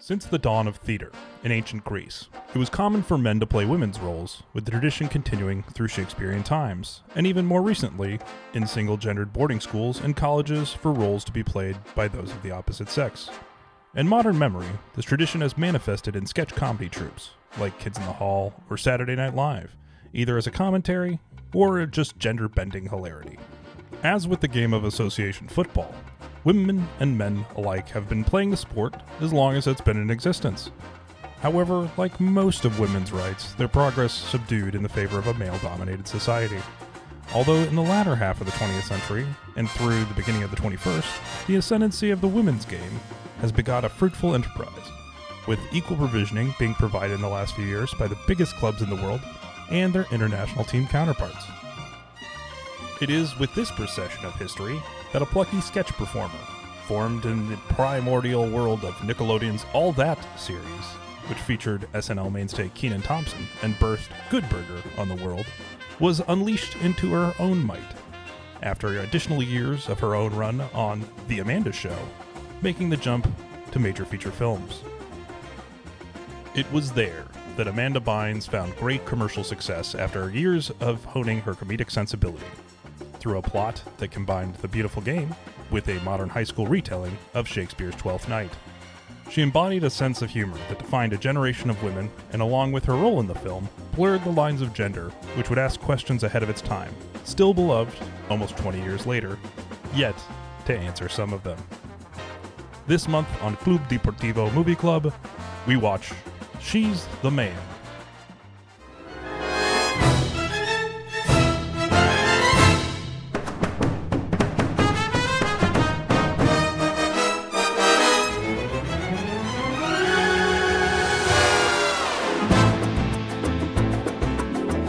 Since the dawn of theater in ancient Greece, it was common for men to play women's roles, with the tradition continuing through Shakespearean times, and even more recently, in single-gendered boarding schools and colleges for roles to be played by those of the opposite sex. In modern memory, this tradition has manifested in sketch comedy troupes, like Kids in the Hall or Saturday Night Live, either as a commentary or just gender-bending hilarity. As with the game of association football, women and men alike have been playing the sport as long as it's been in existence. However, like most of women's rights, their progress subdued in the favor of a male-dominated society. Although in the latter half of the 20th century, and through the beginning of the 21st, the ascendancy of the women's game has begot a fruitful enterprise, with equal provisioning being provided in the last few years by the biggest clubs in the world and their international team counterparts. It is with this procession of history that a plucky sketch performer, formed in the primordial world of Nickelodeon's All That series, which featured SNL mainstay Kenan Thompson and birthed Good Burger on the world, was unleashed into her own might, after additional years of her own run on The Amanda Show, making the jump to major feature films. It was there that Amanda Bynes found great commercial success after years of honing her comedic sensibility, through a plot that combined the beautiful game with a modern high school retelling of Shakespeare's Twelfth Night. She embodied a sense of humor that defined a generation of women, and along with her role in the film, blurred the lines of gender, which would ask questions ahead of its time, still beloved, almost 20 years later, yet to answer some of them. This month on Club Deportivo Movie Club, we watch She's the Man.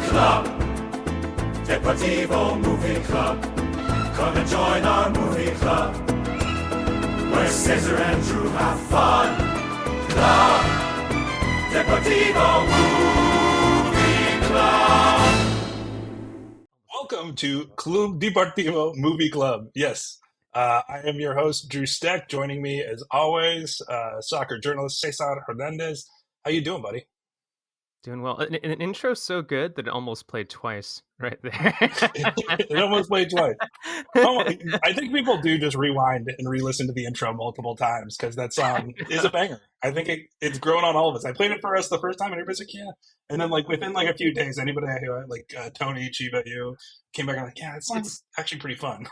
Club Deportivo Movie Club. Come and join our movie club, where Cesar and Drew have fun. Club Deportivo Movie Club. Welcome to Club Deportivo Movie Club. Yes, I am your host, Drew Steck. Joining me, as always, soccer journalist Cesar Hernandez. How you doing, buddy? Doing well. An intro so good that it almost played twice right there. It almost played twice. I think people do just rewind and re-listen to the intro multiple times because that song is a banger. I think it's grown on all of us. I played it for us the first time and everybody's like, yeah. And then within a few days, anybody who Tony, Chiba, you came back and like, yeah, that song's actually pretty fun.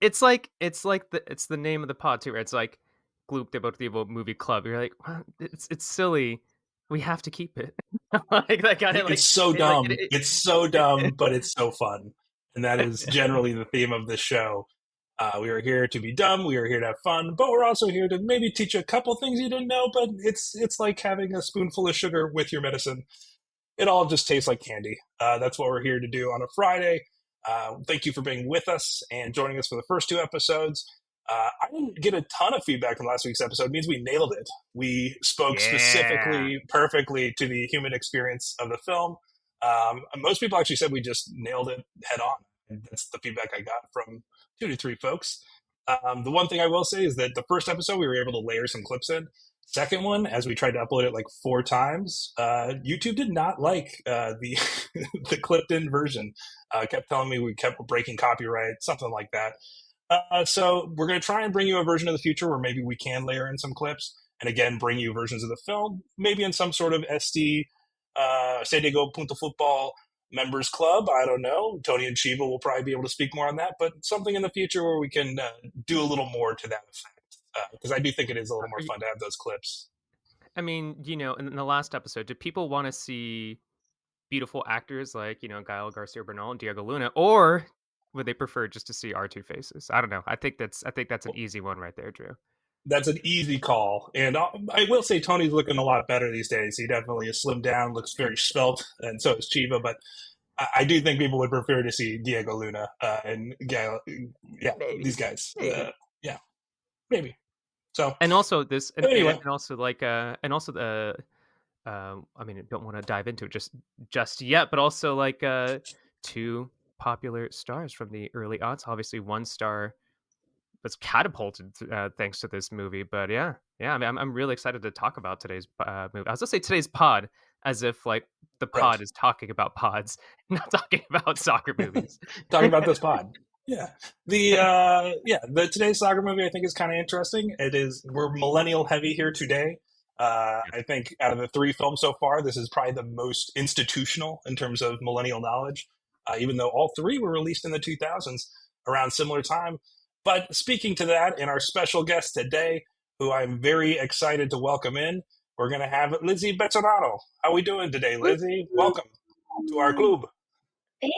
It's the name of the pod too, right? It's like Club Deportivo Movie Club. You're like, well, it's silly. We have to keep it. Like that kind of it's so dumb. It's so dumb, but it's so fun. And that is generally the theme of this show. We are here to be dumb. We are here to have fun, but we're also here to maybe teach you a couple things you didn't know. But it's like having a spoonful of sugar with your medicine. It all just tastes like candy. That's what we're here to do on a Friday. Thank you for being with us and joining us for the first two episodes. I didn't get a ton of feedback from last week's episode. It means we nailed it. We spoke specifically, perfectly to the human experience of the film. Most people actually said we just nailed it head on. And that's the feedback I got from 2 to 3 folks. The one thing I will say is that the first episode, we were able to layer some clips in. Second one, as we tried to upload it 4 times, YouTube did not like the the clipped in version. Kept telling me we kept breaking copyright, something like that. So we're going to try and bring you a version of the future where maybe we can layer in some clips and again bring you versions of the film, maybe in some sort of SD SanDiego.Futbol members club. I don't know. Tony and Chiba will probably be able to speak more on that, but something in the future where we can do a little more to that effect, because I do think it is a little more fun to have those clips. I mean, in the last episode, did people want to see beautiful actors like Gael Garcia Bernal and Diego Luna, or would they prefer just to see our two faces? I don't know. I think that's an easy one right there, Drew. That's an easy call. And I will say Tony's looking a lot better these days. He definitely is slimmed down, looks very svelte, and so is Chiba. But I do think people would prefer to see Diego Luna and Gael. Yeah, maybe. These guys. Maybe. Yeah, maybe. So and also this, anyway. and also the. I mean, I don't want to dive into it just yet, but also 2 popular stars from the early aughts. Obviously, one star was catapulted thanks to this movie. But yeah, Yeah, I mean, I'm really excited to talk about today's movie. I was gonna say today's pod, as if like the Right. pod is talking about pods, not talking about soccer movies. Talking about this pod. Yeah. The today's soccer movie I think is kind of interesting. We're millennial heavy here today. I think out of the 3 films so far, this is probably the most institutional in terms of millennial knowledge, even though all 3 were released in the 2000s around similar time. But speaking to that, and our special guest today, who I'm very excited to welcome in, we're going to have Lizzy Becherano. How are we doing today, Lizzy? Welcome to our club. Hey.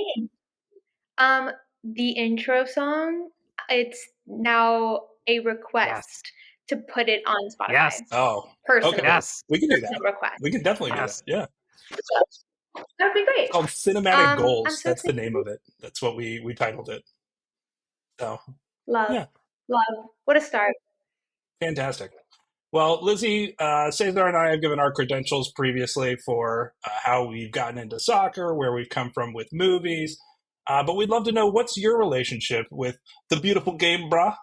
The intro song, it's now a request to put it on Spotify. Yes. Oh, Personally. okay. Yes. We can do that. Request. We can definitely Yes. do that. Yeah. That would be great. It's called Cinematic Goals. I'm so That's the excited. name of it. That's what we titled it. So, Love. yeah. Love. What a start. Fantastic. Well, Lizzy, Cesar and I have given our credentials previously for how we've gotten into soccer, where we've come from with movies. But we'd love to know, what's your relationship with the beautiful game, brah,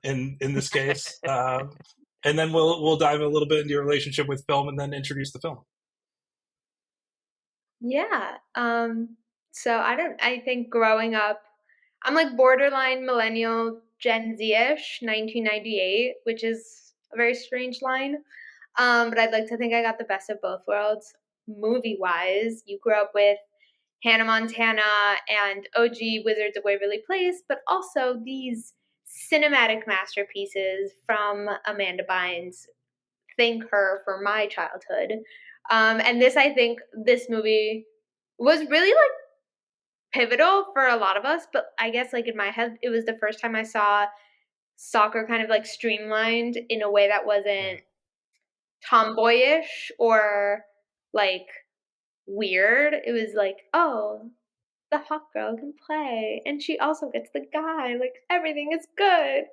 in this case. And then we'll dive a little bit into your relationship with film and then introduce the film. Yeah. So I think growing up, I'm like borderline millennial Gen Z-ish, 1998, which is a very strange line. But I'd like to think I got the best of both worlds. Movie-wise, you grew up with Hannah Montana and OG Wizards of Waverly Place, but also these cinematic masterpieces from Amanda Bynes. Thank her for my childhood. And I think this movie was really like pivotal for a lot of us, but I guess like in my head, it was the first time I saw soccer kind of like streamlined in a way that wasn't tomboyish or like weird. It was like, oh, the hot girl can play and she also gets the guy. Like everything is good.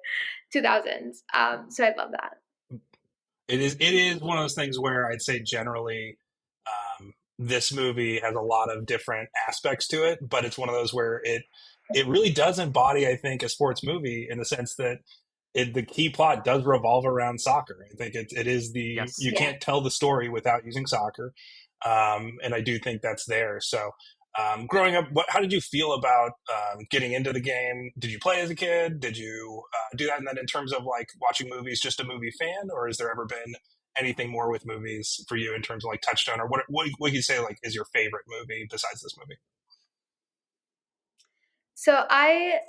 2000s. So I love that. It is one of those things where I'd say generally this movie has a lot of different aspects to it, but it's one of those where it really does embody, I think, a sports movie in the sense that the key plot does revolve around soccer. I think it is you can't tell the story without using soccer, and I do think that's there. So growing up, how did you feel about getting into the game? Did you play as a kid? Did you do that? And then in terms of like watching movies, just a movie fan, or has there ever been anything more with movies for you in terms of like Touchstone, or what would you say like is your favorite movie besides this movie? So I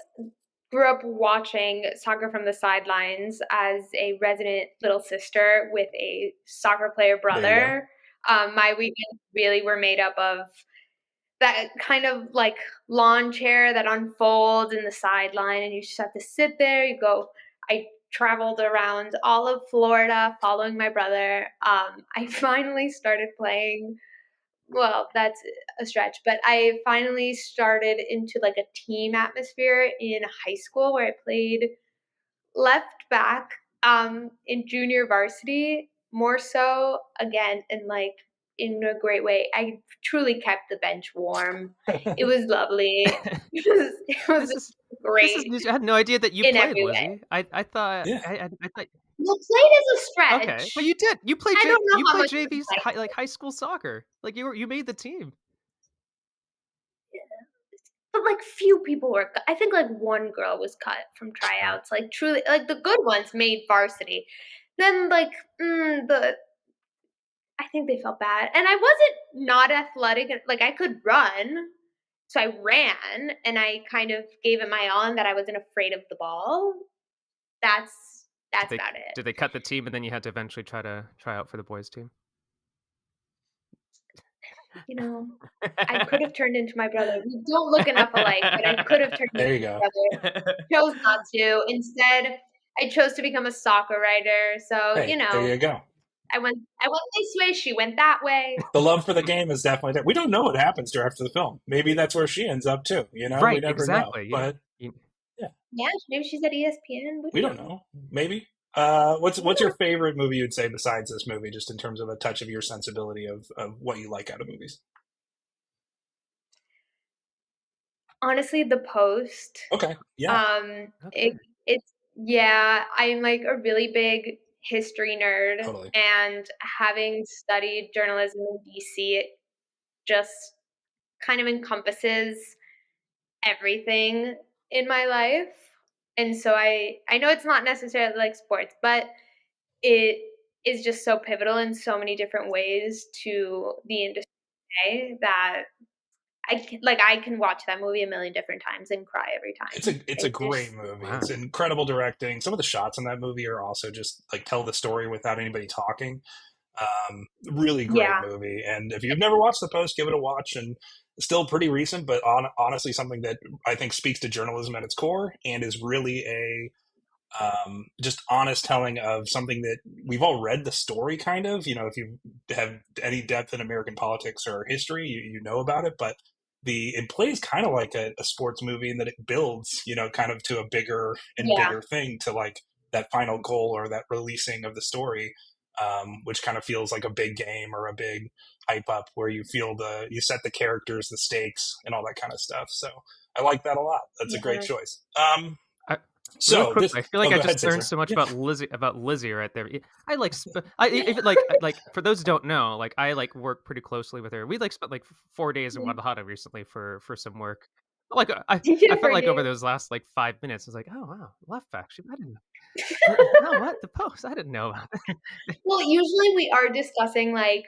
grew up watching soccer from the sidelines as a resident little sister with a soccer player brother. My weekends really were made up of that kind of like lawn chair that unfolds in the sideline, and you just have to sit there. I traveled around all of Florida following my brother. I finally started playing. Well, that's a stretch, but I finally started into like a team atmosphere in high school where I played left back in junior varsity, more so again in a great way. I truly kept the bench warm. It was lovely. It was great. I had no idea that you in played, every way. Lizzy. I thought. Yeah. I thought. Well, played is a stretch. Okay, but you did. You played. I don't know You how played much JV it's like. high school soccer. Like you made the team. But like few people were. I think like one girl was cut from tryouts. Like truly, like the good ones made varsity. Then like I think they felt bad, and I wasn't not athletic. Like I could run, so I ran, and I kind of gave it my all, and that I wasn't afraid of the ball. That's about it. Did they cut the team, and then you had to eventually try out for the boys' team? You know, I could have turned into my brother. We don't look enough alike, but I could have turned There into you my go. brother. Chose not to. Instead, I chose to become a soccer writer. So Hey, there you go. I went this way. She went that way. The love for the game is definitely there. We don't know what happens to her after the film. Maybe that's where she ends up too. You know, right? We never Exactly. know. But Yeah, maybe she's at ESPN. we don't know. Maybe. What's your favorite movie you'd say besides this movie, just in terms of a touch of your sensibility of what you like out of movies? Honestly, The Post. Okay. Yeah. It's I'm like a really big history nerd, Totally. and having studied journalism in DC, it just kind of encompasses everything in my life. And so I know it's not necessarily like sports, but it is just so pivotal in so many different ways to the industry today that I can watch that movie a million different times and cry every time. It's a great movie. Wow. It's incredible directing. Some of the shots in that movie are also just like tell the story without anybody talking. Really great movie. And if you've never watched The Post, give it a watch. And still pretty recent, but honestly something that I think speaks to journalism at its core and is really a just honest telling of something that we've all read the story kind of. If you have any depth in American politics or history, you know about it. But it plays kind of like a sports movie in that it builds, kind of to a bigger and bigger thing, to like that final goal or that releasing of the story, which kind of feels like a big game or a big hype up where you set the characters, the stakes, and all that kind of stuff. So I like that a lot. That's a great choice. So real quick, I feel like I just learned Cesar. so much about Lizzy right there. I like even like for those who don't know, like I like work pretty closely with her. We like spent like 4 days in Guadalajara recently for some work. Like I felt like over those last like 5 minutes, I was like, oh wow, left back. I didn't know. Oh, what the Post? I didn't know about that. Well, usually we are discussing like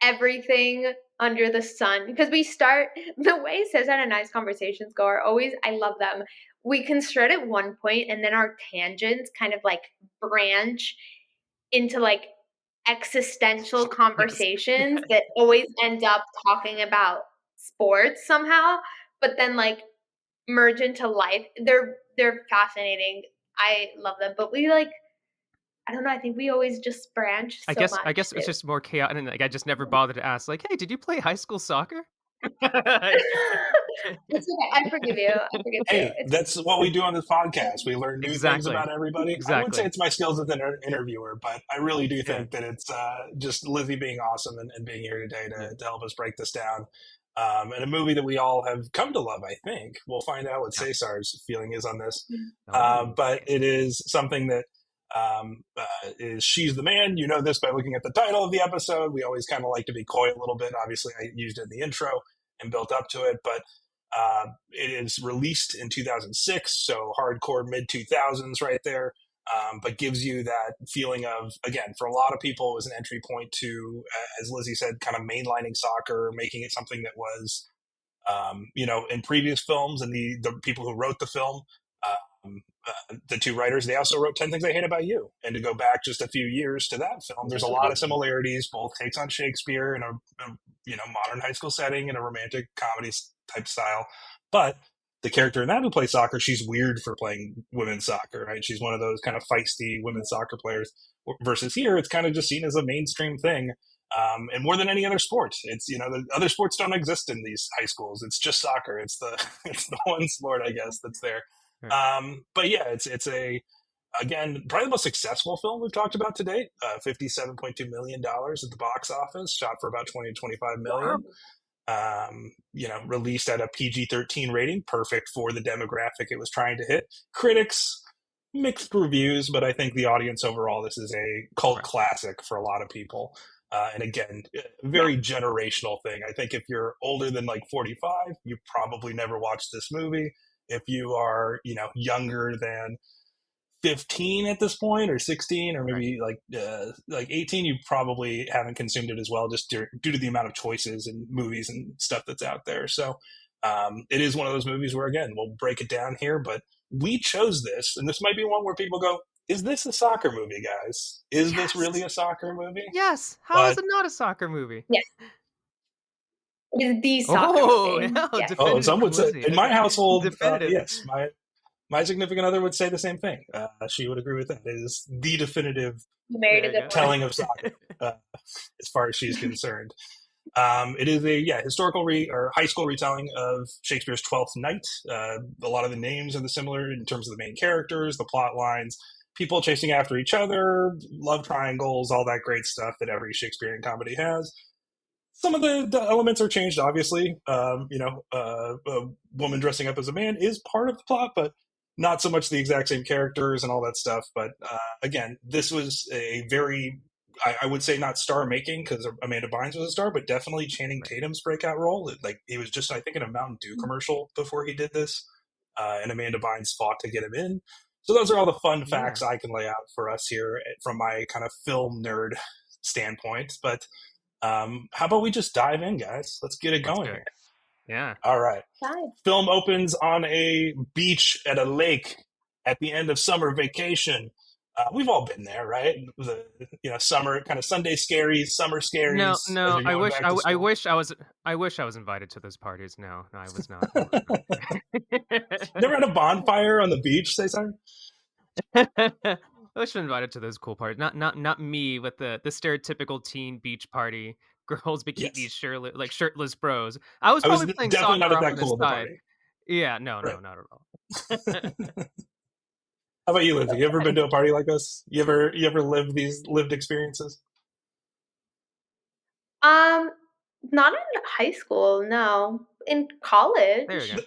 everything under the sun, because we start the way Cesar and I's conversations go are always, I love them. We can start at one point and then our tangents kind of like branch into like existential conversations that always end up talking about sports somehow, but then like merge into life. They're fascinating. I love them, but we like, I don't know. I think we always just branch so much. I guess it's just more chaotic, and like I just never bothered to ask. Like, hey, did you play high school soccer? It's okay. I forgive you. Hey, that's what we do on this podcast. We learn new things about everybody. I would say it's my skills as an interviewer, but I really do think that it's just Lizzy being awesome and being here today to help us break this down. And a movie that we all have come to love, I think. We'll find out what Cesar's feeling is on this. But it is something that is She's the Man. You know this by looking at the title of the episode. We always kind of like to be coy a little bit. Obviously, I used it in the intro and built up to it, but it is released in 2006, so hardcore mid-2000s right there, but gives you that feeling of, again, for a lot of people, it was an entry point to, as Lizzy said, kind of mainlining soccer, making it something that was, in previous films, and the people who wrote the film, the two writers, they also wrote 10 Things I Hate About You. And to go back just a few years to that film, there's a lot of similarities, both takes on Shakespeare in a modern high school setting and a romantic comedy type style. But the character in that who plays soccer, she's weird for playing women's soccer, right? She's one of those kind of feisty women's soccer players. Versus here, it's kind of just seen as a mainstream thing. And more than any other sport, it's, the other sports don't exist in these high schools. It's just soccer. It's the one sport, I guess, that's there. But yeah, it's again, probably the most successful film we've talked about to date. $57.2 million at the box office, shot for about 20 to 25 million. Released at a PG-13 rating, perfect for the demographic it was trying to hit. Critics, mixed reviews, but I think the audience overall, this is a cult classic for a lot of people. And again, a very generational thing. I think if you're older than like 45, you probably never watched this movie. If you are, younger than 15 at this point, or 16, or maybe like 18, you probably haven't consumed it as well, just due to the amount of choices and movies and stuff that's out there. So it is one of those movies where, again, we'll break it down here, but we chose this, and this might be one where people go, is this a soccer movie, guys? Is this really a soccer movie? Yes. How is it not a soccer movie? Yes. It is the soccer movie. Yes. Some would say, in my household, yes, my significant other would say the same thing. She would agree with that. It is the definitive telling of soccer, as far as she's concerned. It is a historical or high school retelling of Shakespeare's Twelfth Night. A lot of the names are similar in terms of the main characters, the plot lines, people chasing after each other, love triangles, all that great stuff that every Shakespearean comedy has. Some of the elements are changed, obviously. A woman dressing up as a man is part of the plot, but not so much the exact same characters and all that stuff, but again, this was a very, I would say, not star making because Amanda Bynes was a star, but definitely Channing Tatum's breakout role. Like he was just, I think, in a Mountain Dew commercial before he did this, and Amanda Bynes fought to get him in. So those are all the fun facts I can lay out for us here from my kind of film nerd standpoint. But how about we just dive in, guys? Let's get it going here. Yeah. All right. Bye. Film opens on a beach at a lake at the end of summer vacation. We've all been there, right? The summer kind of Sunday scaries, summer scaries. No. I wish I was invited to those parties. No, I was not. Never had a bonfire on the beach, Cesar? I wish I was invited to those cool parties. Not me with the stereotypical teen beach party, girls bikinis, shirtless bros. I was probably playing definitely soccer not at off that on cool the of a side. party. Yeah, no, Right. not at all. How about you, Lizzy? You ever been to a party like this? You ever lived these lived experiences? Not in high school, no. In college. There you go.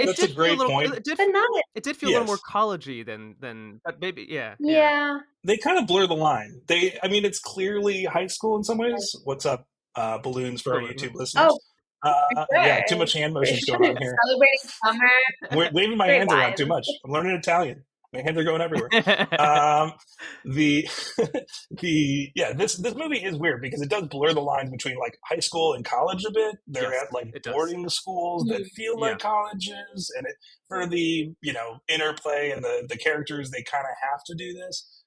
That's a great point. It did But not It did feel a little more Yes. collegey than but maybe yeah. yeah. They kind of blur the line. It's clearly high school in some ways. What's up, balloons for our YouTube listeners? Oh, Yeah, sure. too much hand For motions sure. going on here. Celebrating summer. Waving my Great hands around vibes. too much. I'm learning Italian. My hands are going everywhere. This movie is weird because it does blur the lines between like high school and college a bit. They're Yes, at like it does. boarding schools that feel like colleges, and for the interplay and the characters, they kind of have to do this.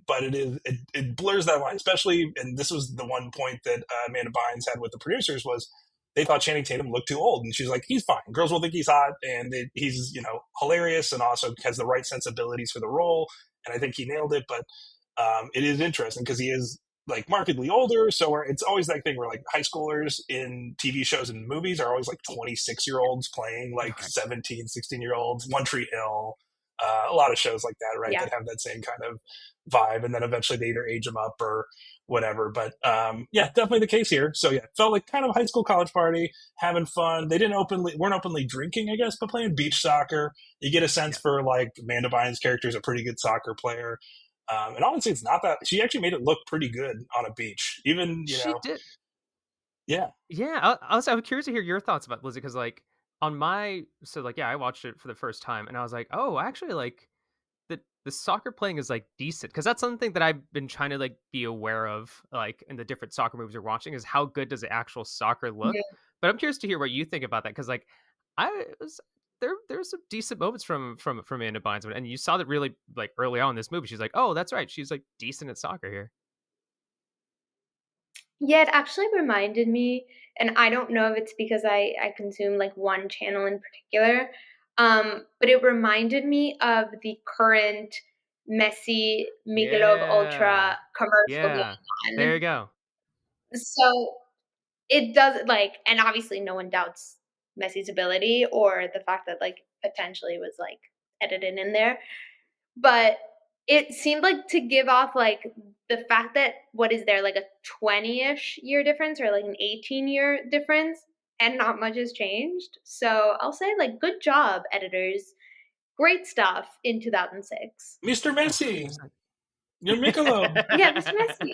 But it blurs that line, especially, and this was the one point that Amanda Bynes had with the producers was they thought Channing Tatum looked too old, and she's like, he's fine. Girls will think he's hot, and he's hilarious, and also has the right sensibilities for the role. And I think he nailed it. But it is interesting because he is like markedly older, so it's always that thing where like high schoolers in TV shows and movies are always like 26-year-olds playing like 17, 16-year-olds. One Tree Hill, a lot of shows like that, right? Yeah. That have that same kind of vibe, and then eventually they either age them up or whatever. But definitely the case here. So it felt like kind of a high school college party, having fun. They weren't openly drinking, I guess, but playing beach soccer. You get a sense for like Amanda Bynes' character is a pretty good soccer player. And honestly, it's not that she actually made it look pretty good on a beach. Even She did. Yeah. I was curious to hear your thoughts about Lizzy because like I watched it for the first time and I was like, oh, actually like the soccer playing is like decent because that's something that I've been trying to like be aware of like in the different soccer movies we're watching is how good does the actual soccer look. Yeah. But I'm curious to hear what you think about that because like there's some decent moments from Amanda Bynes and you saw that really like early on in this movie she's like, oh, that's right, she's like decent at soccer here. Yeah, it actually reminded me, and I don't know if it's because I consume like one channel in particular, but it reminded me of the current Messi Michelob Ultra commercial going on. There you go. So it does and obviously no one doubts Messi's ability or the fact that like potentially was like edited in there, but it seemed like to give off like the fact that what is there like a 20-ish year difference or like an 18-year difference and not much has changed. So I'll say like good job editors, great stuff in 2006. Mr. Messi, you're Michelob. Yeah, Mr. Messi.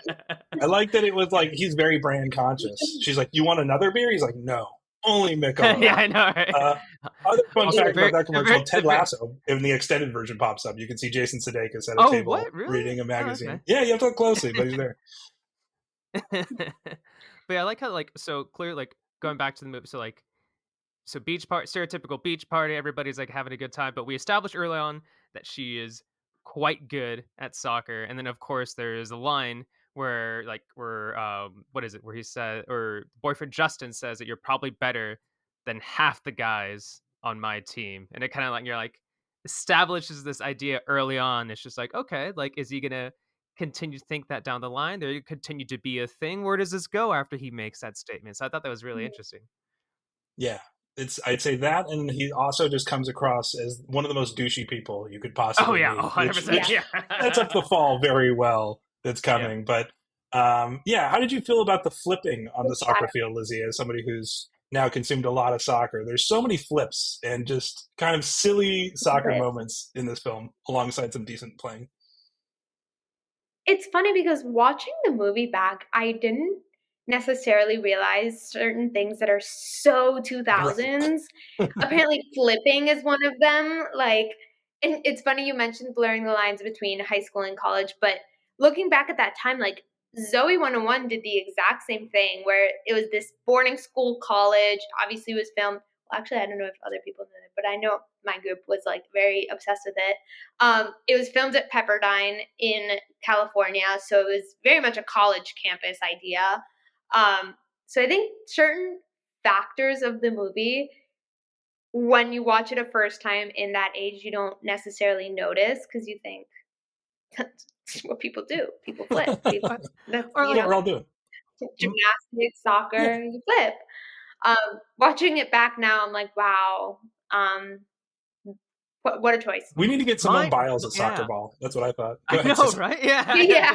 I like that it was like he's very brand conscious. She's like, you want another beer? He's like, no, only Michelob. Yeah, I know, right? Other fun fact about that commercial, Ted Lasso, in the extended version pops up. You can see Jason Sudeikis at a table reading a magazine. Oh, okay. Yeah, you have to look closely, but he's there. But yeah, I like how like so clear like going back to the movie. So beach party, stereotypical beach party. Everybody's like having a good time, but we established early on that she is quite good at soccer. And then of course there is a line where what is it? Where he said, or boyfriend Justin says that you're probably better than half the guys on my team. And it kind of like you're like establishes this idea early on. It's just like, okay, like is he gonna continue to think that down the line? There continue to be a thing. Where does this go after he makes that statement? So I thought that was really interesting. Yeah. I'd say that, and he also just comes across as one of the most douchey people you could possibly meet. 100%. Which sets up the fall very well that's coming. Yeah. But how did you feel about the flipping on the soccer field, Lizzy, as somebody who's now consumed a lot of soccer. There's so many flips and just kind of silly soccer moments in this film alongside some decent playing. It's funny because watching the movie back, I didn't necessarily realize certain things that are so 2000s. Apparently flipping is one of them. Like, and it's funny you mentioned blurring the lines between high school and college, but looking back at that time, like Zoe 101 did the exact same thing where it was this boarding school college, obviously it was filmed. Well, actually, I don't know if other people did it, but I know my group was like very obsessed with it. It was filmed at Pepperdine in California, so it was very much a college campus idea. So I think certain factors of the movie, when you watch it a first time in that age, you don't necessarily notice because you think that's what people do. People flip. That's, Or like, we're all doing. Gymnastics, soccer, you flip. Watching it back now, I'm like, wow. What a choice. We need to get Simone Biles at soccer ball. That's what I thought. Go ahead, know, Cesar. right? Yeah. Yeah.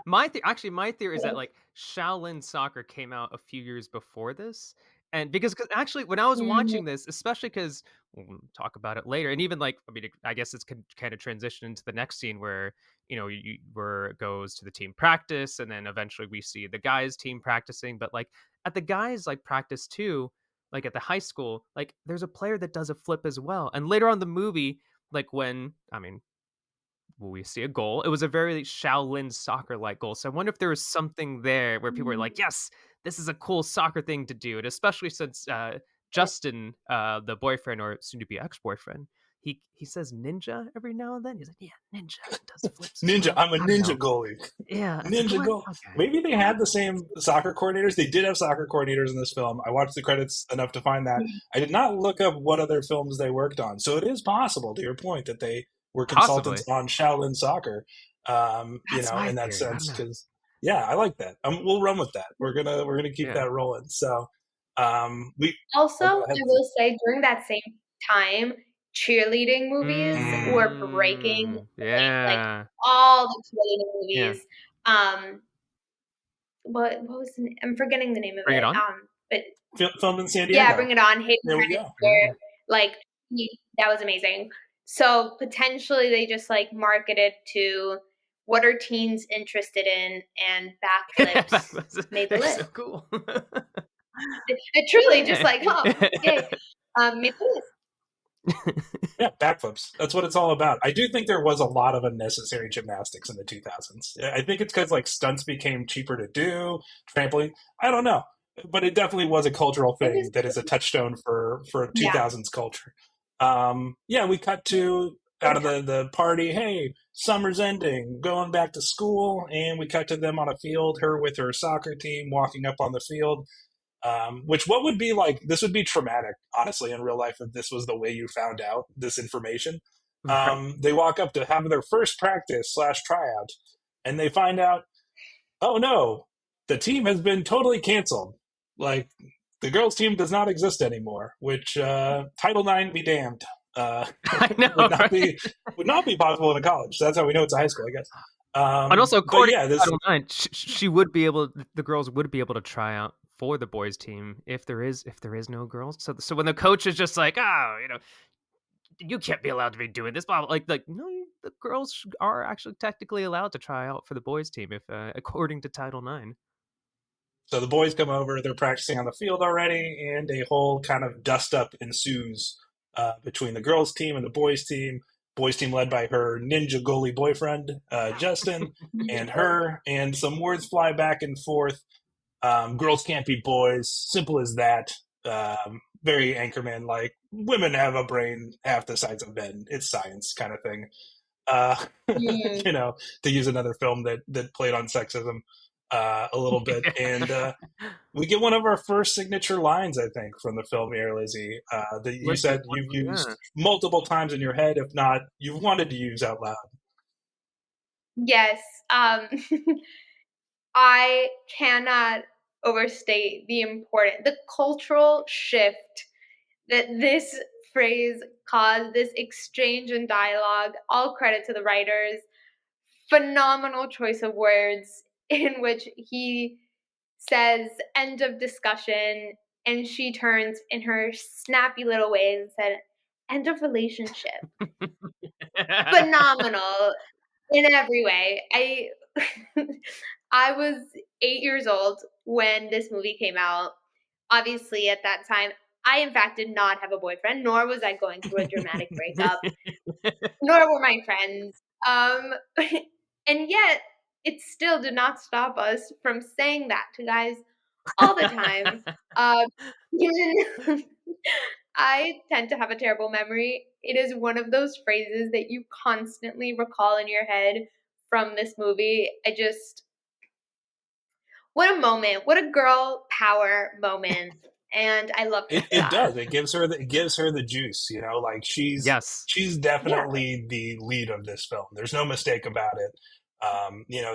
My theory is that like Shaolin soccer came out a few years before this. And because actually when I was watching this, especially because we'll talk about it later, and even like, I mean, I guess it's kind of transition into the next scene where, where it goes to the team practice, and then eventually we see the guys team practicing. But like at the guys like practice too, like at the high school, like there's a player that does a flip as well. And later on in the movie, like when, I mean, we see a goal. It was a very Shaolin soccer-like goal. So I wonder if there was something there where people were like, yes, this is a cool soccer thing to do. And especially since Justin, the boyfriend or soon-to-be ex-boyfriend, he says ninja every now and then. He's like, yeah, ninja does flips. Ninja, I'm a ninja goalie. Yeah. Ninja goal. Okay. Maybe they had the same soccer coordinators. They did have soccer coordinators in this film. I watched the credits enough to find that. I did not look up what other films they worked on. So it is possible, to your point, that they were consultants on Shaolin soccer. In that sense, because I like that. We'll run with that. We're gonna keep that rolling. So we also I will say during that same time, cheerleading movies were breaking like all the cheerleading movies. What was the name? I'm forgetting the name of Bring it. It On? But filmed in SanDiego. Yeah, Bring It On. There we go. Like that was amazing. So potentially they just like marketed to what are teens interested in, and backflips made the list. So cool. it truly just like, made the list. Yeah, backflips. That's what it's all about. I do think there was a lot of unnecessary gymnastics in the 2000s. I think it's because like stunts became cheaper to do, trampoline. I don't know, but it definitely was a cultural thing that is a touchstone for 2000s culture. We cut to out of the party. Hey, summer's ending, going back to school, and we cut to them on a field. Her with her soccer team walking up on the field. What would be like, this would be traumatic, honestly, in real life if this was the way you found out this information. They walk up to have their first practice / tryout, and they find out, oh no, the team has been totally canceled. Like, the girls' team does not exist anymore, which Title IX be damned. I know, would not be possible in a college. So that's how we know it's a high school, I guess. And also, according to Title IX, the girls would be able to try out for the boys' team if there is no girls. So when the coach is just like, you can't be allowed to be doing this, blah, blah, like no, the girls are actually technically allowed to try out for the boys' team if according to Title IX. So the boys come over, they're practicing on the field already, and a whole kind of dust-up ensues between the girls' team and the boys' team. Boys' team led by her ninja goalie boyfriend, Justin, and her, and some words fly back and forth. Girls can't be boys, simple as that. Very Anchorman, like, women have a brain half the size of men. It's science kind of thing. To use another film that played on sexism a little bit. And we get one of our first signature lines, I think, from the film here, Lizzy, that you said you've used multiple times in your head, if not you've wanted to use out loud. Yes. I cannot overstate the cultural shift that this phrase caused, this exchange and dialogue. All credit to the writers. Phenomenal choice of words in which he says end of discussion and she turns in her snappy little ways and said, "End of relationship." Phenomenal in every way. I was 8 years old when this movie came out. Obviously, at that time, I in fact did not have a boyfriend, nor was I going through a dramatic breakup, nor were my friends. And yet, it still did not stop us from saying that to guys all the time. Even I tend to have a terrible memory. It is one of those phrases that you constantly recall in your head from this movie. What a moment. What a girl power moment. And I love her for It that. does. It gives her the juice, you know, like Yes. she's Yeah. definitely the lead of this film. There's no mistake about it. You know,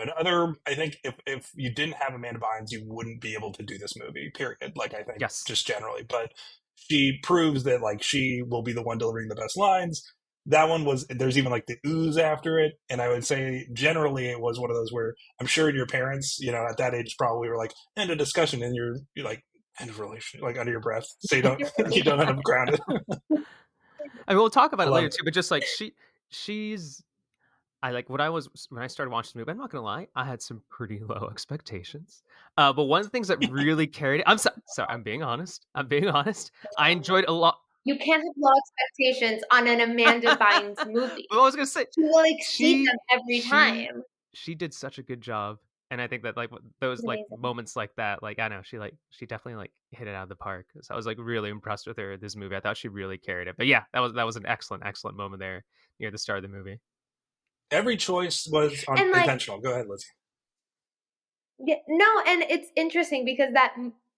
and other, I think if you didn't have Amanda Bynes, you wouldn't be able to do this movie, period. Like, I think Yes. just generally, but she proves that, like, she will be the one delivering the best lines. That one there's even like the ooze after it. And I would say generally it was one of those where I'm sure your parents, you know, at that age probably were like, end of discussion. And you're like, end of relationship, like under your breath, so you don't you don't end up grounded. I mean, we'll talk about I it love later it. too, but just like she's I like when I started watching the movie, I'm not gonna lie, I had some pretty low expectations. But one of the things that really carried it, sorry, I'm being honest. I'm being honest. I enjoyed a lot. You can't have low expectations on an Amanda Bynes movie. But I was gonna say, She will exceed she them every she time. she did such a good job, and I think that like those It's like amazing. moments like that, like I know she definitely like hit it out of the park. So I was like really impressed with her this movie. I thought she really carried it. But yeah, that was an excellent moment there near the start of the movie. Every choice was And like, intentional. Go ahead, Lizzy. yeah, no, and it's interesting because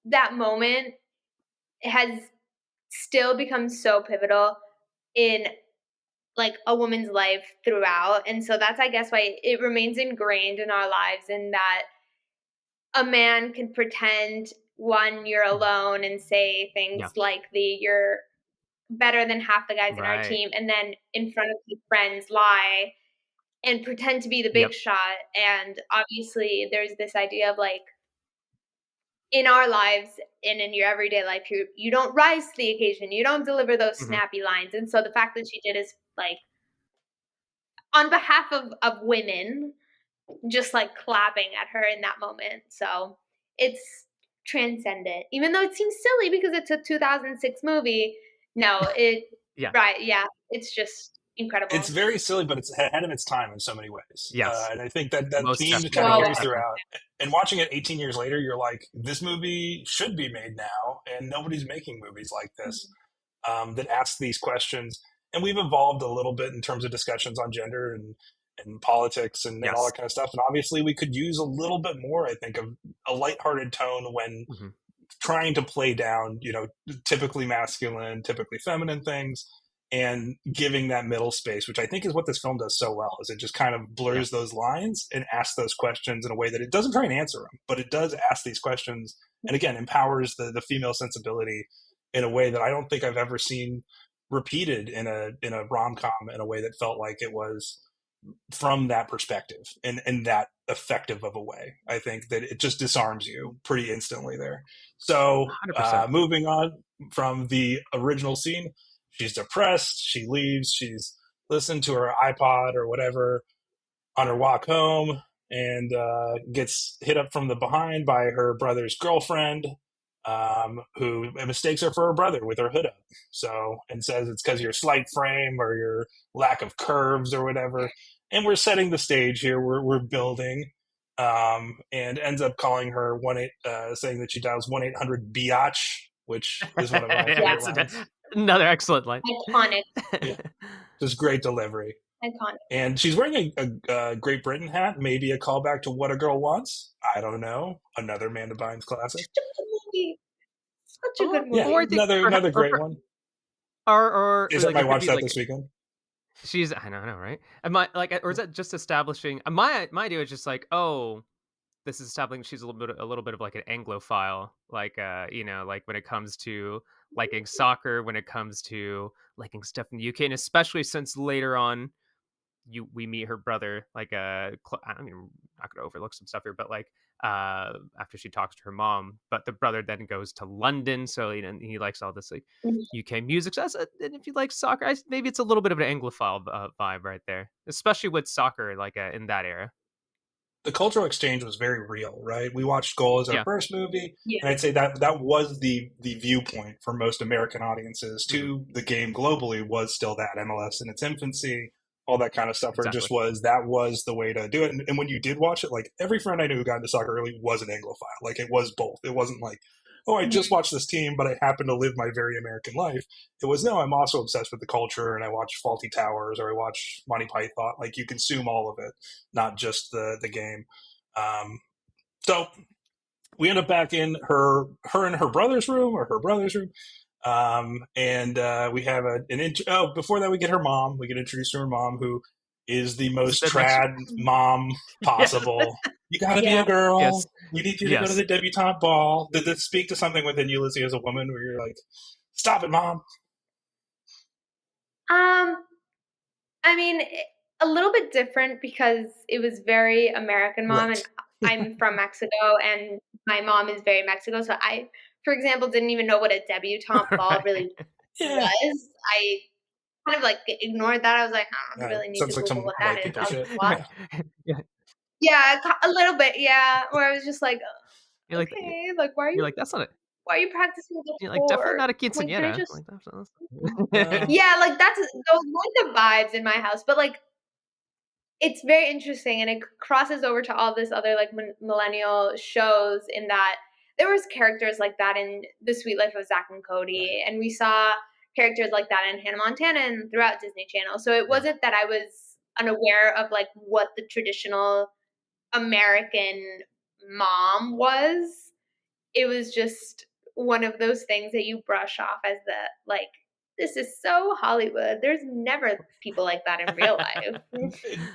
that moment has still become so pivotal in like a woman's life throughout. And so that's, I guess, why it remains ingrained in our lives, in that a man can pretend one, you're alone, and say things Yeah. like you're better than half the guys in our Right. team, and then in front of his friends lie and pretend to be the big Yep. shot. And obviously there's this idea of like, in our lives and in your everyday life, you don't rise to the occasion, you don't deliver those Hmm. snappy lines. And so the fact that she did is like on behalf of women, just like clapping at her in that moment. So it's transcendent, even though it seems silly because it's a 2006 movie. No, Yeah. right, yeah, it's just It's incredible. very silly, but it's ahead of its time in so many ways. Yes. And I think that Most theme definitely. kind of So carries ahead. throughout. And watching it 18 years later, you're like, this movie should be made now, and nobody's making movies like this that ask these questions. And we've evolved a little bit in terms of discussions on gender and politics and all Yes. that kind of stuff. And obviously, we could use a little bit more, I think, of a lighthearted tone when Hmm. trying to play down, you know, typically masculine, typically feminine things, and giving that middle space, which I think is what this film does so well, is it just kind of Yeah. blurs those lines and asks those questions in a way that it doesn't try and answer them, but it does ask these questions, and again empowers the female sensibility in a way that I don't think I've ever seen repeated in a rom-com in a way that felt like it was from that perspective and that effective of a way. I think that it just disarms you pretty instantly there. So 100%. moving on from the original scene, she's depressed, she leaves, she's listened to her iPod or whatever on her walk home, and gets hit up from the behind by her brother's girlfriend, who mistakes her for her brother with her hood up. So, and says it's because of your slight frame or your lack of curves or whatever. And we're setting the stage here. We're building, and ends up calling her saying that she dials 1-800 biatch, which is one of my Yeah, favorite It's lines. another excellent line. iconic, Yeah, just great delivery. iconic. And she's wearing a Great Britain hat, maybe a callback to What a Girl Wants. I don't know. Another Amanda Bynes classic. Such a good movie. Such a or good Yeah, or I movie. think another great one. or Is that like my it could watch be that like this weekend? I know, right? And my like, or is that just establishing? My idea is just like, oh, this is establishing she's a little bit of like an Anglophile, like like when it comes to liking soccer, when it comes to liking stuff in the UK, and especially since later on we meet her brother, like I mean, I'm not gonna overlook some stuff here, but like after she talks to her mom, but the brother then goes to London, so he likes all this like UK music. So and if you like soccer, maybe it's a little bit of an Anglophile vibe right there, especially with soccer like in that era. The cultural exchange was very real, right? We watched Goal as our Yeah. first movie, Yeah. and I'd say that was the viewpoint for most American audiences to the game globally was still that MLS in its infancy, all that kind of stuff. Or just Exactly. that was the way to do it. And when you did watch it, like every friend I knew who got into soccer early was an Anglophile. Like it was both. It wasn't like, oh, I just watched this team, but I happen to live my very American life. It was, no, I'm also obsessed with the culture, and I watch Faulty Towers or I watch Monty Python. Like you consume all of it, not just the game. So we end up back in her and her brother's room, or her brother's room. And we have before that we get her mom. We get introduced to her mom, who is the most trad mom possible. Yes. You gotta be a girl. Yes. We need you to go to the debutante ball. Did this speak to something within you, Lizzy, as a woman, where you're like, stop it, mom? I mean, a little bit different because it was very American mom, Right. and I'm from Mexico, and my mom is very Mexico. So I, for example, didn't even know what a debutante ball really was. I kind of like ignored that. I was like, I don't really need to like Google what that is. I'll just watch. Yeah, a little bit, yeah. Where I was just like, okay, like why are you? You're like, that's not it. Why are you practicing the You're like, definitely not a Like, can I quinceañera. just... Like, Yeah, like those were the vibes in my house. But like, it's very interesting, and it crosses over to all this other like millennial shows, in that there was characters like that in The Sweet Life of Zack and Cody, and we saw characters like that in Hannah Montana and throughout Disney Channel. So it wasn't that I was unaware of like what the traditional American mom was. It was just one of those things that you brush off as the like, this is so Hollywood. There's never people like that in real life.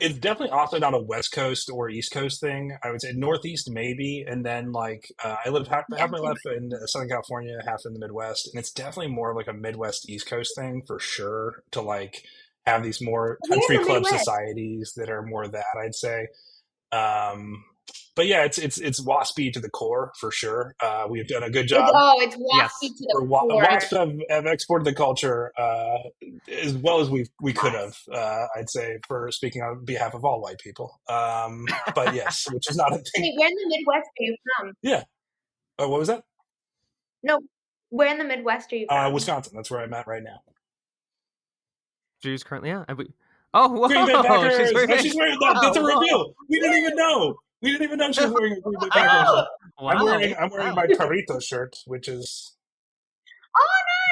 It's definitely also not a West Coast or East Coast thing. I would say Northeast maybe, and then like I lived half my life in Southern California, half in the Midwest, and it's definitely more like a Midwest East Coast thing for sure. To like have these more country club societies that are more that, I'd say. But yeah, it's waspy to the core for sure. We've done a good job. It's waspy to the core. Wasps have exported the culture as well as we could have. I'd say, for speaking on behalf of all white people. But yes, which is not a thing. Wait, where in the Midwest are you from? Yeah. Oh, what was that? No, where in the Midwest are you from? Wisconsin. That's where I'm at right now. Drew's currently out. Oh, whoa! Green Bay Packers. She's wearing that. That's a reveal. We didn't even know. We didn't even know she was wearing a Green Bay Packers shirt. I'm wearing my Torito shirt, which is... Oh,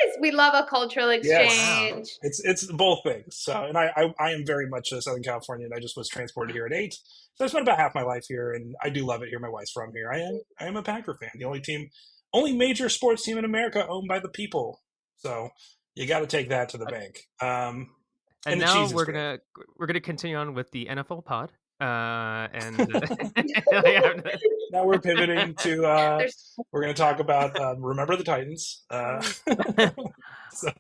nice! We love a cultural exchange. Yes. It's both things. So, and I am very much a Southern Californian. I just was transported here at 8. So I spent about half my life here, and I do love it here. My wife's from here. I am a Packer fan. The only major sports team in America owned by the people. So you got to take that to the bank. And now we're gonna continue on with the NFL pod. And now we're pivoting to we're going to talk about Remember the Titans. So.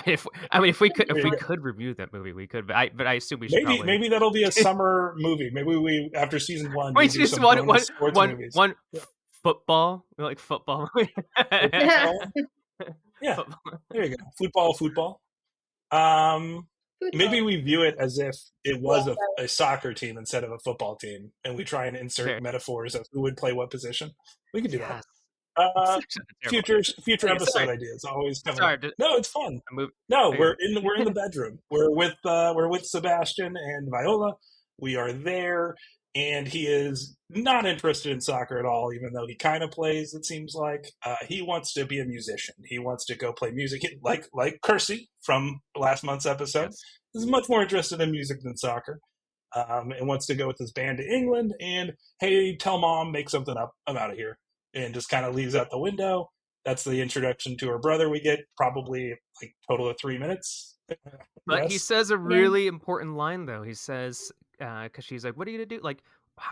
If we could review that movie, we could. But I assume we should. Maybe that'll be a summer movie. Maybe we after season 1. We do some sports movies. Football. We like football. Yeah, football. There you go. Football. Maybe we view it as if it was a soccer team instead of a football team, and we try and insert metaphors of who would play what position. We could do that. Future episode ideas always coming up. No, it's fun. No, we're in the bedroom. We're with Sebastian and Viola. We are there, and he is not interested in soccer at all, even though he kind of plays, it seems like. He wants to be a musician. He wants to go play music, like Kersey from last month's episode. Is much more interested in music than soccer, and wants to go with his band to England. And hey, tell mom, make something up. I'm out of here, and just kind of leaves out the window. That's the introduction to her brother. We get probably like total of 3 minutes. But he says a really important line though. He says, because she's like, "What are you gonna do?" Like,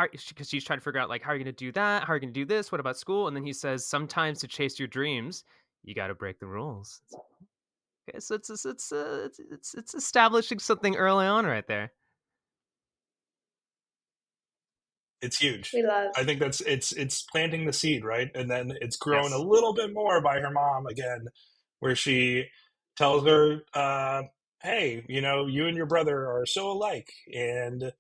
because she's trying to figure out like, how are you gonna do that? How are you gonna do this? What about school? And then he says, sometimes to chase your dreams, you got to break the rules. Okay, so it's establishing something early on right there. It's huge. We love. I think it's planting the seed, right? And then it's grown a Yes. little bit more by her mom again, where she tells her, "Hey, you and your brother are so alike, and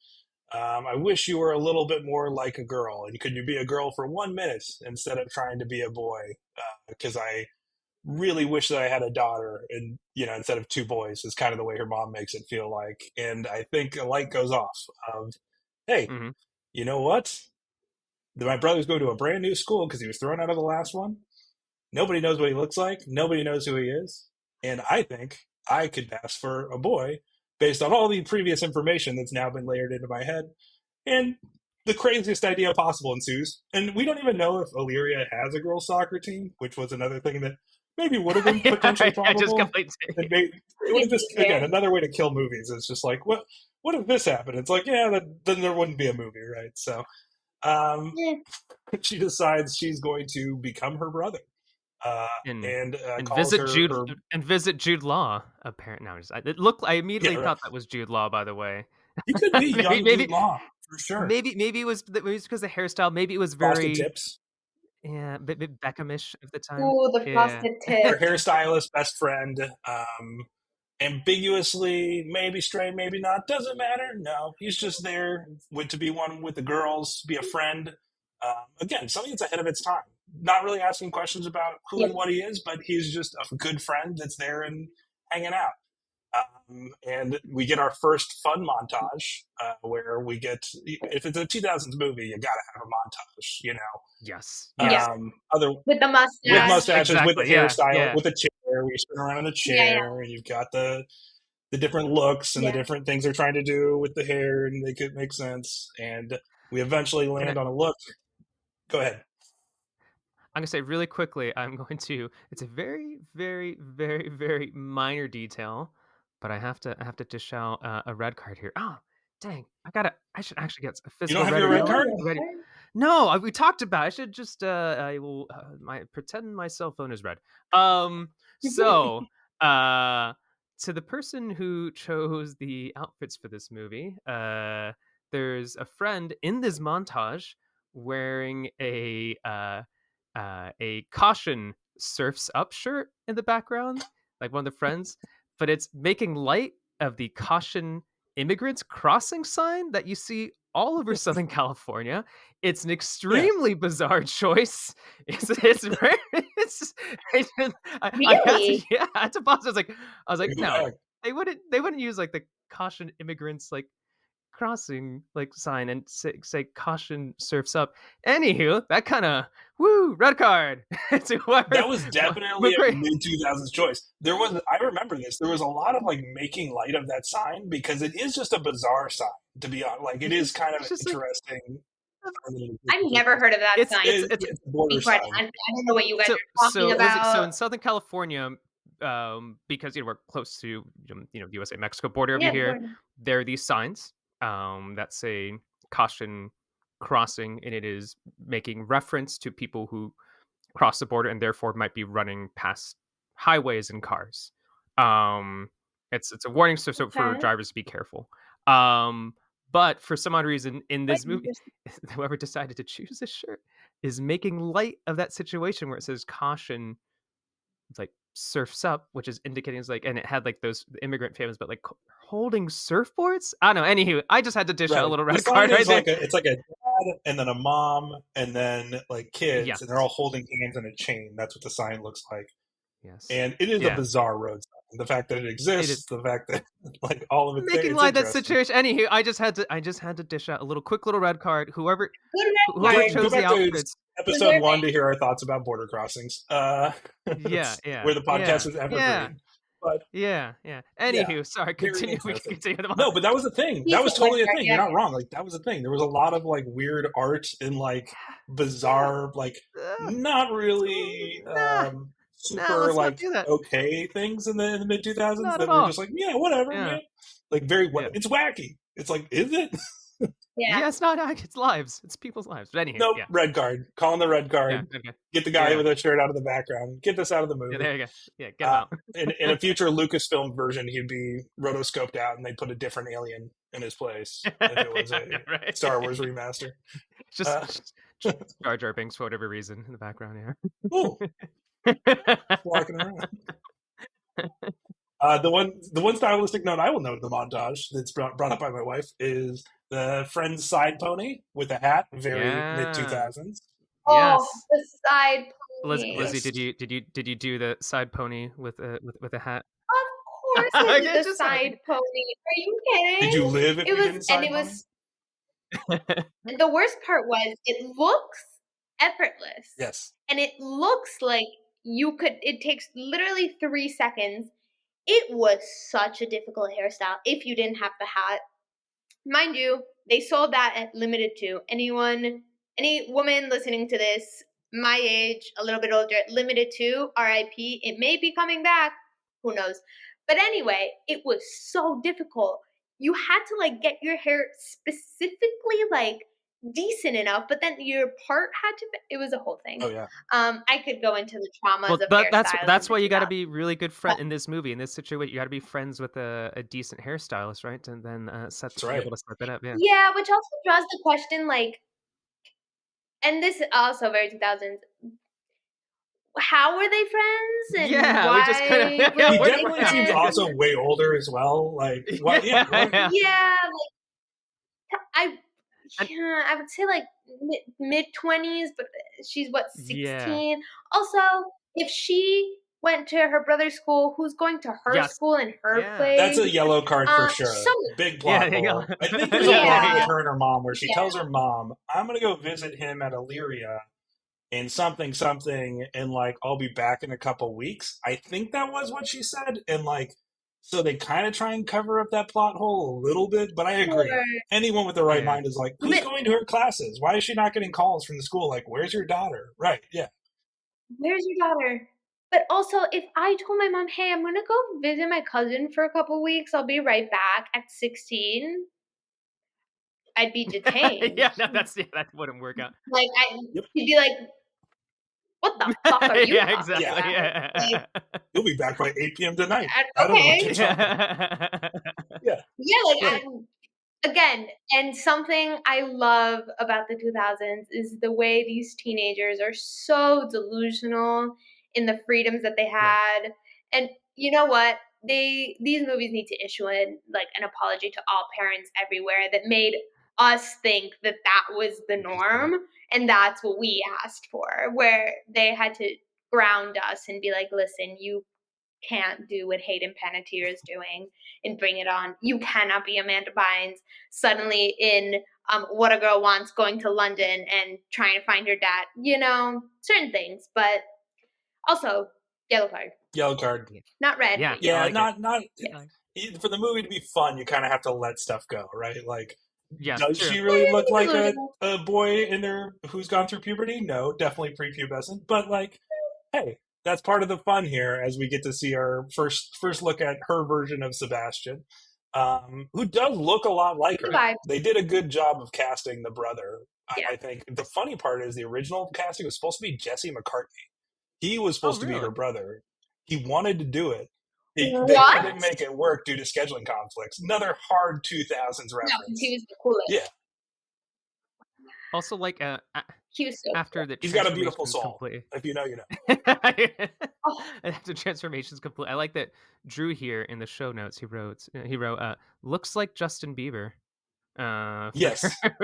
I wish you were a little bit more like a girl. And could you be a girl for 1 minute instead of trying to be a boy? Because I really wish that I had a daughter, and instead of two boys." Is kind of the way her mom makes it feel like. And I think a light goes off of, hey, Mm-hmm. you know what? My brother's going to a brand new school because he was thrown out of the last one. Nobody knows what he looks like. Nobody knows who he is. And I think I could pass for a boy based on all the previous information that's now been layered into my head. And the craziest idea possible ensues. And we don't even know if Illyria has a girls' soccer team, which was another thing that maybe would have been potentially I just probable. completely. It would have just, again, another way to kill movies. It's just like, what if this happened? It's like, yeah, then there wouldn't be a movie, right? So she decides she's going to become her brother. And calls visit her visit Jude Law. Apparently, I immediately thought that was Jude Law. By the way, he could be young Jude Law for sure. Maybe it was because of the hairstyle. Maybe it was frosted tips. Yeah, bit Beckhamish at the time. Ooh, the frosted tips. Her hairstylist, best friend, ambiguously, maybe straight, maybe not. Doesn't matter. No, he's just there to be one with the girls, be a friend. Again, something that's ahead of its time. Not really asking questions about who and what he is, but he's just a good friend that's there and hanging out. And we get our first fun montage where we get, if it's a 2000s movie, you gotta have a montage, Yes. With the mustache. With mustaches, exactly. with the hairstyle, with a chair, where you spin around in a chair, and you've got the different looks and the different things they're trying to do with the hair and make it make sense. And we eventually land on a look. Go ahead. I'm gonna say really quickly. It's a very, very, very, very minor detail, but I have to dish out a red card here. Oh, dang! I should actually get a physical. You don't have your red card? Ready. No, we talked about it. I should just I will pretend my cell phone is red. So to the person who chose the outfits for this movie, there's a friend in this montage wearing a caution surfs up shirt in the background, like one of the friends, but it's making light of the caution immigrants crossing sign that you see all over Southern California. It's an extremely bizarre choice. I had to pause. I was like, no, they wouldn't use like the caution immigrants like crossing like sign and say caution surfs up. Anywho, that kind of red card. That was definitely a mid 2000s choice. I remember this. There was a lot of like making light of that sign because it is just a bizarre sign, to be honest. Like it is kind of interesting. I've never heard of that sign. It's a border sign. I don't know what you guys are talking about. So in Southern California, because we're close to USA Mexico border over here, there are these signs that say caution crossing, and it is making reference to people who cross the border and therefore might be running past highways and cars. It's a warning so for drivers to be careful. But for some odd reason in this movie, whoever decided to choose this shirt is making light of that situation where it says caution, it's like surfs up, which is indicating it's like, and it had like those immigrant families, but like holding surfboards. I don't know. Anywho, I just had to dish out a little red card. It's like a dad and then a mom and then like kids, and they're all holding hands in a chain. That's what the sign looks like. Yes, and it is a bizarre road sign. The fact that it exists, the fact that like all of it making light that situation. Anywho, I just had to dish out a quick little red card. Whoever chose the outfits. Episode 1 to hear our thoughts about border crossings. Where the podcast is evergreen. But Anywho, sorry. Continue. We can continue. No, but that was a thing. That was totally a thing. You're not wrong. Like that was a thing. There was a lot of like weird art and like bizarre, like not really super like okay things in the mid 2000s that were just like whatever. Man. Like very it's wacky. It's like, is it? Yeah. it's not it's lives. It's people's lives. But anyway, Nope, yeah. red card. Calling the red card. Yeah, okay. Get the guy Yeah. with a shirt out of the background. Get this out of the movie. Yeah, there you go. Yeah, get him out. In a future Lucasfilm version, he'd be rotoscoped out, and they'd put a different alien in his place if it was a Right. Star Wars remaster. Just Jar Jar Binks for whatever reason in the background here. Oh, walking around. The one stylistic note I will note in the montage that's brought up by my wife is the Friends side pony with a hat, very mid 2000s. Oh, the side Lizzy, pony. Lizzy, did you do the side pony with a hat? Of course I did the side pony. Are you kidding? Did you live if you didn't side pony? And the worst part was it looks effortless. Yes. And it looks like it takes literally 3 seconds. It was such a difficult hairstyle if you didn't have the hat. Mind you, they sold that at limited to any woman listening to this, my age, a little bit older, limited to RIP. It may be coming back. Who knows? But anyway, it was so difficult. You had to like get your hair specifically like decent enough, but then your part had to it was a whole thing. Oh yeah. I could go into the traumas of but hairstyles that's in why the you got to 2000s. be really good friend in this movie, in this situation. You got to be friends with a decent hairstylist, right? And then be able to set that up. Yeah. Yeah, which also draws the question, like, and this is also very 2000s. How were they friends? And Yeah, why we just kinda- He were they definitely seems friends? also way older as well. Like, what? Yeah. Yeah, like I would say like mid 20s, but she's what 16. Yeah. Also, if she went to her brother's school, who's going to her school in her place? That's a yellow card for sure. Big plot hole. I think there's a line with her and her mom where she tells her mom, "I'm gonna go visit him at Illyria in something, and like I'll be back in a couple weeks." I think that was what she said, and like so they kind of try and cover up that plot hole a little bit. But I agree. Anyone with the right mind is like, who's going to her classes? Why is she not getting calls from the school? Like, where's your daughter? Right? Yeah. Where's your daughter? But also, if I told my mom, hey, I'm going to go visit my cousin for a couple weeks, I'll be right back at 16, I'd be detained. Yeah, no, that wouldn't work out. Like, she'd be like, what the fuck are you Yeah, talking exactly. about? Yeah. Like, you'll be back by 8 p.m. tonight. Okay. I don't know what you're talking about. Yeah. Yeah, like, again, and something I love about the 2000s is the way these teenagers are so delusional in the freedoms that they had. And you know what? These movies need to issue an apology to all parents everywhere that made us think that was the norm, and that's what we asked for, where they had to ground us and be like, listen, you can't do what Hayden Panettiere is doing and bring it on. You cannot be Amanda Bynes suddenly in What a Girl Wants, going to London and trying to find her dad. You know, certain things, but also yellow card. Yellow card. Not red. Yeah, like not for the movie to be fun, you kind of have to let stuff go, right? Like, does she really look like a boy in there who's gone through puberty? No, definitely prepubescent. But like, hey, that's part of the fun here as we get to see our first look at her version of Sebastian, who does look a lot like her. They did a good job of casting the brother. I think the funny part is the original casting was supposed to be Jesse McCartney. He was supposed to be her brother. He wanted to do it. They couldn't make it work due to scheduling conflicts. Another hard 2000s reference. No, he was the coolest. Yeah. Also, like, he was so after the he's got a beautiful soul. If you know, you know. After transformation's complete, I like that Drew here in the show notes. He wrote, looks like Justin Bieber. Yes.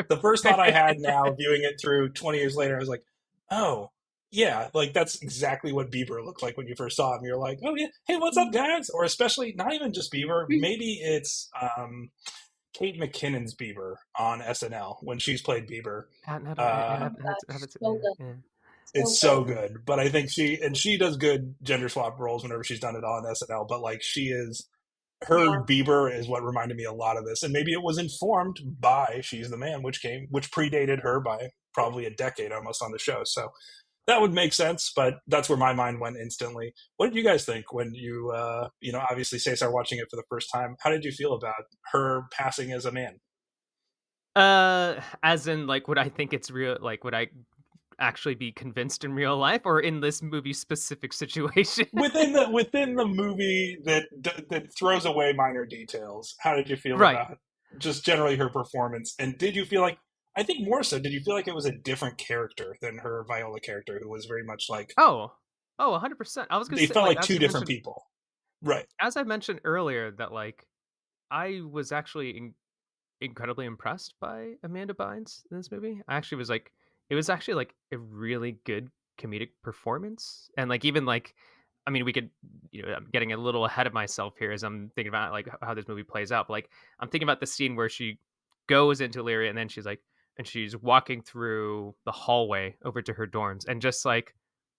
The first thought I had now, viewing it through 20 years later, I was like, oh, yeah, like that's exactly what Bieber looked like when you first saw him. You're like, oh yeah, hey, what's up, guys? Or especially not even just Bieber, maybe it's Kate McKinnon's Bieber on SNL when she's played Bieber. It's so good. But I think she does good gender swap roles whenever she's done it on SNL. But like her Bieber is what reminded me a lot of this, and maybe it was informed by She's the Man, which predated her by probably a decade almost on the show. So that would make sense, but that's where my mind went instantly. What did you guys think when you, obviously Cesar watching it for the first time? How did you feel about her passing as a man? As in, like, would I think it's real? Like, would I actually be convinced in real life, or in this movie specific situation? Within the movie that throws away minor details. How did you feel Right. about just generally her performance? And did you feel like, I think more so, did you feel like it was a different character than her Viola character, who was very much like, Oh, 100%. I was gonna they say, felt like, like two different people? Right. as I mentioned earlier, that like I was actually incredibly impressed by Amanda Bynes in this movie. I actually was like, it was actually like a really good comedic performance, and like even like, I mean, we could, I'm getting a little ahead of myself here as I'm thinking about like how this movie plays out. But like, I'm thinking about the scene where she goes into Illyria, and then she's like, and she's walking through the hallway over to her dorms, and just like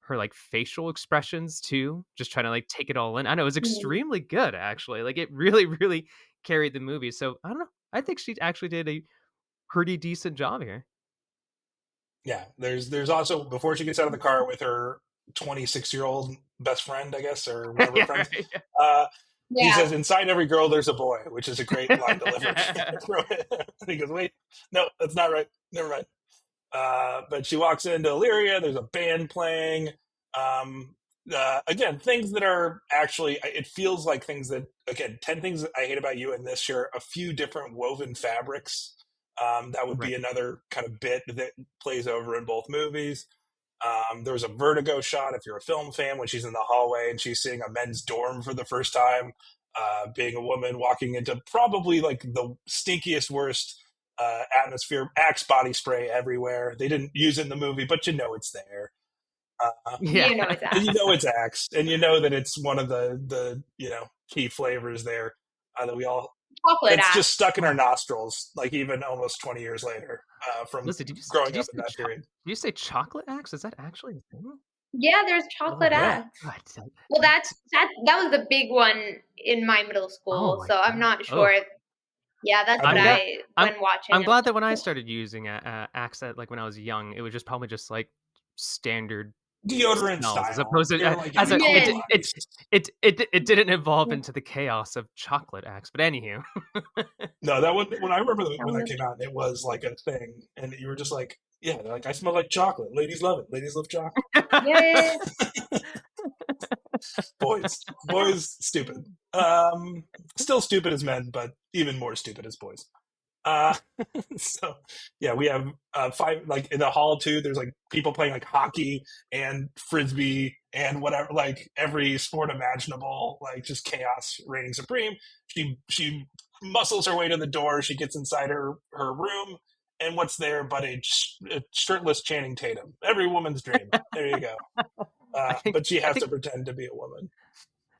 her like facial expressions too, just trying to like take it all in. I know it was Mhm. extremely good actually. Like it really, really carried the movie. So I don't know. I think she actually did a pretty decent job here. Yeah. There's also, before she gets out of the car with her 26-year-old best friend, I guess, or one of her Yeah, friends, right, uh, he Yeah. says, "Inside every girl, there's a boy," which is a great line delivery. yeah. And he goes, "Wait, no, that's not right. Never mind." But she walks into Illyria. There's a band playing. Again, things that are actually, it feels like things that, again, 10 things that I hate about you, and this share a few different woven fabrics. That would Right. be another kind of bit that plays over in both movies. There was a vertigo shot, if you're a film fan, when she's in the hallway and she's seeing a men's dorm for the first time, being a woman walking into probably like the stinkiest, worst atmosphere, Axe body spray everywhere. They didn't use it in the movie, but you know it's there. Yeah. You know it's And you Axe. know it's Axe, and you know that it's one of the key flavors there that we all, Chocolate that's just Axe. stuck in our nostrils, like even almost 20 years later, from Listen, growing up in that period. did you say chocolate axe? Is that actually a thing? Yeah, there's chocolate Oh, Yeah. Axe. God. Well, that was the big one in my middle Oh school, my so I'm God. not Oh, sure. Yeah, that's I what I'm glad. believe. I I'm when watching. I'm I'm glad that when I like, started using axe, like when I was young, it was just probably just like standard Deodorant smells, as style. opposed to They're like, as "Yummy a yeah, it cool, it nice." it didn't evolve into the chaos of chocolate axe. But anywho, No, that one, when I remember when that yeah. came out, it was like a thing, and you were just like, "Yeah," they're like, "I smell like chocolate. Ladies love it. Ladies love chocolate." Yeah. Boys, stupid. Still stupid as men, but even more stupid as boys. Uh, so yeah, we have five, like in the hall too. There's like people playing like hockey and frisbee and whatever, like every sport imaginable. Like just chaos reigning supreme. She muscles her way to the door. She gets inside her room, and what's there but a shirtless Channing Tatum? Every woman's dream. There you go. I think But she I has to think pretend to be a woman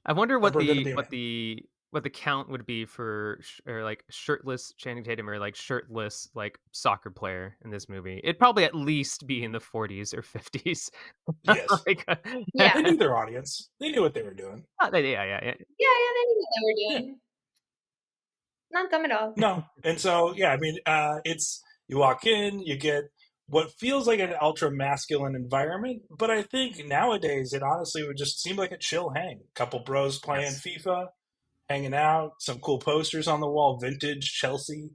I wonder or what pretend to the be a man. what the count would be for or like shirtless Channing Tatum or like shirtless like soccer player in this movie. It'd probably at least be in the 40s or 50s. Yes, like, Yeah. they knew their audience. They knew what they were doing. yeah. Yeah, they knew what they were Yeah. doing. Not dumb at all. No. And so, yeah, I mean, it's, you walk in, you get what feels like an ultra masculine environment, but I think nowadays it honestly would just seem like a chill hang. Couple bros playing Yes. FIFA, hanging out, some cool posters on the wall, vintage Chelsea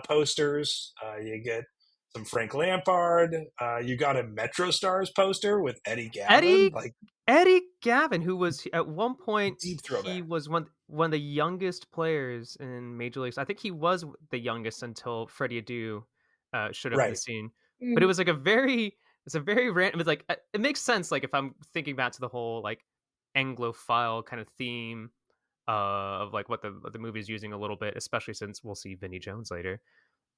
posters. You get some Frank Lampard. You got a Metro Stars poster with Eddie Gavin, Eddie like Eddie Gavin, who was at one point deep he throwback. was one of the youngest players in Major Leagues. I think he was the youngest until Freddie Adu showed up in the Right. scene. But it Mm. was like it's a very random. It was like it makes sense. Like if I'm thinking back to the whole like Anglophile kind of theme of like what the movie is using a little bit, especially since we'll see Vinnie Jones later.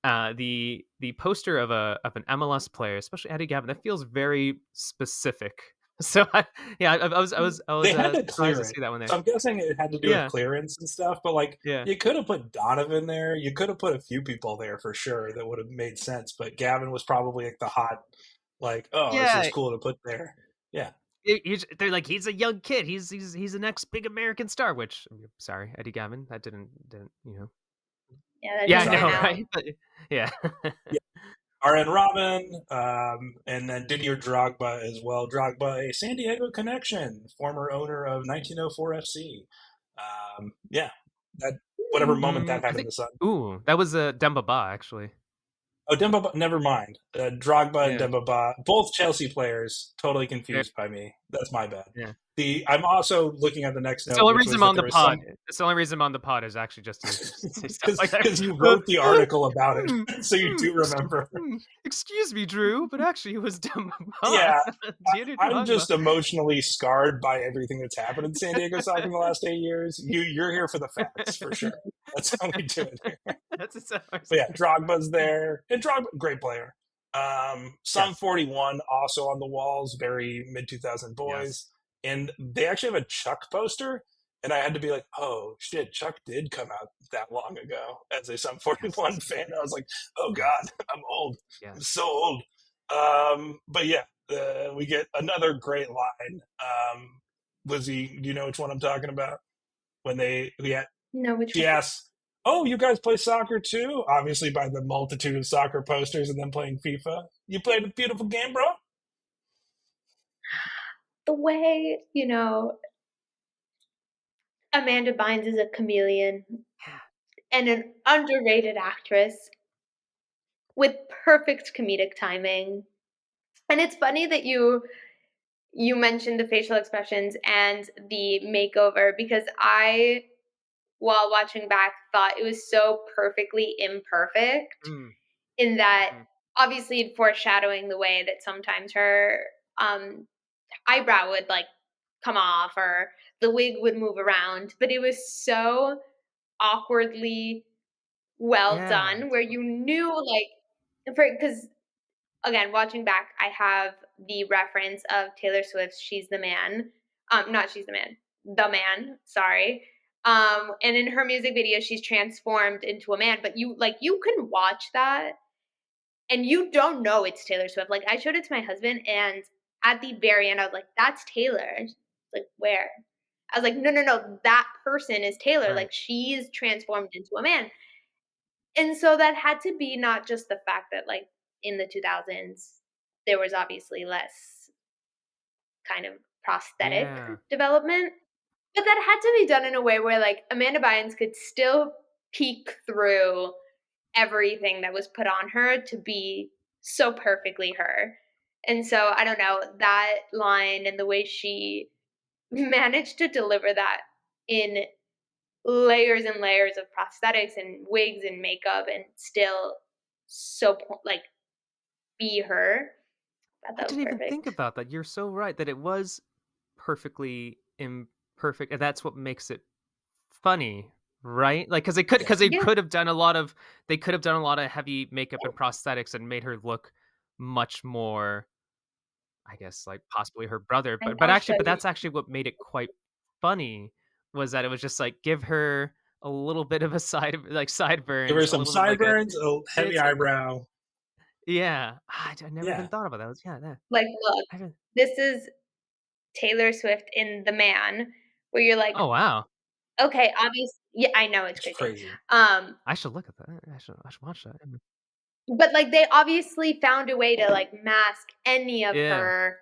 The poster of an MLS player, especially Eddie Gavin, that feels very specific. So I They was had to surprised clear to it. see that one there. So I'm guessing it had to do with Yeah, clearance and stuff, but like yeah, you could have put Donovan there. You could have put a few people there for sure that would have made sense. But Gavin was probably like the hot, like, oh, this is yeah. cool to put there. Yeah. They're like he's a young kid. He's the next big American star. Which sorry, . Eddie Gavin. That didn't Yeah, that Yeah, I didn't know, pan Sorry. out. right? But, yeah. Yeah. RN Robin, and then Didier Drogba as well. Drogba, a San Diego connection, former owner of 1904 FC. Yeah, that whatever moment Hmm. that I had in think. the sun. Ooh, that was Demba Ba actually. Oh, Demba, never mind. Drogba and Yeah. Demba Ba, both Chelsea players, totally They're- confused by me. That's my bad. Yeah. I'm also looking at the next It's the note, only which reason was I'm that on the there was pod. some It's the only reason I'm on the pod is actually just to say stuff like that. because you wrote the article about Hmm, it, so you do remember. Excuse me, Drew, but actually it was Demba Ba. Yeah, Didier I'm Drogba. just emotionally scarred by everything that's happened in San Diego soccer in the last 8 years. You're here for the facts for sure. That's how we do it here. That's But yeah, Drogba's there, and Drogba, great player. Psalm Yes. 41 also on the walls, very mid 2000 boys, and they actually have a Chuck poster. And I had to be like, oh shit, Chuck did come out that long ago as a Sum 41 fan. I was like, oh God, I'm old. I'm Yes. so old. But yeah, we get another great line. Lizzie, do you know which one I'm talking about? When No, which she one? asks, oh, you guys play soccer too? Obviously by the multitude of soccer posters and then playing FIFA. You played a beautiful game, bro? The way, Amanda Bynes is a chameleon and an underrated actress with perfect comedic timing. And it's funny that you mentioned the facial expressions and the makeover, because I, while watching back, thought it was so perfectly imperfect in that obviously foreshadowing the way that sometimes her eyebrow would like come off or the wig would move around, but it was so awkwardly well done where you knew like because again, watching back, I have the reference of Taylor Swift's She's the Man. Not She's the Man, The Man, sorry. And in her music video, she's transformed into a man, but you can watch that and you don't know it's Taylor Swift. Like I showed it to my husband and at the very end, I was like, that's Taylor. And she's like, where? I was like, no, that person is Taylor. Right. Like she's transformed into a man. And so that had to be not just the fact that like in the 2000s there was obviously less kind of prosthetic development, but that had to be done in a way where like Amanda Bynes could still peek through everything that was put on her to be so perfectly her. And so I don't know, that line and the way she managed to deliver that in layers and layers of prosthetics and wigs and makeup and still so like be her. I didn't even think about that. You're so right that it was perfectly imperfect, and that's what makes it funny, right? Like because they could have done a lot of heavy makeup and prosthetics and made her look much more, I guess, like possibly her brother. But that's actually what made it quite funny, was that it was just like give her a little bit of a sideburns, There were a some little bit like sideburns, a heavy eyebrow. Yeah, I never even thought about that. Like, look, this is Taylor Swift in The Man, where you're like, oh wow, okay, obviously, yeah, I know it's crazy. I should look at that. I should watch that. But like, they obviously found a way to like mask any of her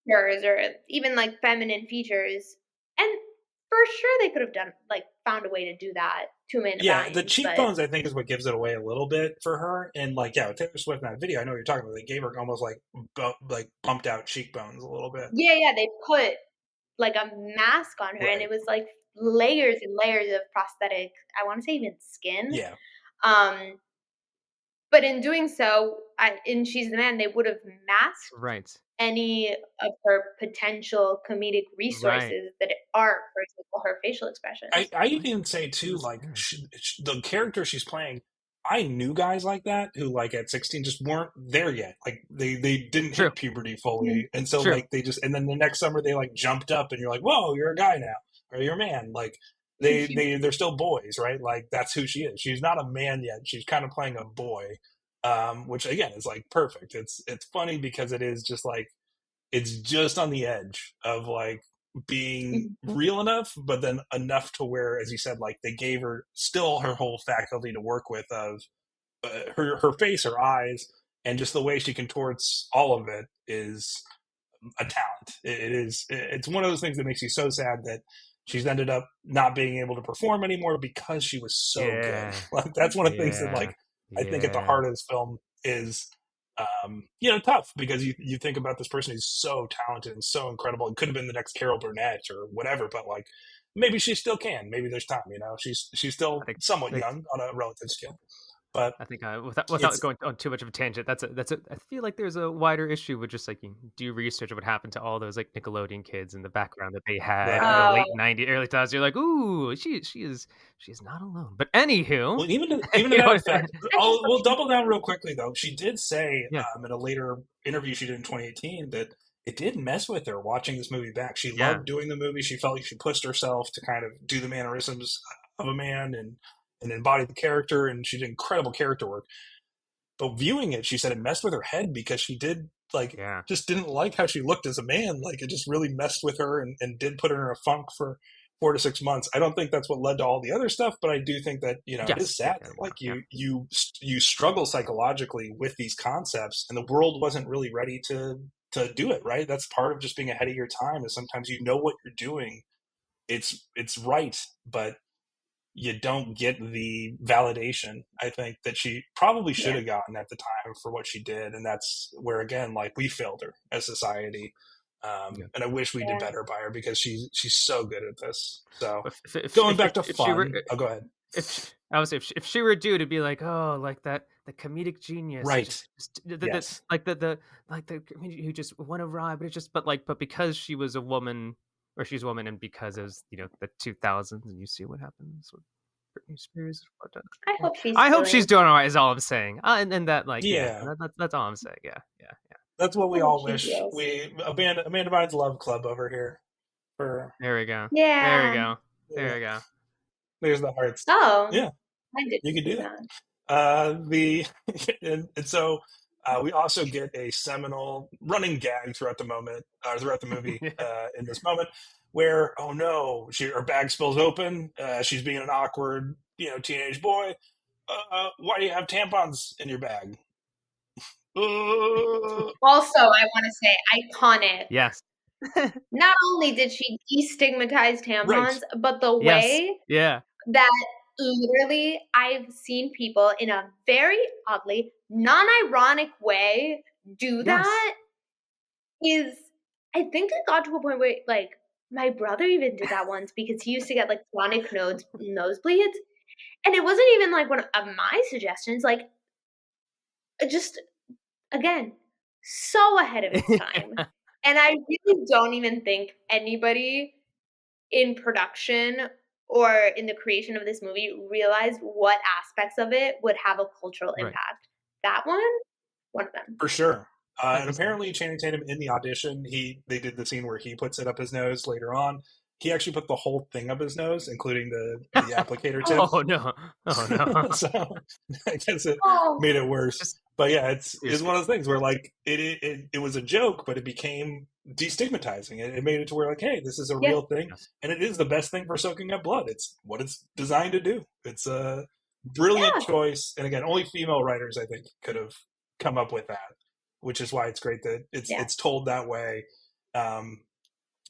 features or even like feminine features, and for sure they could have found a way to do that to Amanda Bynes. The cheekbones, I think, is what gives it away a little bit for her. And like, Taylor Swift in that video, I know what you're talking about. They gave her almost like bumped out cheekbones a little bit. Yeah, they put like a mask on her, and it was like layers and layers of prosthetic. I want to say even skin. Yeah. But in doing so, in She's the Man, they would have masked any of her potential comedic resources that are, for example, her facial expressions. I even say too, like the character she's playing, I knew guys like that who like at 16 just weren't there yet. Like they didn't hit puberty fully. And so like they just, and then the next summer they like jumped up and you're like, whoa, you're a guy now, or you're a man. Like they're still boys, right? Like that's who she is. She's not a man yet. She's kind of playing a boy. Which again is like perfect. It's funny because it is just like, it's just on the edge of like being real enough, but then enough to where, as you said, like they gave her still her whole faculty to work with of her face, her eyes, and just the way she contorts all of it is a talent. It's one of those things that makes you so sad that she's ended up not being able to perform anymore because she was so good. Like that's one of the things that like I think at the heart of this film is tough, because you think about this person who's so talented and so incredible and could have been the next Carol Burnett or whatever, but like maybe she still can. Maybe there's time. She's still somewhat young on a relative scale. But I think without going on too much of a tangent, I feel like there's a wider issue with just like, you do research of what happened to all those like Nickelodeon kids and the background that they had in the late '90s, early 2000s. You're like, ooh, she's not alone. But anywho, well, even to that effect, we'll double down real quickly though. She did say in a later interview she did in 2018 that it did mess with her watching this movie back. She loved doing the movie. She felt like she pushed herself to kind of do the mannerisms of a man and embody the character, and she did incredible character work. But viewing it, she said it messed with her head because she did just didn't like how she looked as a man. Like it just really messed with her and did put her in a funk for 4 to 6 months. I don't think that's what led to all the other stuff, but I do think that it is sad that you struggle psychologically with these concepts, and the world wasn't really ready to do it right. That's part of just being ahead of your time. Is sometimes what you're doing, it's right, but you don't get the validation, I think, that she probably should have gotten at the time for what she did. And that's where, again, like we failed her as society. And I wish we did better by her, because she's so good at this. So going back to fun. Go ahead. If she were a dude, it'd be like, oh, like the comedic genius, right? Like the who just won a ride, but because she was a woman. Or she's a woman, and because it was, the 2000s, and you see what happens with Britney Spears. I hope she's doing all right. Is all I'm saying. And that, like, that's all I'm saying. Yeah. That's what we all wish. Amanda Bynes Love Club over here. There we go. Yeah. There we go. There's the hearts. Oh. Yeah. You can do that. And so. We also get a seminal running gag throughout the movie in this moment where, oh no, her bag spills open. She's being an awkward, teenage boy. Why do you have tampons in your bag? Also, I want to say iconic. Yes. Not only did she destigmatize tampons, but the way that literally I've seen people in a very oddly non-ironic way do that is, I think it got to a point where, like, my brother even did that once because he used to get like chronic nosebleeds, and it wasn't even like one of my suggestions. Like, just again, so ahead of its time. And I really don't even think anybody in production or in the creation of this movie realized what aspects of it would have a cultural impact. That one of them. For sure. And apparently Channing Tatum, in the audition, they did the scene where he puts it up his nose later on. He actually put the whole thing up his nose, including the applicator tip. Oh no! So I guess it made it worse. But yeah, it's one of those things where like it was a joke, but it became destigmatizing. It made it to where like, hey, this is a real thing, and it is the best thing for soaking up blood. It's what it's designed to do. It's a brilliant choice, and again, only female writers I think could have come up with that, which is why it's great that it's told that way.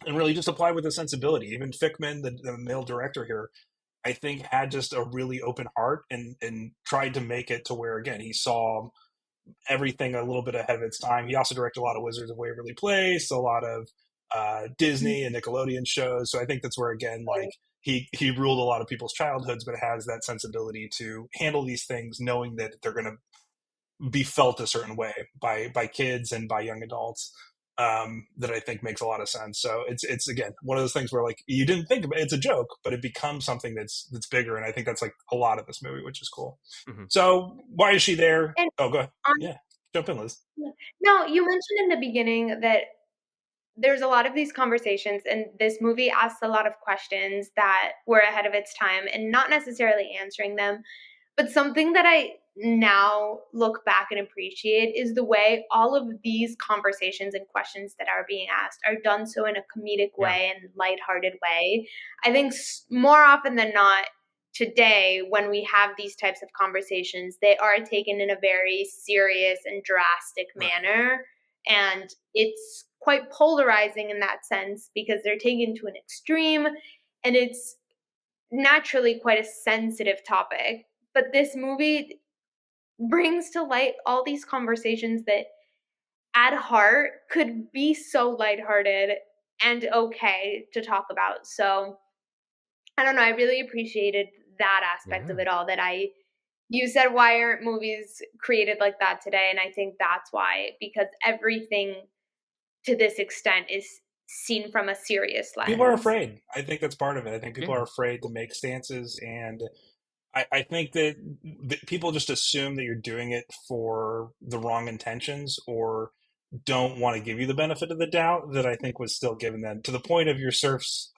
And really just apply with a sensibility. Even Fickman, the male director here, I think had just a really open heart and tried to make it to where, again, he saw everything a little bit ahead of its time. He also directed a lot of Wizards of Waverly Place, a lot of Disney and Nickelodeon shows. So I think that's where, again, like he ruled a lot of people's childhoods, but has that sensibility to handle these things, knowing that they're going to be felt a certain way by kids and by young adults. That I think makes a lot of sense. So it's again one of those things where like you didn't think about it, it's a joke, but it becomes something that's bigger, and I think that's like a lot of this movie, which is cool. Mm-hmm. So why is she there? Go ahead. Jump in, Liz. No, you mentioned in the beginning that there's a lot of these conversations, and this movie asks a lot of questions that were ahead of its time and not necessarily answering them. But something that I now look back and appreciate is the way all of these conversations and questions that are being asked are done so in a comedic way and lighthearted way. I think more often than not today, when we have these types of conversations, they are taken in a very serious and drastic manner. And it's quite polarizing in that sense because they're taken to an extreme, and it's naturally quite a sensitive topic. But this movie brings to light all these conversations that at heart could be so lighthearted and okay to talk about. So I don't know, I really appreciated that aspect of Yeah. it all, you said, why aren't movies created like that today? And I think that's why, because everything to this extent is seen from a serious People are lens. afraid. I think that's part of it. I think people Yeah. are afraid to make stances, and I think that people just assume that you're doing it for the wrong intentions or don't want to give you the benefit of the doubt that I think was still given then to the point of your surf's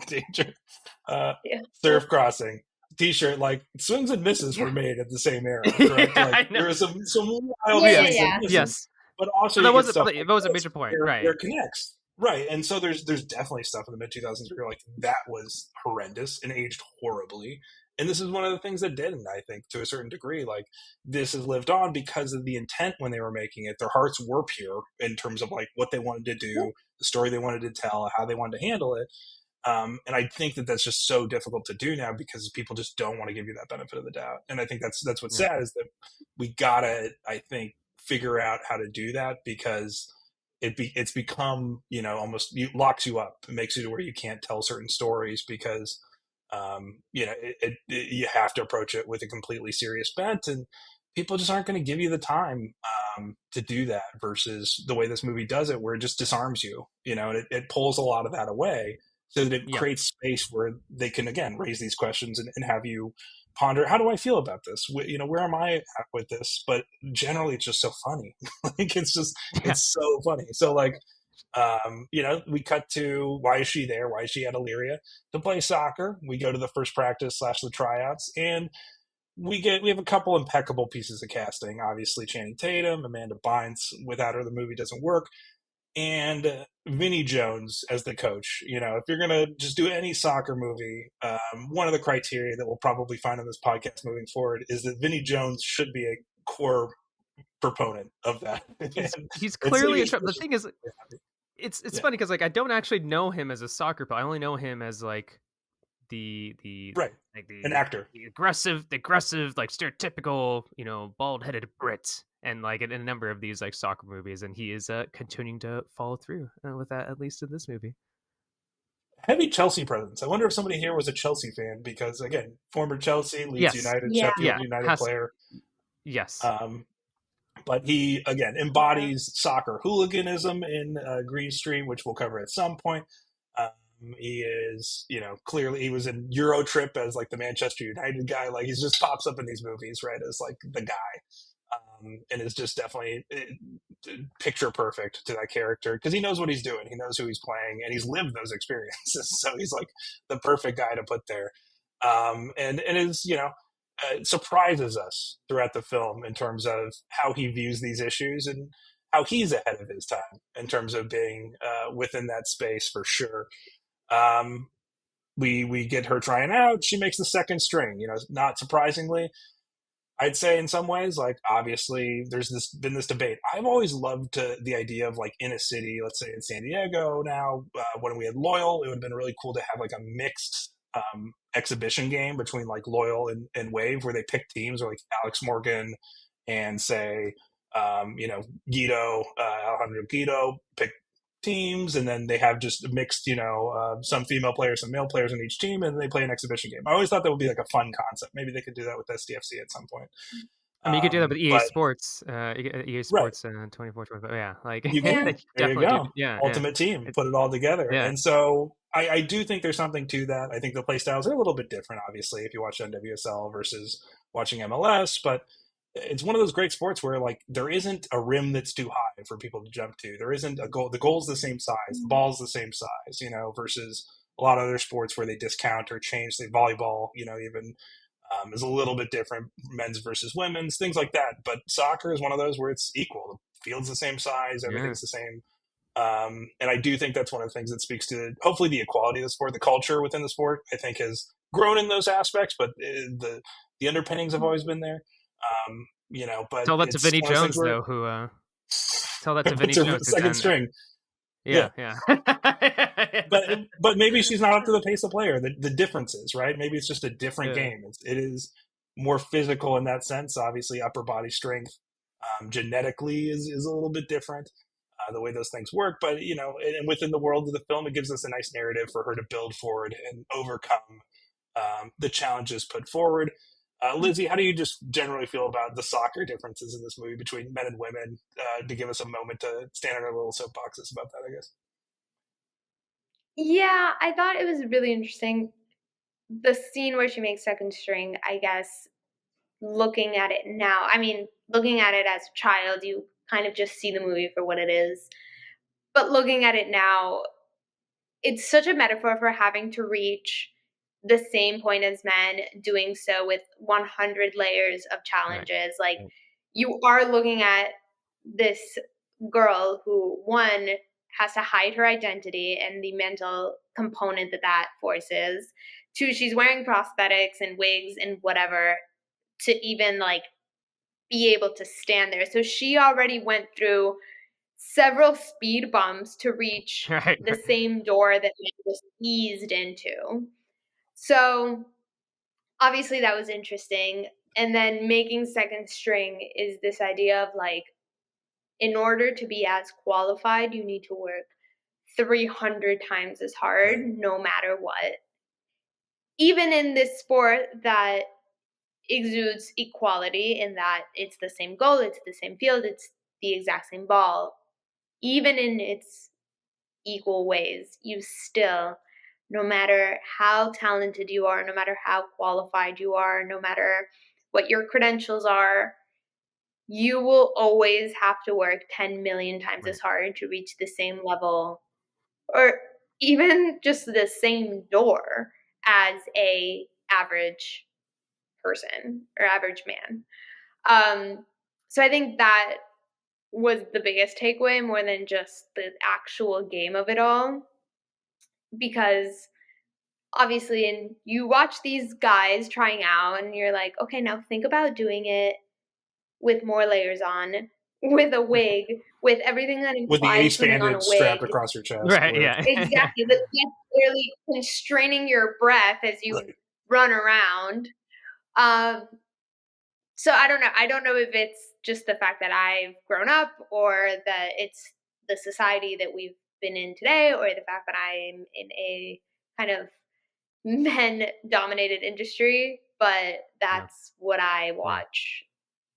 danger, uh, Yeah. surf crossing t-shirt. Like swings and misses were Yeah. made at the same era, correct? Yeah, Like I know. there was some wild Yeah, swings Yes. and yeah. misses, Yes. but also But you get stuff that like was a this major point, where right? it connects. Right, and so there's definitely stuff in the mid 2000s where you're like that was horrendous and aged horribly, and this is one of the things that didn't. I think to a certain degree, like this has lived on because of the intent when they were making it. Their hearts were pure in terms of like what they wanted to do, the story they wanted to tell, how they wanted to handle it. And I think that that's just so difficult to do now because people just don't want to give you that benefit of the doubt. And I think that's what's Yeah. sad is that we gotta, I think, figure out how to do that because it's become almost locks you up. It makes you to where you can't tell certain stories because you have to approach it with a completely serious bent, and people just aren't going to give you the time to do that. Versus the way this movie does it, where it just disarms you, and it pulls a lot of that away so that it Yeah. creates space where they can again raise these questions and have you ponder, how do I feel about this? Where am I at with this? But generally it's just so funny. Like Yeah. it's so funny. So like we cut to why is she there? Why is she at Illyria? To play soccer. We go to the first practice / the tryouts, and we have a couple impeccable pieces of casting. Obviously Channing Tatum, Amanda Bynes. Without her the movie doesn't work. And Vinnie Jones as the coach. If you're gonna just do any soccer movie, one of the criteria that we'll probably find on this podcast moving forward is that Vinnie Jones should be a core proponent of that. He's And clearly a especially, the thing is, it's yeah, funny because like I don't actually know him as a soccer player. I only know him as like the right, like an actor. the aggressive, like stereotypical, bald headed Brit, and like in a number of these like soccer movies, and he is continuing to follow through with that, at least in this movie. Heavy Chelsea presence. I wonder if somebody here was a Chelsea fan because, again, former Chelsea, Leeds Yes, United, Yeah. Sheffield yeah, United has player. yes, Um, but he, again, embodies soccer hooliganism in Green Street, which we'll cover at some point. He is, clearly he was in Eurotrip as like the Manchester United guy. Like he just pops up in these movies, right, as like the guy. And is just definitely picture perfect to that character because he knows what he's doing. He knows who he's playing, and he's lived those experiences. So he's like the perfect guy to put there. And is surprises us throughout the film in terms of how he views these issues and how he's ahead of his time in terms of being within that space for sure. Um, we get her trying out. She makes the second string. Not surprisingly, I'd say in some ways, like obviously there's been this debate. I've always loved the idea of like in a city, let's say in San Diego now, when we had Loyal, it would have been really cool to have like a mixed exhibition game between like Loyal and Wave where they pick teams or like Alex Morgan and say, Alejandro Guido pick teams, and then they have just mixed, some female players, some male players in each team, and they play an exhibition game. I always thought that would be like a fun concept. Maybe they could do that with SDFC at some point. I mean, you could do that with EA But Sports, EA right, Sports 24, 25. Yeah, like you Yeah. they can. There you definitely do. go. Yeah, yeah. Ultimate Team, It, put it all together. yeah, And so I do think there's something to that. I think the play styles are a little bit different, obviously, if you watch NWSL versus watching MLS, but it's one of those great sports where like there isn't a rim that's too high for people to jump to. There isn't a goal. The goal's the same size. The ball's the same size, versus a lot of other sports where they discount or change. The volleyball, even is a little bit different, men's versus women's, things like that. But soccer is one of those where it's equal. The field's the same size, yeah. everything's the same. And I do think that's one of the things that speaks to hopefully the equality of the sport, the culture within the sport. I think has grown in those aspects, but the underpinnings have always been there. But Tell that to it's Vinnie one of those things Jones where though, who tell that to Vinnie it's her Jones, who's second done. string. Yeah, Yeah, yeah. but maybe she's not up to the pace of player. The difference is right. Maybe it's just a different Yeah. game. It is more physical in that sense. Obviously, upper body strength genetically is a little bit different. The way those things work, but and within the world of the film, it gives us a nice narrative for her to build forward and overcome the challenges put forward. Lizzy, how do you just generally feel about the soccer differences in this movie between men and women? To give us a moment to stand on our little soapboxes about that, I guess. Yeah, I thought it was really interesting. The scene where she makes second string, I guess, looking at it now, looking at it as a child, you kind of just see the movie for what it is. But looking at it now, it's such a metaphor for having to reach the same point as men, doing so with 100 layers of challenges. Like, you are looking at this girl who, one, has to hide her identity and the mental component that forces. Two, she's wearing prosthetics and wigs and whatever to even be able to stand there. So she already went through several speed bumps to reach the same door that man was eased into. So obviously that was interesting. And then making second string is this idea of in order to be as qualified, you need to work 300 times as hard, no matter what. Even in this sport that exudes equality in that it's the same goal, it's the same field, it's the exact same ball. Even in its equal ways, you still, no matter how talented you are, no matter how qualified you are, no matter what your credentials are, you will always have to work 10 million times as hard to reach the same level, or even just the same door as a average person or average man. So I think that was the biggest takeaway, more than just the actual game of it all, because obviously, and you watch these guys trying out and you're like, okay, now think about doing it with more layers on, with a wig, with everything that With the implies ace putting on a bandage wig. strapped across your chest. Right, yeah. Exactly. That's clearly constraining your breath as you run around. So I don't know. I don't know if it's just the fact that I've grown up, or that it's the society that we've been in today, or the fact that I'm in a kind of men-dominated industry, but that's what I watch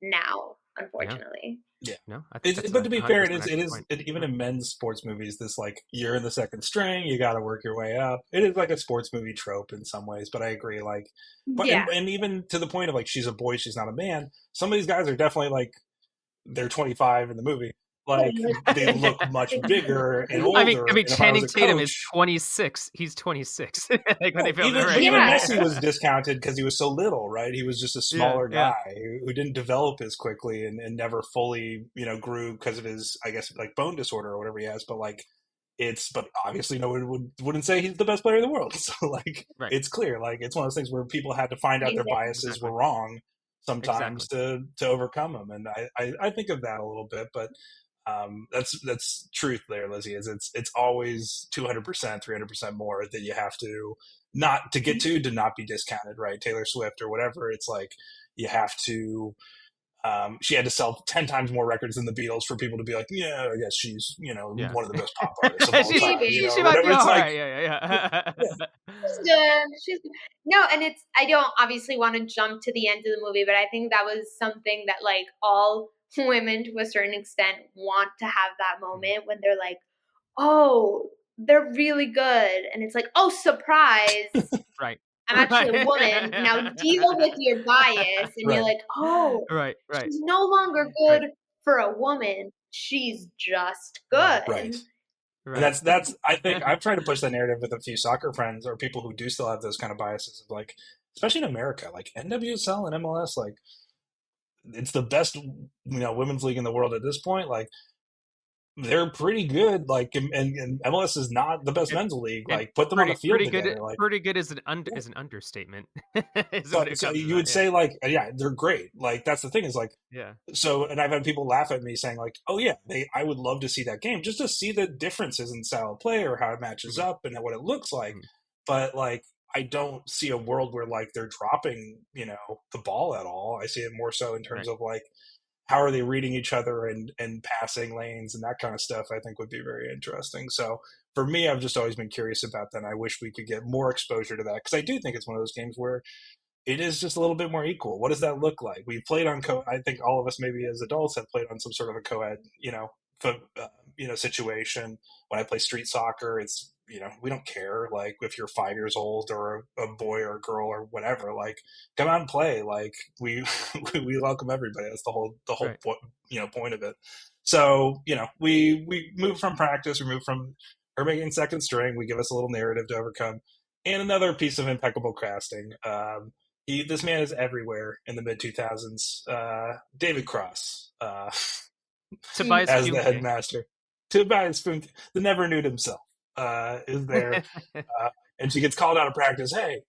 now, unfortunately. Yeah. No, I think But to be fair, it is excellent point. even in men's sports movies, this you're in the second string, you got to work your way up. It is like a sports movie trope in some ways, but I agree. But and even to the point of she's a boy, she's not a man. Some of these guys are definitely they're 25 in the movie. They look much bigger and older. Channing Tatum is 26. He's 26. When they filmed even Messi was discounted because he was so little, right? He was just a smaller guy who didn't develop as quickly and never fully, grew because of his, I guess, bone disorder or whatever he has. But but obviously no one wouldn't say he's the best player in the world. So it's clear, it's one of those things where people had to find out their biases were wrong sometimes to overcome them. And I think of that a little bit, but that's truth there, Lizzy. It's always 200%, 300% more that you have to not to get to not be discounted, right? Taylor Swift or whatever. It's you have to. She had to sell 10 times more records than the Beatles for people to be like, yeah, I guess she's one of the best pop artists of all time. She might be all right. Yeah. She's good. No, and I don't obviously want to jump to the end of the movie, but I think that was something that all women to a certain extent want to have that moment when they're like, oh, they're really good, and it's oh, surprise. Right. I'm actually a woman. Now deal with your bias. And you're like, oh, right. She's no longer good for a woman. She's just good. Right. And that's I think I've tried to push that narrative with a few soccer friends or people who do still have those kind of biases of especially in America, NWSL and MLS, it's the best, women's league in the world at this point. They're pretty good. And MLS is not the best men's league. Put them on the field together. Pretty good is an understatement. So you would say yeah, they're great. That's the thing is So, and I've had people laugh at me saying oh yeah, I would love to see that game just to see the differences in style of play or how it matches up and what it looks like. But I don't see a world where like they're dropping, the ball at all. I see it more so in terms Right. of like how are they reading each other and passing lanes and that kind of stuff. I think would be very interesting. So for me, I've just always been curious about that. And I wish we could get more exposure to that because I do think it's one of those games where it is just a little bit more equal. What does that look like? We played on I think all of us maybe as adults have played on some sort of a co-ed, situation. When I play street soccer, it's, we don't care like if you're 5 years old or a boy or a girl or whatever, like come out and play. Like we, we welcome everybody. That's the whole Right. point of it. So, we move from practice, we move from her making second string, we give us a little narrative to overcome. And another piece of impeccable casting. This man is everywhere in the mid 2000s. David Cross Tobias as the Funke. headmaster. Tobias Funke, the never nude himself, is there, and she gets called out of practice. Hey,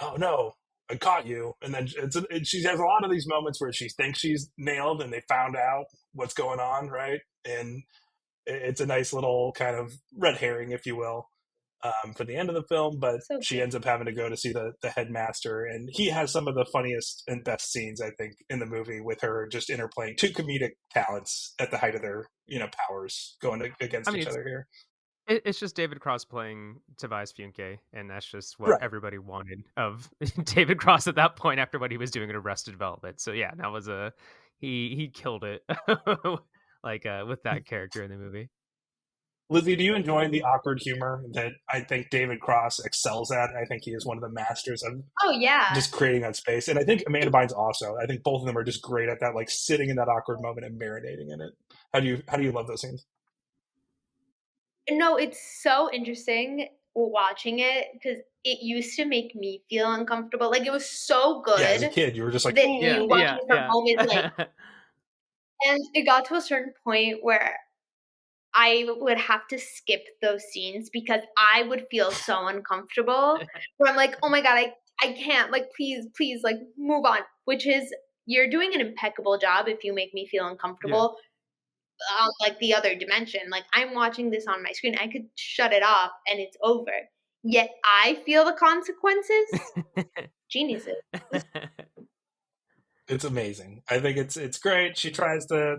oh no, I caught you. And then she has a lot of these moments where she thinks she's nailed, and they found out what's going on, right? And it's a nice little kind of red herring, if you will, for the end of the film, but So she cute. ends up having to go to see the headmaster, and he has some of the funniest and best scenes, I think, in the movie with her just interplaying two comedic talents at the height of their powers going I against mean, each other here. it's just David Cross playing Tobias Funke, and that's just what Right. everybody wanted of David Cross at that point after what he was doing in Arrested Development. So yeah, that was he killed it, like with that character in the movie. Lizzie, do you enjoy the awkward humor that I think David Cross excels at? I think he is one of the masters of Oh yeah. just creating that space, and I think Amanda Bynes also. I think both of them are just great at that, like sitting in that awkward moment and marinating in it. How do you love those scenes? No, it's so interesting watching it because it used to make me feel uncomfortable. Like it was so Yeah, as a good kid, you were just like, that Yeah, you ooh. watching yeah, it from yeah. home is like, and it got to a certain point where I would have to skip those scenes because I would feel so uncomfortable. Where I'm like, oh my god, I can't. Like, please, like, move on. Which is, you're doing an impeccable job if you make me feel Yeah. uncomfortable. Like the other dimension. Like I'm watching this on my screen. I could shut it off and it's over. Yet I feel the consequences. Geniuses. It's amazing. I think it's great. She tries to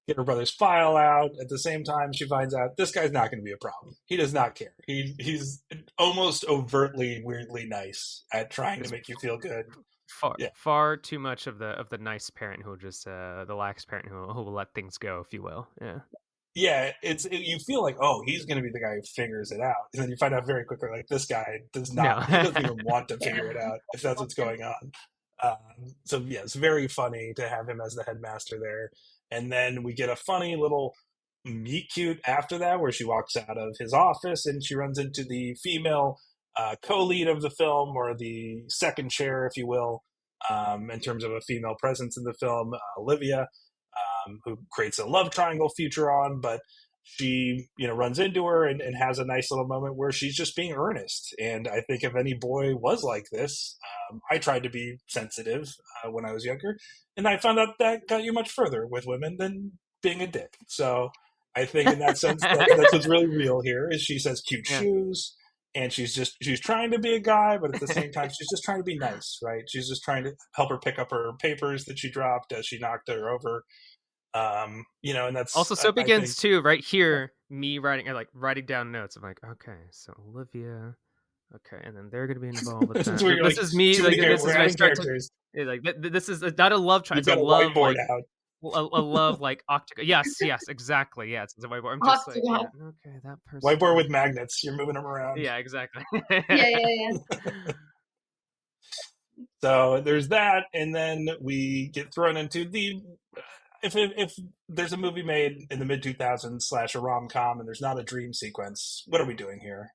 get her brother's file out. At the same time, she finds out this guy's not going to be a problem. He does not care. He's almost overtly weirdly nice at trying to It's make you feel good. Yeah, far too much of the nice parent who will just the lax parent who will let things go, if you will. Yeah. yeah. You feel like, oh, he's going to be the guy who figures it out, and then you find out very quickly like this guy does not. No. He doesn't even want to Yeah. figure it out if that's what's going on. So yeah, it's very funny to have him as the headmaster there. And then we get a funny little meet cute after that, where she walks out of his office and she runs into the female co-lead of the film, or the second chair, if you will, in terms of a female presence in the film, Olivia, who creates a love triangle future on, but she runs into her and has a nice little moment where she's just being earnest. And I think if any boy was like this, I tried to be sensitive when I was younger, and I found out that got you much further with women than being a dick. So I think in that sense that's what's really real here is she says cute Yeah. shoes, and she's trying to be a guy, but at the same time she's just trying to be nice, right? She's just trying to help her pick up her papers that she dropped as she knocked her over. And that's Also, so I think begins too, right here, me writing down notes. I'm like, okay, so Olivia, okay, and then they're gonna be involved with this is that. where you're This like is me, too like many this characters. is We're when I adding start to characters. like this is not a love triangle. You've It's a got a love whiteboard like out. a love like octagon. Yes, exactly. Yeah, it's a whiteboard. I'm just like, yeah, Octagon. okay, that Whiteboard with person. magnets. You're moving them around. Yeah, exactly. Yeah. So there's that, and then we get thrown into the if there's a movie made in the mid 2000s slash a rom com, and there's not a dream sequence, what are we doing here?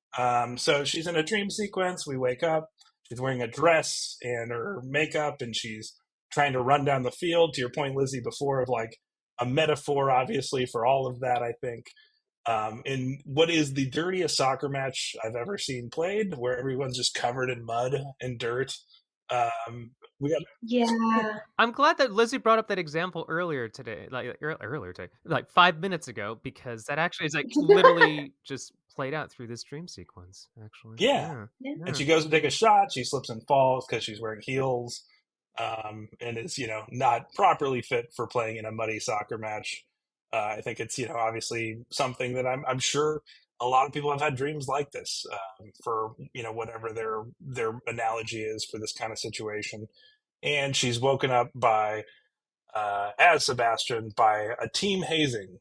So she's in a dream sequence. We wake up. She's wearing a dress and her makeup, and she's trying to run down the field. To your point, Lizzie, before, of like a metaphor, obviously, for all of that. I think in what is the dirtiest soccer match I've ever seen played, where everyone's just covered in mud and dirt. We got Yeah. I'm glad that Lizzie brought up that example earlier today, earlier today, like 5 minutes ago, because that actually is like literally just played out through this dream sequence. Actually, yeah. yeah, Yeah. And yeah. she goes to take a shot. She slips and falls because she's wearing heels, and is not properly fit for playing in a muddy soccer match. I think it's obviously something that I'm sure a lot of people have had dreams like this, for whatever their analogy is for this kind of situation. And she's woken up by as Sebastian by a team hazing,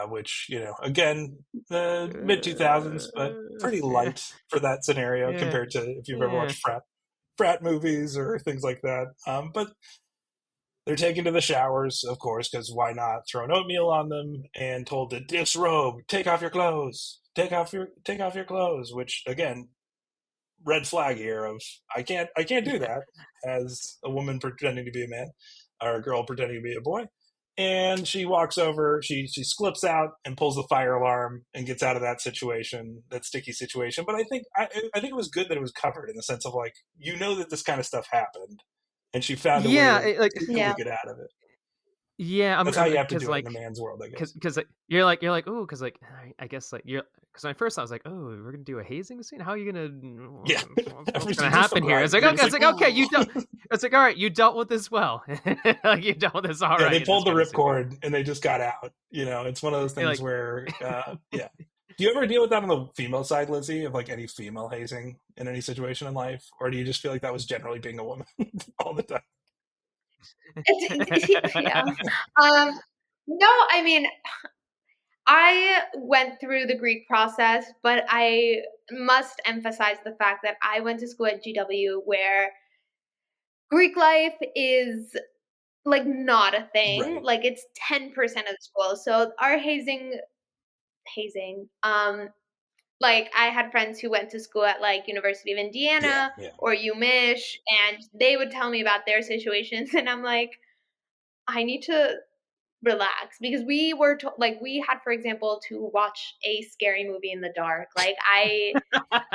which again, mid 2000s, but pretty Yeah, light for that scenario yeah, compared to if you've ever yeah. watched frat movies or things like that. But they're taken to the showers, of course, because why not? Throw an oatmeal on them and told to disrobe, take off your clothes, take off your clothes. Which again, red flag here of I can't do that as a woman pretending to be a man or a girl pretending to be a boy. And she walks over, she slips out and pulls the fire alarm and gets out of that situation, that sticky situation. But I think it was good that it was covered in the sense of like that this kind of stuff happened, and she found a way Yeah, to like Yeah. get out of it. yeah, That's how you have to because do it in a man's world, I guess. because like you're like, oh, because like I guess like you're because at first I was like, oh, we're gonna do a hazing scene. How are you gonna Yeah, what's everything gonna just happen felt here? right. It's like You're okay, just it's like okay, you don't. like, It's like all right, you dealt with this well. Like you dealt with this all yeah, right. they in this pulled the kind of ripcord and they just got out. It's one of those You're things like, where, yeah. Do you ever deal with that on the female side, Lizzie, of like any female hazing in any situation in life, or do you just feel like that was generally being a woman all the time? Yeah. No, I mean, I went through the Greek process, but I must emphasize the fact that I went to school at GW where Greek life is like not a thing. Right. Like it's 10% of the school. So our hazing, like I had friends who went to school at like University of Yeah. Indiana Yeah. or UMich, and they would tell me about their situations, and I'm like, I need to relax because we had, for example, to watch a scary movie in the dark. Like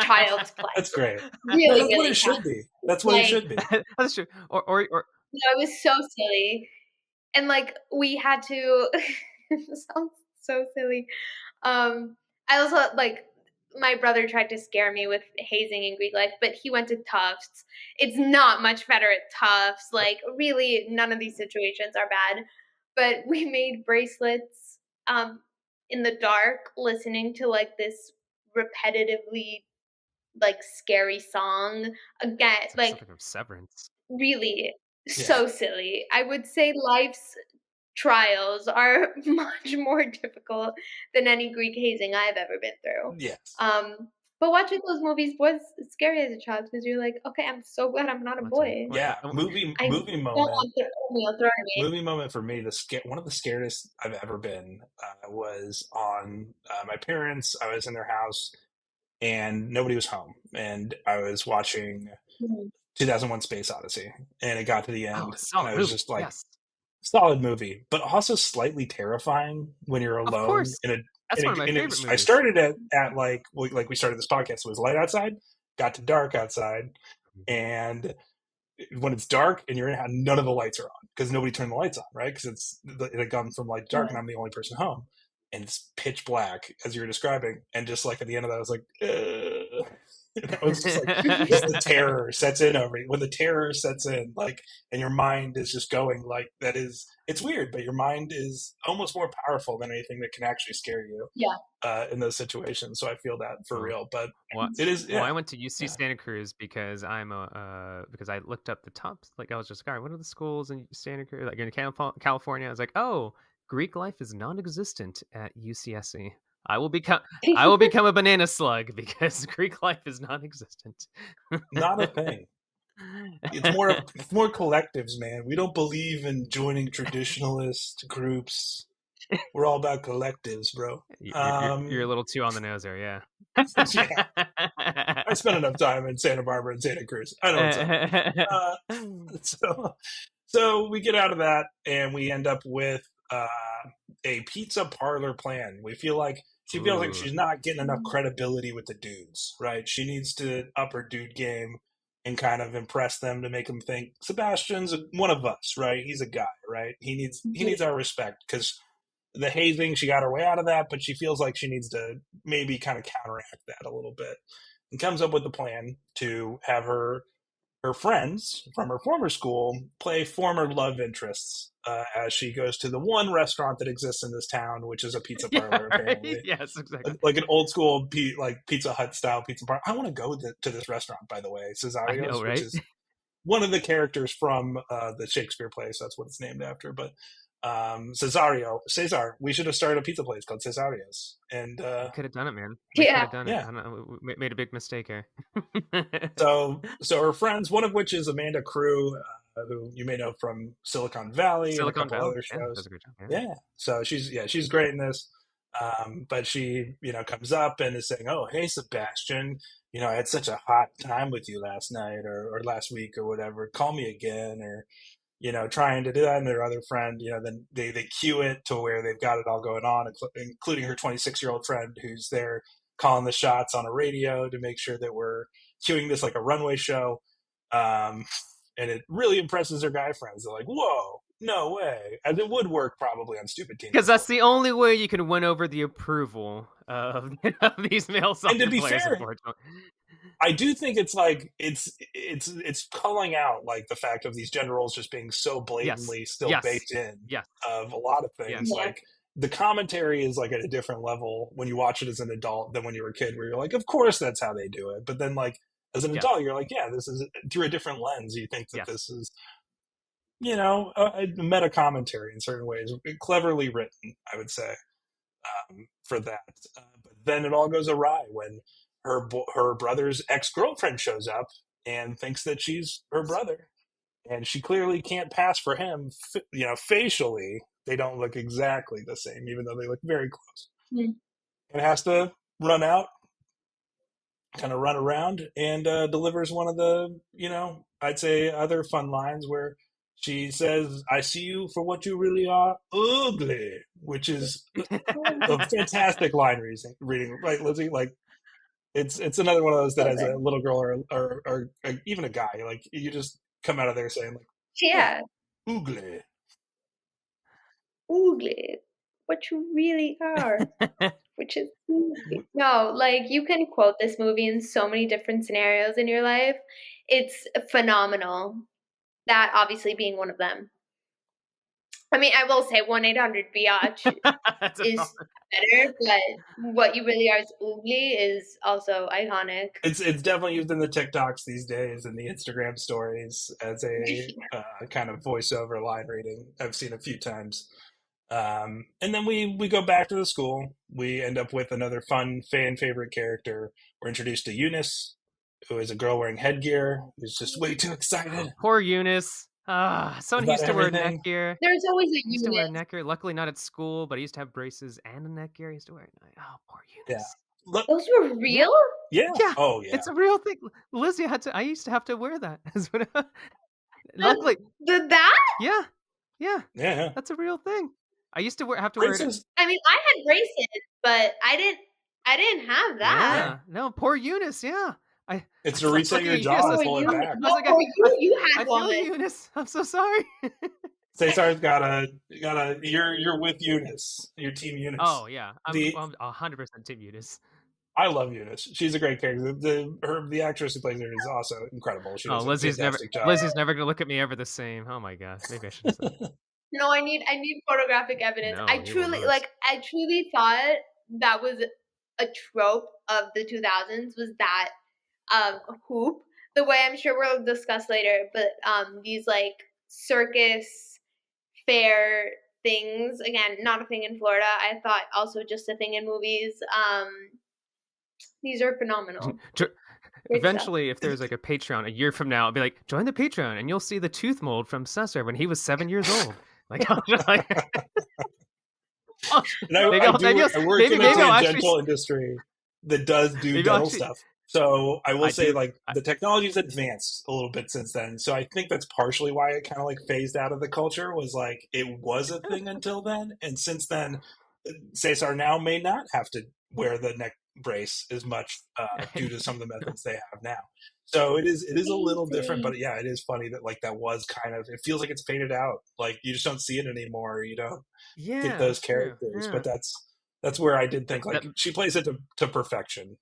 child's play, That's great. No, really, that's what really it should be. That's what it like should be. that's true. Or it was so silly, and like we had to. It sounds so silly. I also like my brother tried to scare me with hazing in Greek life, but he went to Tufts. It's not much better at Tufts. Like really, none of these situations are bad. But we made bracelets in the dark, listening to like this repetitively like scary song again. it's like Like something from Severance. really Yeah. so silly. I would say life's trials are much more difficult than any Greek hazing I've ever been through. Yes. But watching those movies was scary as a child because you're like, okay, I'm so glad I'm not a I'll tell you. boy. Yeah. I don't Movie moment. want the oatmeal thrown at me. Movie moment for me. One of the scariest I've ever been was on my parents. I was in their house and nobody was home, and I was watching Mhm. 2001: Space Odyssey, and it got to the Oh, end, and solid I was movie. just like, Yes, solid movie, but also slightly terrifying when you're of alone course. in a. That's one of my And it favorite was. I movies. started at like we started this podcast. It was light outside, got to dark outside, and when it's dark and you're in, none of the lights are on because nobody turned the lights on, right? Because it had gone from light to dark, and I'm the only person home, and it's pitch black as you were describing, and just like at the end of that, I was like, and I was just like, just the terror sets in over you. When the terror sets in, like, and your mind is just going like that is, it's weird, but your mind is almost more powerful than anything that can actually scare you. Yeah. In those situations, so I feel that for real. But Well, it is, well, yeah, I went to UC yeah. Santa Cruz because I'm a because I looked up the tops. Like I was just, all right, what are the schools in Santa Cruz? Like in California, I was like, oh, Greek life is non-existent at UCSC. I will become a banana slug because Greek life is non-existent. Not a thing. It's more collectives, man. We don't believe in joining traditionalist groups. We're all about collectives, bro. You're a little too on the nose there, yeah. Yeah, I spent enough time in Santa Barbara and Santa Cruz. I know what's up. So we get out of that and we end up with a pizza parlor plan. We feel like she feels like Ooh. she's not getting enough credibility with the dudes, right? She needs to up her dude game and kind of impress them to make them think Sebastian's one of us, right? He's a guy, right? He needs our respect, because the hazing, she got her way out of that, but she feels like she needs to maybe kind of counteract that a little bit, and comes up with the plan to have her friends from her former school play former love interests, as she goes to the one restaurant that exists in this town, which is a pizza parlor, apparently. Yes, exactly. Like an old school like Pizza Hut style pizza parlor. I want to go to this restaurant, by the way, I know, Cesario's, right? which is one of the characters from the Shakespeare play, so that's what it's named after. But Cesar, we should have started a pizza place called Cesario's, and Could have done it, man. We could Yeah. have done it. Yeah. I don't know. We made a big mistake here. so her friends, one of which is Amanda Crew, who you may know from Silicon Valley and a Silicon couple Valley. other Yeah, shows. does a great job. Yeah, so she's great in this. But she, comes up and is saying, "Oh, hey, Sebastian, I had such a hot time with you last night or last week or whatever. Call me again," or trying to do that. And their other friend, then they cue it to where they've got it all going on, including her 26-year-old friend who's there calling the shots on a radio to make sure that we're cueing this like a runway show. And it really impresses her guy friends. They're like, "Whoa, no way!" And it would work probably on stupid teams, because that's the only way you can win over the approval of these male soccer And to be players. fair, Unfortunately, I do think it's like it's calling out like the fact of these gender roles just being so blatantly still baked in of a lot of things. Yes. Like the commentary is like at a different level when you watch it as an adult than when you were a kid, where you're like, of course that's how they do it. But then like as an adult, you're like, yeah, this is through a different lens. You think that this is a meta commentary in certain ways, cleverly written, I would say, for that. But then it all goes awry when her brother's ex-girlfriend shows up and thinks that she's her brother, and she clearly can't pass for him. Facially, they don't look exactly the same, even though they look very close. Mm. And has to run out, kind of run around, and delivers one of the, I'd say other fun lines where she says, "I see you for what you really are, ugly," which is a fantastic line reading, right, Lizzy? Like, it's another one of those that as a little girl or even a guy, like you just come out of there saying like, Yeah. "Ugly." Ugly. What you really are. Which is no, like you can quote this movie in so many different scenarios in your life. It's phenomenal. That obviously being one of them. I mean, I will say 1-800-BIATCH is better, but what you really are is ugly is also iconic. It's definitely used in the TikToks these days and the Instagram stories as a kind of voiceover line reading. I've seen a few times. And then we go back to the school. We end up with another fun fan favorite character. We're introduced to Eunice, who is a girl wearing headgear, who's just way too excited. Poor Eunice. Someone who used to wear everything. neckgear. There's always a He used to wear Eunice. neckgear. Luckily, not at school, but he used to have braces and a neckgear. He used to wear it. Oh, poor Eunice. Look, Those were real? yeah. Yeah. Oh, yeah. It's a real thing. Lizzy, I used to have to wear that. Luckily, That? yeah. Yeah. That's a real thing. I used to have to wear it. I mean, I had braces, but I didn't have that. Yeah. No, poor Eunice. Yeah. It's to reset your jaw and pull it back. You had I one. feel you, Eunice. I'm so sorry. Cesar's got a. You're with Eunice. Your team Eunice. Oh yeah, I'm 100% team Eunice. I love Eunice. She's a great character. The actress who plays her is also incredible. She does a fantastic job. Lizzie's never gonna look at me ever the same. Oh my god, maybe I should have said. No, I need photographic evidence. No, I truly thought that was a trope of the 2000s, was that hoop. The way I'm sure we'll discuss later, but these like circus fair things, again, not a thing in Florida. I thought also just a thing in movies. These are phenomenal. Eventually, if there's like a Patreon a year from now, I'll be like, join the Patreon and you'll see the tooth mold from Cesar when he was 7 years old. Like, I'm just like I work in the tangential industry that does do dental stuff. So I will say, like, the technology's advanced a little bit since then. So I think that's partially why it kind of like phased out of the culture, was like it was a thing until then. And since then, Cesar now may not have to wear the brace as much due to some of the methods they have now. So it is a little different, but yeah, it is funny that like that was kind of, it feels like it's faded out. Like you just don't see it anymore. You don't get Yeah, those that's true. characters, Yeah. but that's where I did think like That- she plays it to perfection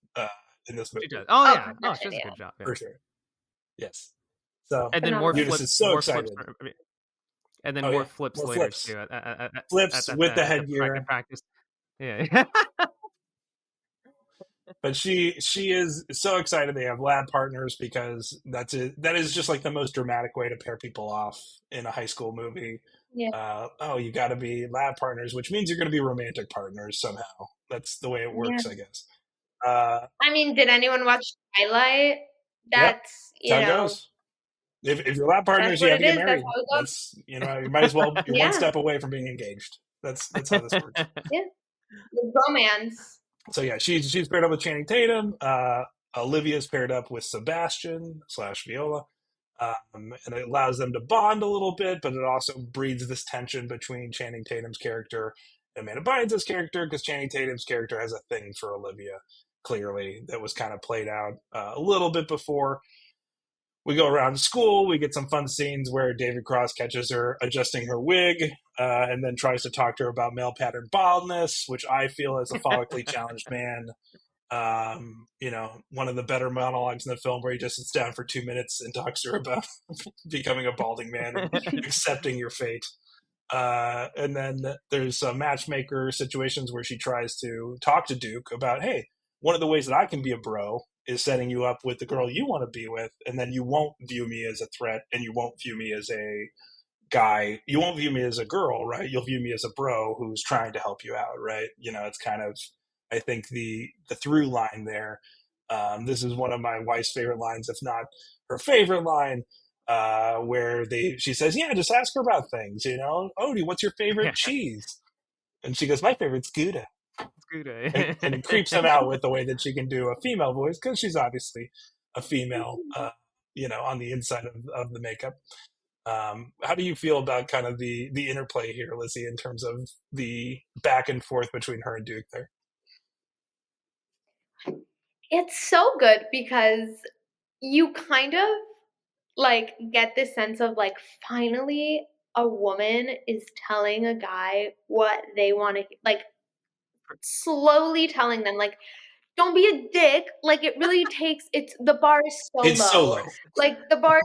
in this movie. she does. Oh yeah. Oh, she perfection, does a yeah. good job. Yeah. For sure. Yes. So And then more Phenomenal. Eunice flips. is so More excited. flips. I mean, and then Oh more yeah, flips more later flips. too. Flips with the headgear. Practice. Yeah. But she is so excited they have lab partners because that is just like the most dramatic way to pair people off in a high school movie. Yeah. You got to be lab partners, which means you're going to be romantic partners somehow. That's the way it works, Yeah. I guess. I mean, did anyone watch Twilight? Yep, That's that's how it goes. If you're lab partners, that's you what have it to get is. That's married. how it goes. That's you might as well. You're one Yeah. step away from being engaged. That's how this works. Yeah. The romance. So yeah, she's paired up with Channing Tatum. Olivia's paired up with Sebastian / Viola, and it allows them to bond a little bit, but it also breeds this tension between Channing Tatum's character and Amanda Bynes' character, because Channing Tatum's character has a thing for Olivia, clearly, that was kind of played out a little bit before. We go around to school. We get some fun scenes where David Cross catches her adjusting her wig and then tries to talk to her about male pattern baldness, which I feel as a follically challenged man, one of the better monologues in the film where he just sits down for 2 minutes and talks to her about becoming a balding man and accepting your fate. And then there's matchmaker situations where she tries to talk to Duke about, hey, one of the ways that I can be a bro is setting you up with the girl you want to be with, and then you won't view me as a threat, and you won't view me as a guy. You won't view me as a girl, right? You'll view me as a bro who's trying to help you out, right? It's kind of, I think, the through line there. This is one of my wife's favorite lines, if not her favorite line, where she says, yeah, just ask her about things, Odie, what's your favorite cheese? And she goes, my favorite's Gouda. And it creeps him out with the way that she can do a female voice, because she's obviously a female, on the inside of the makeup. How do you feel about kind of the interplay here, Lizzy, in terms of the back and forth between her and Duke there? It's so good because you kind of like get this sense of like finally a woman is telling a guy what they want to, like, slowly telling them, like, don't be a dick. Like, it really takes, the bar is so It's low. so low. Like, the bar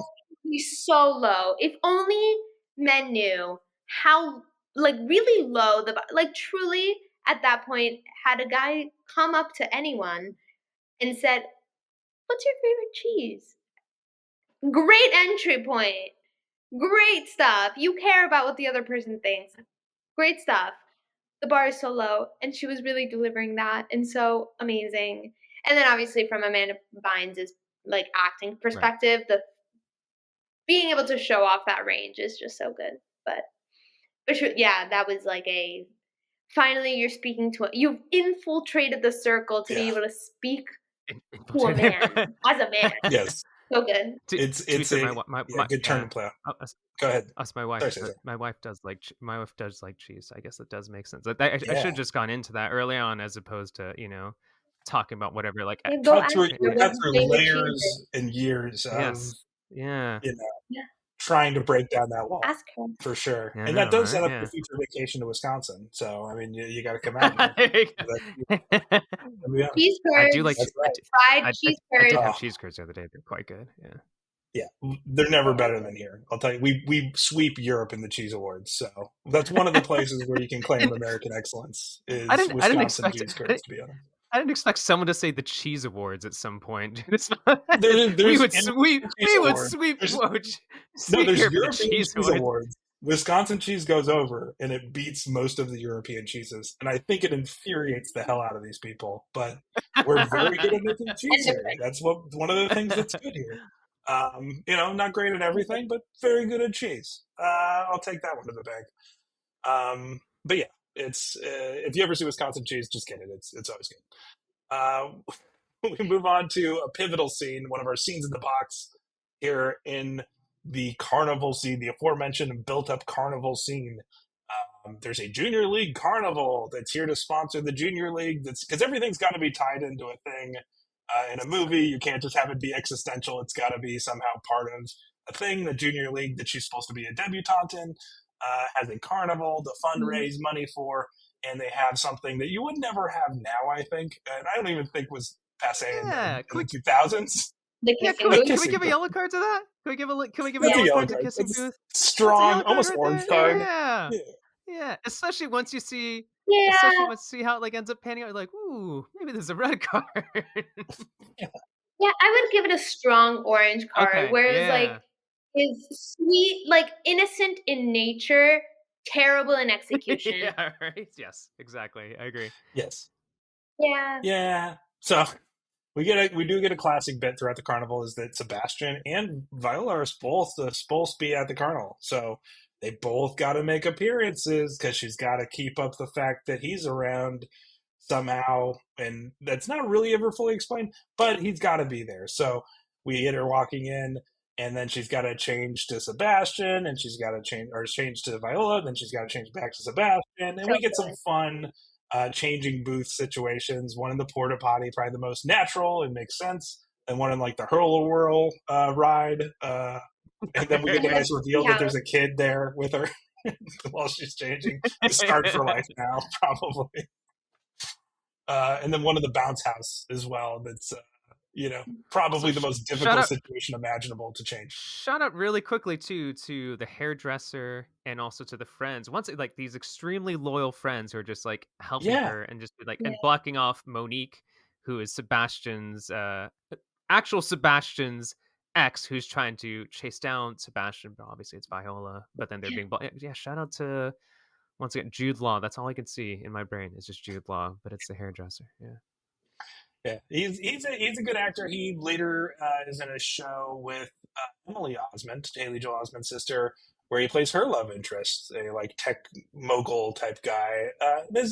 is so low. If only men knew how, like, really low like, truly, at that point, had a guy come up to anyone and said, what's your favorite cheese? Great entry point. Great stuff. You care about what the other person thinks. Great stuff. The bar is so low, and she was really delivering that, and so amazing. And then obviously from Amanda Bynes' like acting perspective, the being able to show off that range is just so good. But sure, yeah, that was like finally you're speaking to you've infiltrated the circle to be able to speak to a man as a man. Yes. So good. It's a good turn to play out. Go ahead. My wife does like cheese. I guess it does make sense. I should have just gone into that early on as opposed to talking about whatever. Like cut through layers and years of trying to break down that wall. Ask her. For sure. Yeah, and that does set up the future vacation to Wisconsin. So I mean, you got to come out here. Cheese curds. I do like fried cheese curds. I did have cheese curds the other day. They're quite good. Yeah. Yeah, they're never better than here. I'll tell you, we sweep Europe in the cheese awards, so that's one of the places where you can claim American excellence. Is Wisconsin cheese curds, to be honest. I didn't expect someone to say the cheese awards at some point. We would sweep. There's European cheese awards. Wisconsin cheese goes over, and it beats most of the European cheeses, and I think it infuriates the hell out of these people. But we're very good at making cheese here. That's one of the things that's good here. Not great at everything, but very good at cheese. I'll take that one to the bank. But yeah, it's if you ever see Wisconsin cheese, just get it. It's always good. We move on to a pivotal scene, one of our scenes in the box here in the carnival scene, the aforementioned and built-up carnival scene. There's a junior league carnival that's here to sponsor the junior league. That's because everything's got to be tied into a thing. In a movie, you can't just have it be existential. It's got to be somehow part of a thing. The junior league that she's supposed to be a debutante in has a carnival to fundraise money for, and they have something that you would never have now, I think. And I don't even think was passe in the 2000s. Can we give a yellow card to that? Can we give a That's yellow card to Kissing It's Booth? strong, almost right orange there. card. Yeah. Especially once you see, how it like ends up panning out. You're like, ooh, maybe there's a red card. Yeah, I would give it a strong orange card. Okay, Whereas like is sweet, like innocent in nature, terrible in execution. Yeah, right. Yes, exactly. I agree. Yes. Yeah. Yeah. So we do get a classic bit throughout the carnival is that Sebastian and Viola are supposed to be at the carnival. So they both got to make appearances because she's got to keep up the fact that he's around somehow, and that's not really ever fully explained, but he's got to be there. So we get her walking in, and then she's got to change to Sebastian, and she's got to change to Viola, then she's got to change back to Sebastian, and we get some fun changing booth situations. One in the porta potty, probably the most natural and makes sense, and one in like the Hurl-A-Whirl ride. And then we get the nice reveal that there's a kid there with her while she's changing. Scarred for life now, probably. And then one in the bounce house as well. That's probably the most difficult situation imaginable to change. Shout out really quickly too to the hairdresser and also to the friends. Once like these extremely loyal friends who are just like helping her and just like and blocking off Monique, who is Sebastian's actual Sebastian's ex, who's trying to chase down Sebastian, but obviously it's Viola. But then they're being shout out to once again Jude Law. That's all I can see in my brain is just Jude Law, but it's the hairdresser. Yeah, he's a good actor. He later is in a show with Emily Osment, Haley Joel Osment's sister, where he plays her love interest, a like tech mogul type guy.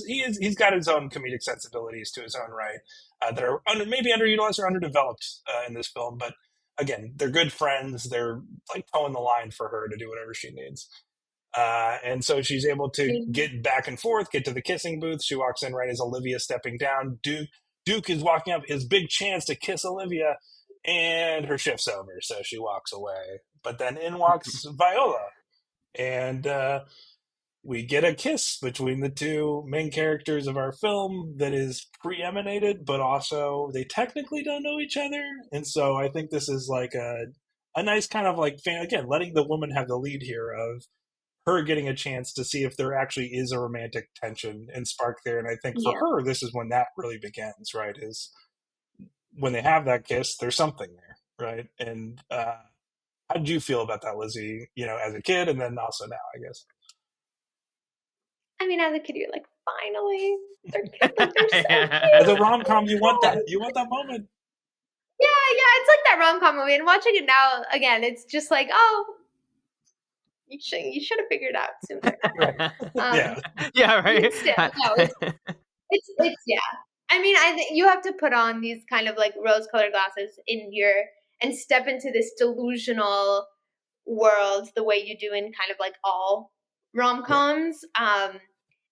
He's got his own comedic sensibilities to his own right that are maybe underutilized or underdeveloped in this film. But again, they're good friends. They're like towing the line for her to do whatever she needs. And so she's able to get back and forth, get to the kissing booth. She walks in right as Olivia's stepping down. Duke is walking up, his big chance to kiss Olivia, and her shift's over, so she walks away. But then in walks Viola, and we get a kiss between the two main characters of our film that is preeminated, but also they technically don't know each other. And so I think this is like a nice kind of like, again, letting the woman have the lead here of her getting a chance to see if there actually is a romantic tension and spark there. And I think for her, this is when that really begins, right? Is when they have that kiss, there's something there, right? And how did you feel about that, Lizzy, as a kid and then also now, I guess? I mean, as a kid, you're like, finally, they're so cute. As a rom-com, you want that. You want that moment. Yeah, it's like that rom-com movie. And watching it now, again, it's just like, oh, you should have figured it out sooner. Right. Still, no, it's I mean, I think you have to put on these kind of like rose-colored glasses and step into this delusional world the way you do in kind of like all rom-coms. And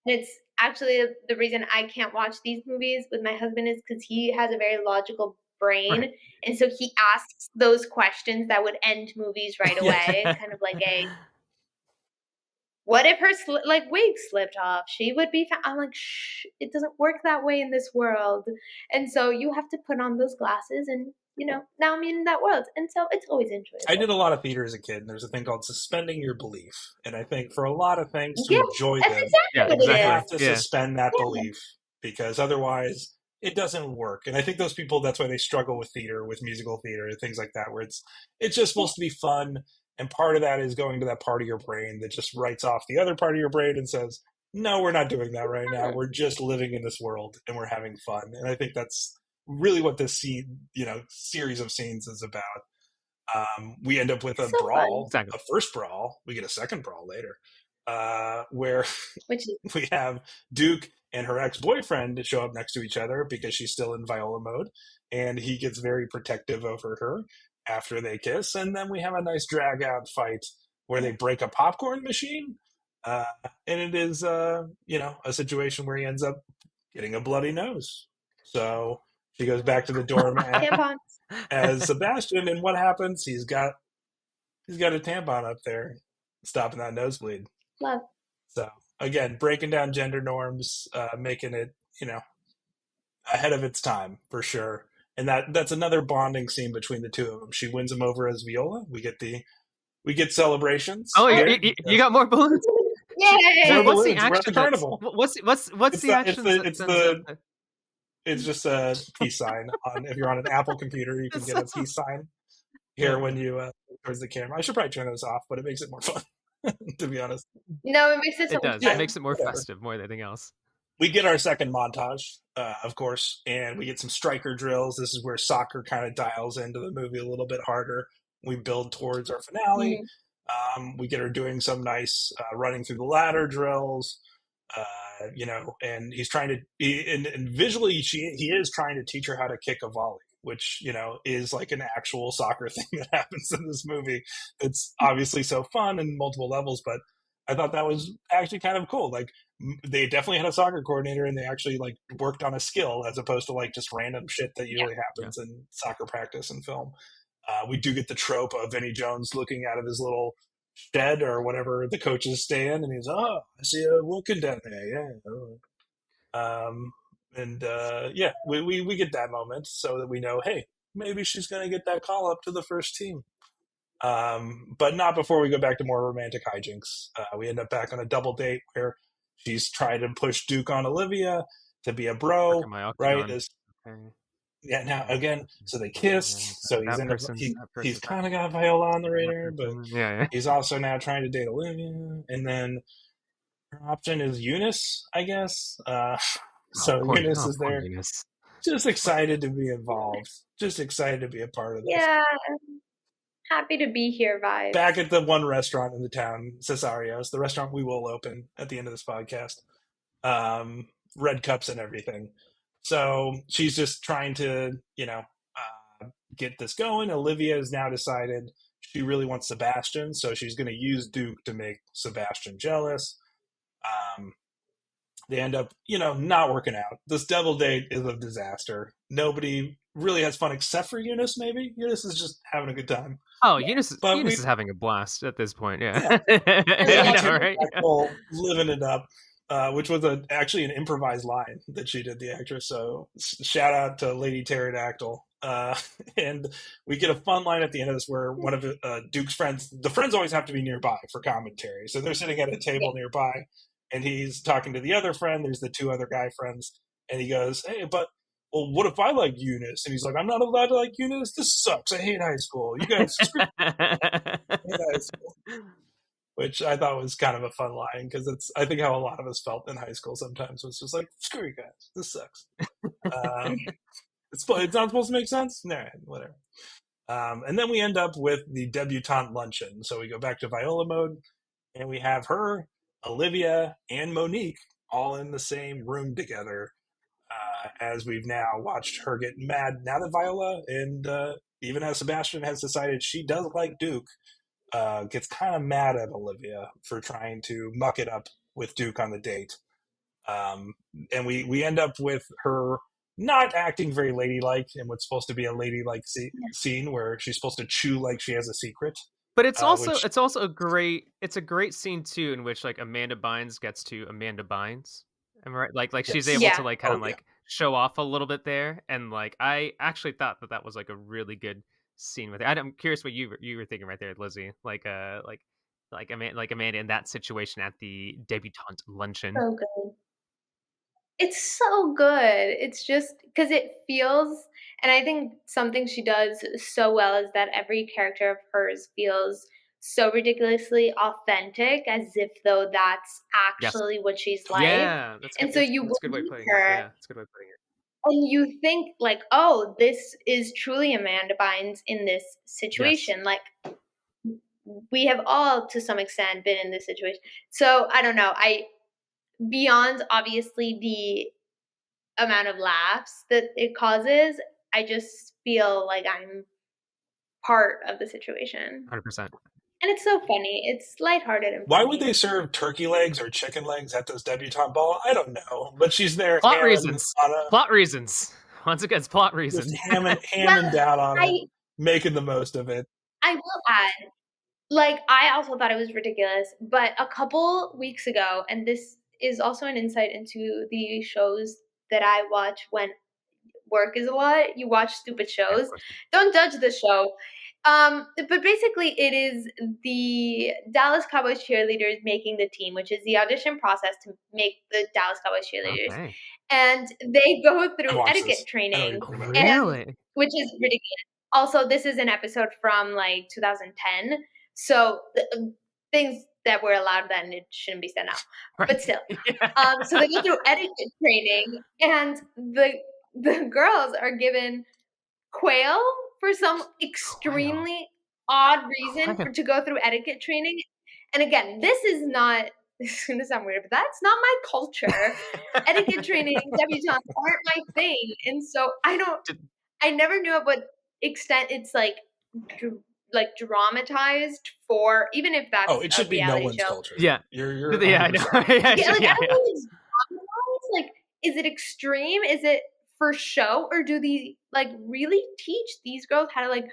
it's actually the reason I can't watch these movies with my husband is because he has a very logical brain, right. And so he asks those questions that would end movies right away. Kind of like what if her wig slipped off? She would be. I'm like, shh, it doesn't work that way in this world. And so you have to put on those glasses, and now I'm in that world, and so it's always enjoyable. I did a lot of theater as a kid, and there's a thing called suspending your belief, and I think for a lot of things to enjoy them, you have to suspend that belief because otherwise it doesn't work. And I think those people, that's why they struggle with theater, with musical theater, things like that, where it's just supposed to be fun. And part of that is going to that part of your brain that just writes off the other part of your brain and says, no, we're not doing that right now. We're just living in this world and we're having fun. And I think that's really what this series of scenes is about. We end up with a brawl, a first brawl. We get a second brawl later, where we have Duke and her ex-boyfriend show up next to each other because she's still in Viola mode. And he gets very protective over her after they kiss, and then we have a nice drag out fight where they break a popcorn machine, And it is, a situation where he ends up getting a bloody nose. So she goes back to the dorm Tampons. as Sebastian, and what happens? He's got a tampon up there, stopping that nosebleed. Love. So again, breaking down gender norms, making it, ahead of its time for sure. And that's another bonding scene between the two of them. She wins him over as Viola. We get celebrations. Oh, here. you got more balloons. Yay! More What's the balloons. We're at the action? carnival. What's the action? It's just a peace sign on. If you're on an Apple computer, you can get a peace sign here when you towards the camera. I should probably turn those off, but it makes it more fun. To be honest, No, it makes it so It does. much It makes it more whatever. festive more than anything else. We get our second montage, of course, and we get some striker drills. This is where soccer kind of dials into the movie a little bit harder. We build towards our finale. We get her doing some nice running through the ladder drills, and he's trying to, and visually, he is trying to teach her how to kick a volley, which, is like an actual soccer thing that happens in this movie. It's obviously so fun in multiple levels, but I thought that was actually kind of cool. Like, they definitely had a soccer coordinator, and they actually like worked on a skill as opposed to like just random shit that usually happens in soccer practice and film. We do get the trope of Vinnie Jones looking out of his little shed or whatever the coaches stand, and he's, I see a Wilkin down there, we get that moment so that we know, hey, maybe she's going to get that call up to the first team. But not before we go back to more romantic hijinks. We end up back on a double date where she's trying to push Duke on Olivia to be a bro, right? Yeah, now again, so they kissed. So he's kind of got Viola on the radar, but he's also now trying to date Olivia. And then her option is Eunice, I guess. Eunice is there, just excited to be involved, just excited to be a part of this. Yeah, happy to be here vibes. Back at the one restaurant in the town, Cesario's, the restaurant we will open at the end of this podcast. Red cups and everything. So she's just trying to, get this going. Olivia has now decided she really wants Sebastian, so she's going to use Duke to make Sebastian jealous. They end up, not working out. This double date is a disaster. Nobody really has fun except for Eunice, maybe. Eunice is just having a good time. Oh, Eunice is having a blast at this point, yeah. Right? Living it up. Which was actually an improvised line that she did, the actress. So shout out to Lady Pterodactyl. And we get a fun line at the end of this where one of Duke's friends, the friends always have to be nearby for commentary. So they're sitting at a table nearby, and he's talking to the other friend. There's the two other guy friends. And he goes, hey, but, well, what if I like Eunice? And he's like, I'm not allowed to like Eunice? This sucks. I hate high school. You guys screw high school. Which I thought was kind of a fun line, because I think how a lot of us felt in high school sometimes was just like, screw you guys, this sucks. It's not supposed to make sense? Nah, whatever. And then we end up with the debutante luncheon. So we go back to Viola mode, and we have her, Olivia, and Monique all in the same room together, as we've now watched her get mad now that Viola, and even as Sebastian has decided she does like Duke, gets kind of mad at Olivia for trying to muck it up with Duke on the date. And we end up with her not acting very ladylike in what's supposed to be a ladylike scene where she's supposed to chew like she has a secret. But it's also a great scene too, in which like Amanda Bynes gets to Amanda Bynes. Am I right? Like she's able to like kind of show off a little bit there, and like I actually thought that was like a really good scene with it. I'm curious what you were thinking right there, Lizzy. Like Amanda in that situation at the debutante luncheon. So good. It's so good. It's just because it feels, and I think something she does so well is that every character of hers feels so ridiculously authentic, as if though that's actually what she's like. Yeah, that's good. And so you that's a good way of putting it. her, Yeah, that's a good way of putting it. and you think like, oh, this is truly Amanda Bynes in this situation. Like, we have all to some extent been in this situation. So I don't know. Beyond obviously the amount of laughs that it causes, I just feel like I'm part of the situation. 100%. And it's so funny. It's lighthearted and Why funny. would they serve turkey legs or chicken legs at this debutante ball? I don't know. But she's there Plot hamming reasons. on a, Plot reasons. Once again, it's plot just reasons. hamming down on it, making the most of it. I will add, like, I also thought it was ridiculous, but a couple weeks ago, and this is also an insight into the shows that I watch when work is a lot. You watch stupid shows. Don't judge the show. But basically, it is the Dallas Cowboys cheerleaders making the team, which is the audition process to make the Dallas Cowboys cheerleaders. Okay. And they go I through watched etiquette this. training, Really? which is ridiculous. Also, this is an episode from like 2010, so things that were allowed then it shouldn't be said now. Right. But still, Yeah. so they go through etiquette training, and the girls are given quail for some extremely odd reason to go through etiquette training. And again, this is not. This is gonna sound weird, but that's not my culture. Etiquette training, debutantes aren't my thing, and so I never knew at what extent it's like dramatized for, even if that's it should be no one's culture. Yeah. You're Yeah, I know. yeah. I don't know if it's dramatized. Like, is it extreme? Is it for show, or do they like really teach these girls how to like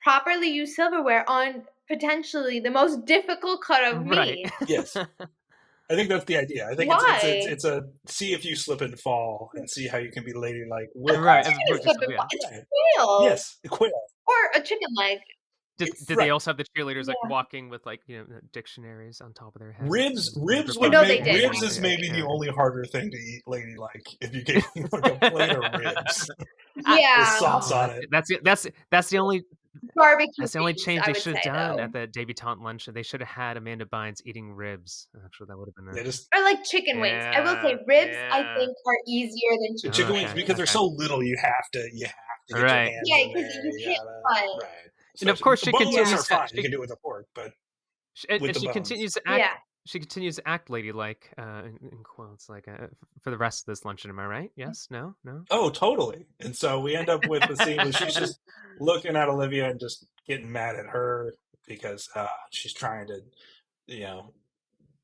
properly use silverware on potentially the most difficult cut of meat? Yes. I think that's the idea. I think it's a see if you slip and fall and see how you can be ladylike with It's quail. Yes, quail. Or a chicken leg. Did they also have the cheerleaders like walking with like dictionaries on top of their heads? Ribs is maybe the only harder thing to eat ladylike if you get like a plate of ribs. Yeah. With sauce on it. That's the only barbecue. That's the only change they should have done at the debutante lunch. They should have had Amanda Bynes eating ribs. Actually, that would have been or like chicken wings. I will say ribs. I think are easier than chicken. Chicken wings because they're so little. You have to get your hands in because there. you can't cut. Right. And of course, she continues. You can do it with a fork, but and she continues to act. Yeah. She continues to act ladylike, in quotes, like for the rest of this luncheon. Am I right? Yes? No? Oh, totally. And so we end up with the scene where she's just looking at Olivia and just getting mad at her because she's trying to,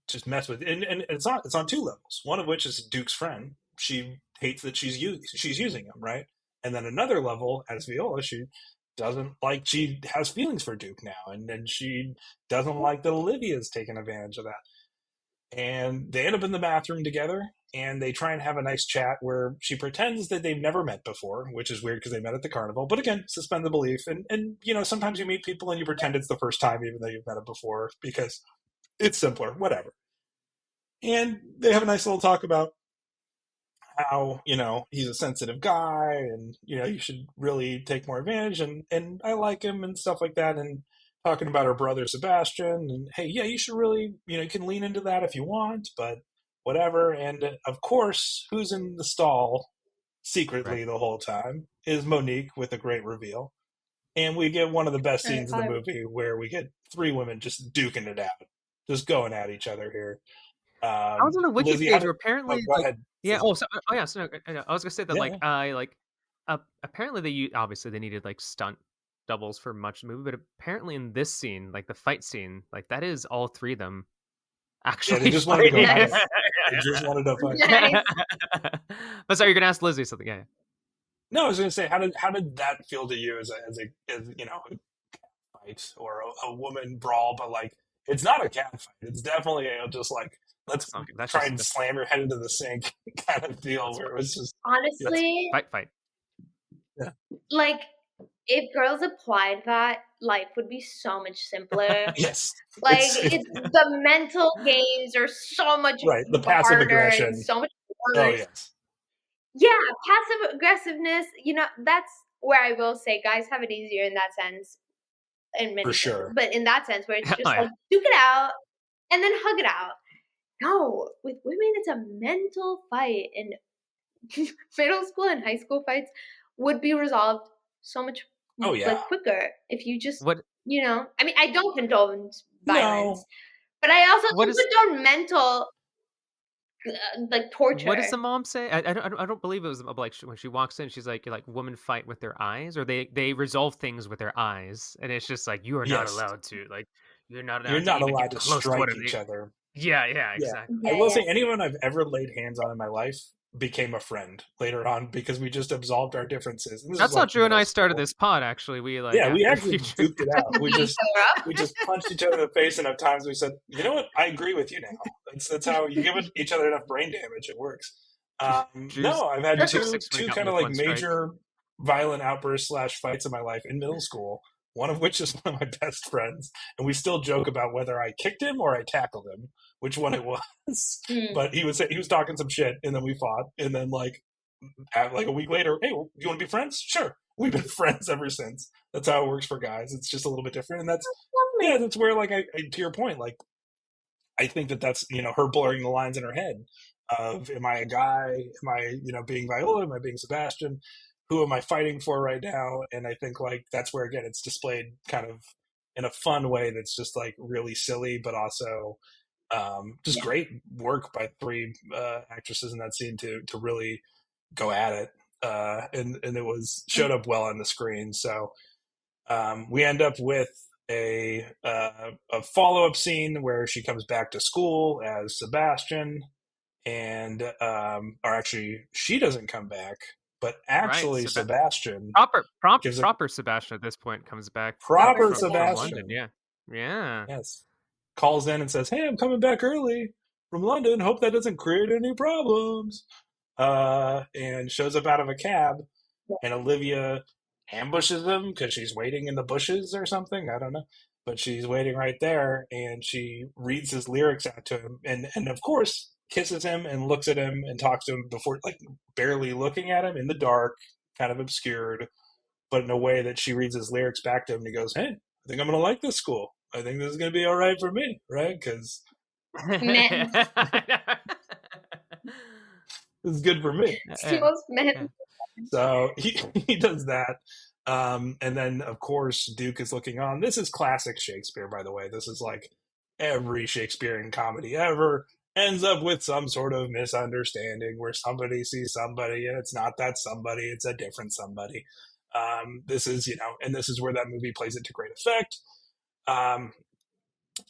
just mess with. And it's on two levels. One of which is Duke's friend. She hates that she's using him, right? And then another level, as Viola, she has feelings for Duke now, and then she doesn't like that Olivia's taking advantage of that. And they end up in the bathroom together, and they try and have a nice chat where she pretends that they've never met before, which is weird because they met at the carnival. But again, suspend the belief. And sometimes you meet people and you pretend it's the first time, even though you've met them before, because it's simpler, whatever. And they have a nice little talk about how, he's a sensitive guy and, you should really take more advantage and I like him and stuff like that. And talking about her brother, Sebastian, and hey, yeah, you should really, you can lean into that if you want, but whatever. And of course, who's in the stall secretly the whole time is Monique with a great reveal. And we get one of the best scenes in the movie where we get three women just duking it out, just going at each other here. I was on a wiki page where apparently, go ahead. Yeah. Oh, I was gonna say that apparently they needed like stunt doubles for much of the movie, but apparently in this scene, like the fight scene, like that is all three of them actually. Yeah, they just wanted to go fight. They just wanted to fight. But sorry, you're gonna ask Lizzie something. Yeah. No, I was gonna say, how did that feel to you as a fight or a woman brawl? But like, it's not a cat fight. It's definitely just like, let's try and slam your head into the sink kind of deal where it was just honestly fight. Yeah. Like, if girls applied that, life would be so much simpler. Yes. Like the mental games are so much the passive aggression, so much harder. Oh yes. Yeah, passive aggressiveness. That's where I will say guys have it easier in that sense. In many for sure. Senses. But in that sense, where it's just like duke it out and then hug it out. No, with women, it's a mental fight, and middle school and high school fights would be resolved so much quicker if you just, I mean, I don't condone violence, but I also don't condone mental like torture. What does the mom say? I don't believe it was like when she walks in, she's like women fight with their eyes, or they resolve things with their eyes, and it's just like you are not Yes, allowed to like you're not you're allowed to not even allowed get to close to what strike it each is. other. Yeah, Yeah, exactly. I Yeah, will yeah. say anyone I've ever laid hands on in my life became a friend later on because we just absolved our differences. And this is That's how like Drew and middle I started school. this pod. Actually, we like Yeah, we after actually future. duked it out. Beat each other up. We just punched each other in the face enough times. We said, you know what? I agree with you now. That's how you give each other enough brain damage. It works. Drew's No, I've had Drew's like two 6 when he two got me kind of with like one strike. major violent outbursts / fights in my life in middle school. One of which is one of my best friends, and we still joke about whether I kicked him or I tackled him, which one it was. Mm. But he was talking some shit, and then we fought, and then like a week later, hey, do you want to be friends? Sure. We've been friends ever since. That's how it works for guys. It's just a little bit different, and Lovely. that's where like I to your point, like I think that's her blurring the lines in her head of am I a guy? Am I being Viola? Am I being Sebastian? Who am I fighting for right now? And I think like that's where again it's displayed kind of in a fun way that's just like really silly, but also just Yeah. great work by three actresses in that scene to really go at it. And it was showed up well on the screen. So we end up with a follow up scene where she comes back to school as Sebastian, and or actually she doesn't come back, but Right, actually Sebastian gives a proper Sebastian at this point comes back Proper proper from London. Sebastian. Yeah. Yes, calls in and says, "Hey, I'm coming back early from London. Hope that doesn't create any problems." And shows up out of a cab, and Olivia ambushes him because she's waiting in the bushes or something. I don't know, but she's waiting right there, and she reads his lyrics out to him, and of course kisses him and looks at him and talks to him before, like barely looking at him in the dark, kind of obscured, but in a way that she reads his lyrics back to him, and he goes, "Hey, I think I'm gonna like this school. I think this is gonna be all right for me, right? Because Men. this is good for me." It's the most men. So he does that. And then, of course, Duke is looking on. This is classic Shakespeare, by the way. This is like every Shakespearean comedy ever ends up with some sort of misunderstanding where somebody sees somebody and it's not that somebody, it's a different somebody. This is, and this is where that movie plays it to great effect.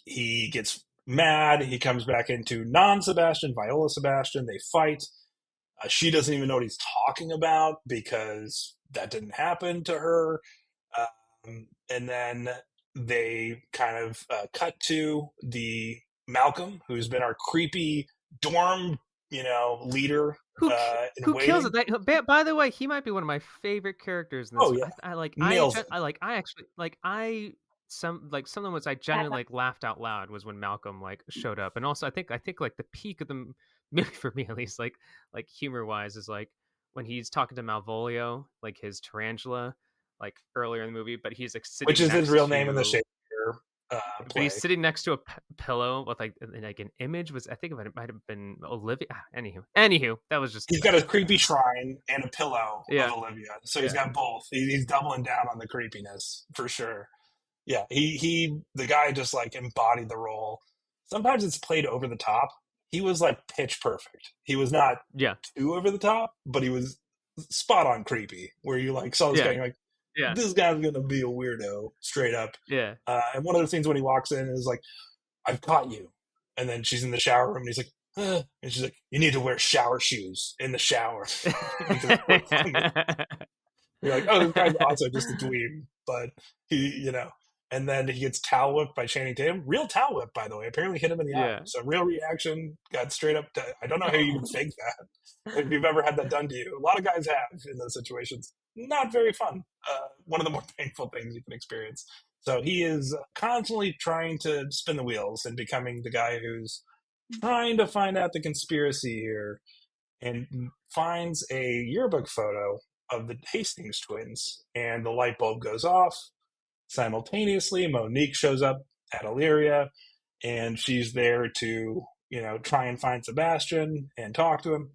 He gets mad. He comes back into non Sebastian, Viola Sebastian. They fight. She doesn't even know what he's talking about because that didn't happen to her. And then they kind of cut to the Malcolm, who's been our creepy dorm, leader in Who kills waiting. it? By the way, he might be one of my favorite characters in this. Oh yeah, I like nails it. I actually like I something was I genuinely like laughed out loud was when Malcolm like showed up, and also I think like the peak of the movie for me at least like humor wise is like when he's talking to Malvolio, like his tarantula, like earlier in the movie, but he's like Which sitting is his next real name in the to Shakespeare but he's play. sitting next to a pillow with like an image was I think it might have been Olivia. Anywho, that was just He's got a creepy shrine and a pillow of yeah. Olivia, so he's Yeah. got both. He's doubling down on the creepiness for sure. Yeah, he the guy just like embodied the role. Sometimes it's played over the top. He was like pitch perfect. He was not Yeah. too over the top, but he was spot on creepy. Where you like saw this guy, Yeah. and you're like, Yeah. this guy's gonna be a weirdo, straight up. Yeah. And one of the scenes when he walks in is like, "I've caught you," and then she's in the shower room, and he's like, and she's like, "You need to wear shower shoes in the shower." Because you're like, oh, this guy's also just a dweeb, but he. And then he gets towel whipped by Channing Tatum. Real towel whip, by the way. Apparently hit him in the eye. Yeah. So real reaction, got straight up to, I don't know how you even fake that. If you've ever had that done to you. A lot of guys have in those situations. Not very fun. One of the more painful things you can experience. So he is constantly trying to spin the wheels and becoming the guy who's trying to find out the conspiracy here, and finds a yearbook photo of the Hastings twins, and the light bulb goes off. Simultaneously, Monique shows up at Illyria, and she's there to, try and find Sebastian and talk to him.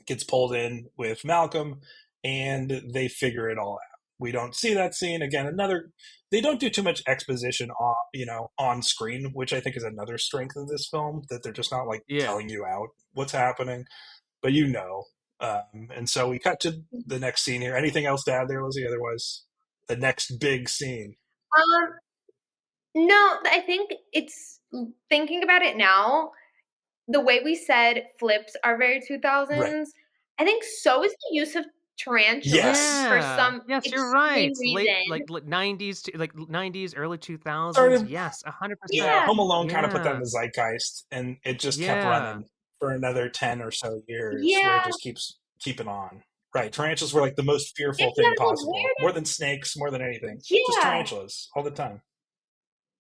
Gets pulled in with Malcolm, and they figure it all out. We don't see that scene again. They don't do too much exposition on screen, which I think is another strength of this film, that they're just not like telling you out what's happening, but and so we cut to the next scene here. Anything else to add there, Lizzy? Otherwise, the next big scene. No, I think it's, thinking about it now, the way we said flips are very 2000s. Right. I think so is the use of tarantulas Yes. for some Yes, extreme you're right. reason. Late 90s to like 90s, early 2000s. Started- Yes, 100%. Yeah. Home Alone kind of put that in the zeitgeist, and it just kept running for another 10 or so years, where it just keeps keeping on. Right, tarantulas were like the most fearful thing possible, more than snakes, more than anything. Just tarantulas all the time.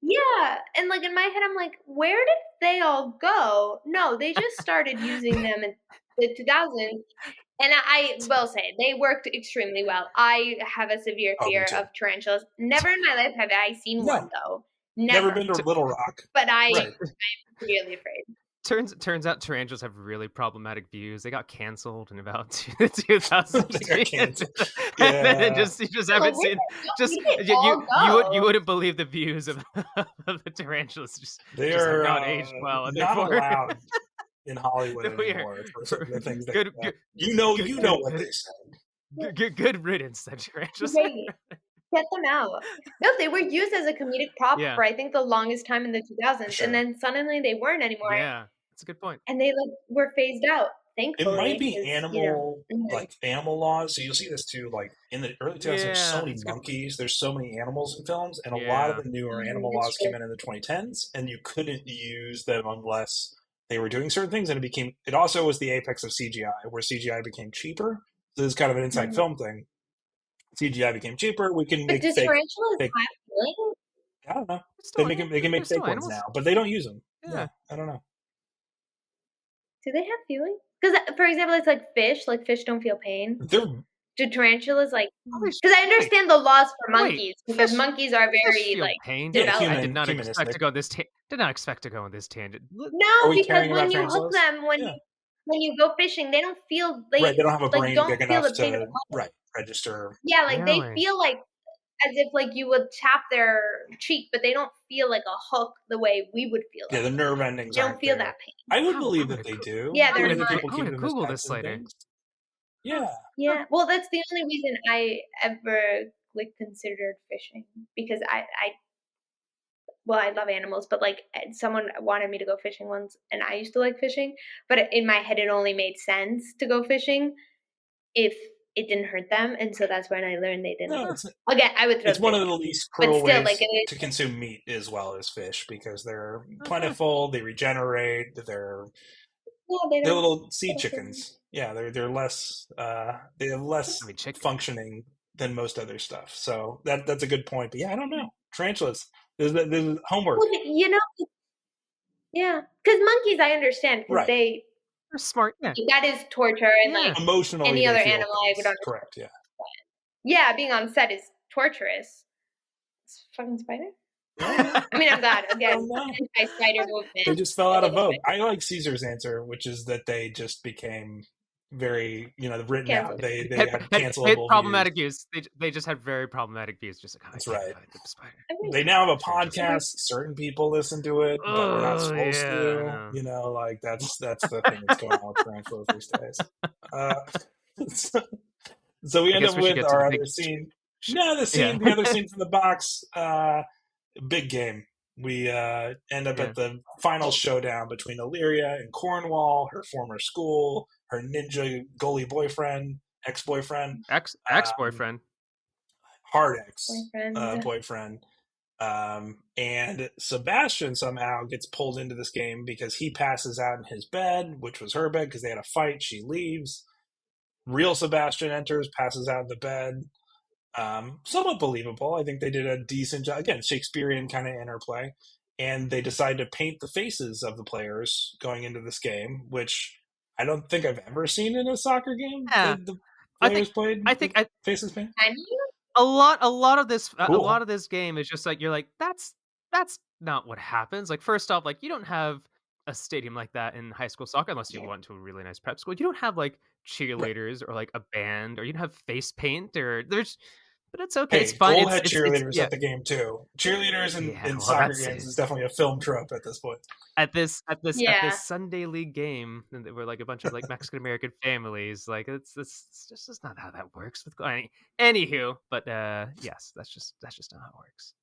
Yeah, and like in my head, I'm like, where did they all go? No, they just started using them in the 2000s. And I will say, they worked extremely well. I have a severe fear of tarantulas. Never in my life have I seen one, though. Never been to Little Rock. But I'm severely afraid. Turns out tarantulas have really problematic views. They got canceled in about 2000. They got canceled. And then you just haven't seen. You wouldn't believe the views of the tarantulas. They just are not aged well. And not allowed in Hollywood anymore for the things that you know what they said. Good riddance, that tarantulas. Get them out. No, they were used as a comedic prop for I think the longest time in the 2000s, and then suddenly they weren't anymore. Yeah, that's a good point. And they were phased out. Thankfully, it might be animal laws. So you'll see this too, like in the early 2000s. There's so many monkeys. There's so many animals in films, and a lot of the newer animal laws came in the 2010s, and you couldn't use them unless they were doing certain things. And it also was the apex of CGI, where CGI became cheaper. So this is kind of an inside film thing. CGI became cheaper. We can make fake. Tarantulas have feelings? I don't know. They can make fake ones now, but they don't use them. Yeah, I don't know. Do they have feelings? Because, for example, it's like fish. Like fish don't feel pain. Do tarantulas Because I understand the laws for monkeys, because monkeys are very developed. I did not expect to go this. Did not expect to go on this tangent. No, because when you hook them, when you go fishing, they don't feel they don't have a brain big enough to register. Yeah, they feel like as if you would tap their cheek, but they don't feel like a hook the way we would feel. Yeah, the nerve endings. They don't feel that pain. I would believe that they do. Yeah, I'm going to Google this later. Yeah. Yeah. Well, that's the only reason I ever considered fishing, because I love animals, but someone wanted me to go fishing once, and I used to like fishing, but in my head it only made sense to go fishing if it didn't hurt them, and so that's when I learned they didn't. Again, I would throw. It's one of the least cruel ways to consume meat as well as fish, because they're plentiful, they regenerate, they're little sea chickens. Yeah, they're less they have less functioning than most other stuff. So that's a good point. But yeah, I don't know. Tarantulas. There's homework. Well, yeah, because monkeys I understand, because they're smart. Yeah, that is torture, and emotionally any other animal I would understand. Correct. Yeah. Yeah, being on set is torturous. It's fucking spider. I mean, I'm glad. Again, anti-spider movement. They just fell out of vogue. I like Caesar's answer, which is that they just became very, written out. They had cancelable problematic views. They just had very problematic views. Just that's right. They now have a podcast. Certain people listen to it, but we're not supposed to. That's the thing that's going on with tarantulas these days. So we end up with our other scene. The other scene from the box. Big game. We end up at the final showdown between Illyria and Cornwall, her former school, her ninja goalie boyfriend, ex-boyfriend. Ex-boyfriend. Hard ex-boyfriend. And Sebastian somehow gets pulled into this game because he passes out in his bed, which was her bed, because they had a fight. She leaves. Real Sebastian enters, passes out in the bed. Somewhat believable. I think they did a decent job. Again, Shakespearean kind of interplay. And they decide to paint the faces of the players going into this game, which I don't think I've ever seen in a soccer game. Yeah. The players faces painted. A lot of this game is just you're like, that's not what happens. First off, you don't have a stadium like that in high school soccer unless you went to a really nice prep school. You don't have cheerleaders or a band, or you don't have face paint, or but it's okay. Hey, It's fun. Goal had It's cheerleaders yeah. at the game too. Cheerleaders Yeah, in well, soccer that's games it. is definitely a film trope at this point. At this Yeah. Sunday league game, and there were like a bunch of like Mexican American families. Like it's just not how that works. With anywho, but yes, that's just not how it works.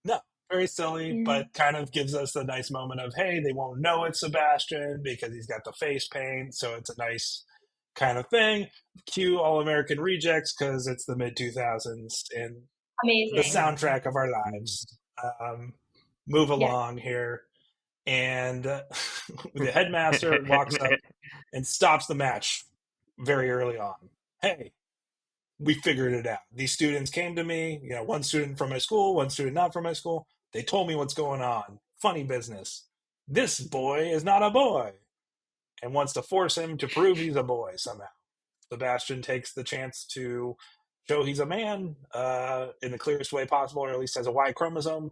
No, very silly, Yeah. but kind of gives us a nice moment of, hey, they won't know it's Sebastian because he's got the face paint, so it's a nice kind of thing. Cue All American Rejects because it's the mid 2000s and Amazing. the soundtrack of our lives. Move Yeah. along here, and the headmaster walks up and stops the match very early on. Hey, we figured it out. These students came to me, one student from my school, one student not from my school. They told me what's going on. Funny business. This boy is not a boy and wants to force him to prove he's a boy somehow. Sebastian takes the chance to show he's a man in the clearest way possible, or at least has a Y chromosome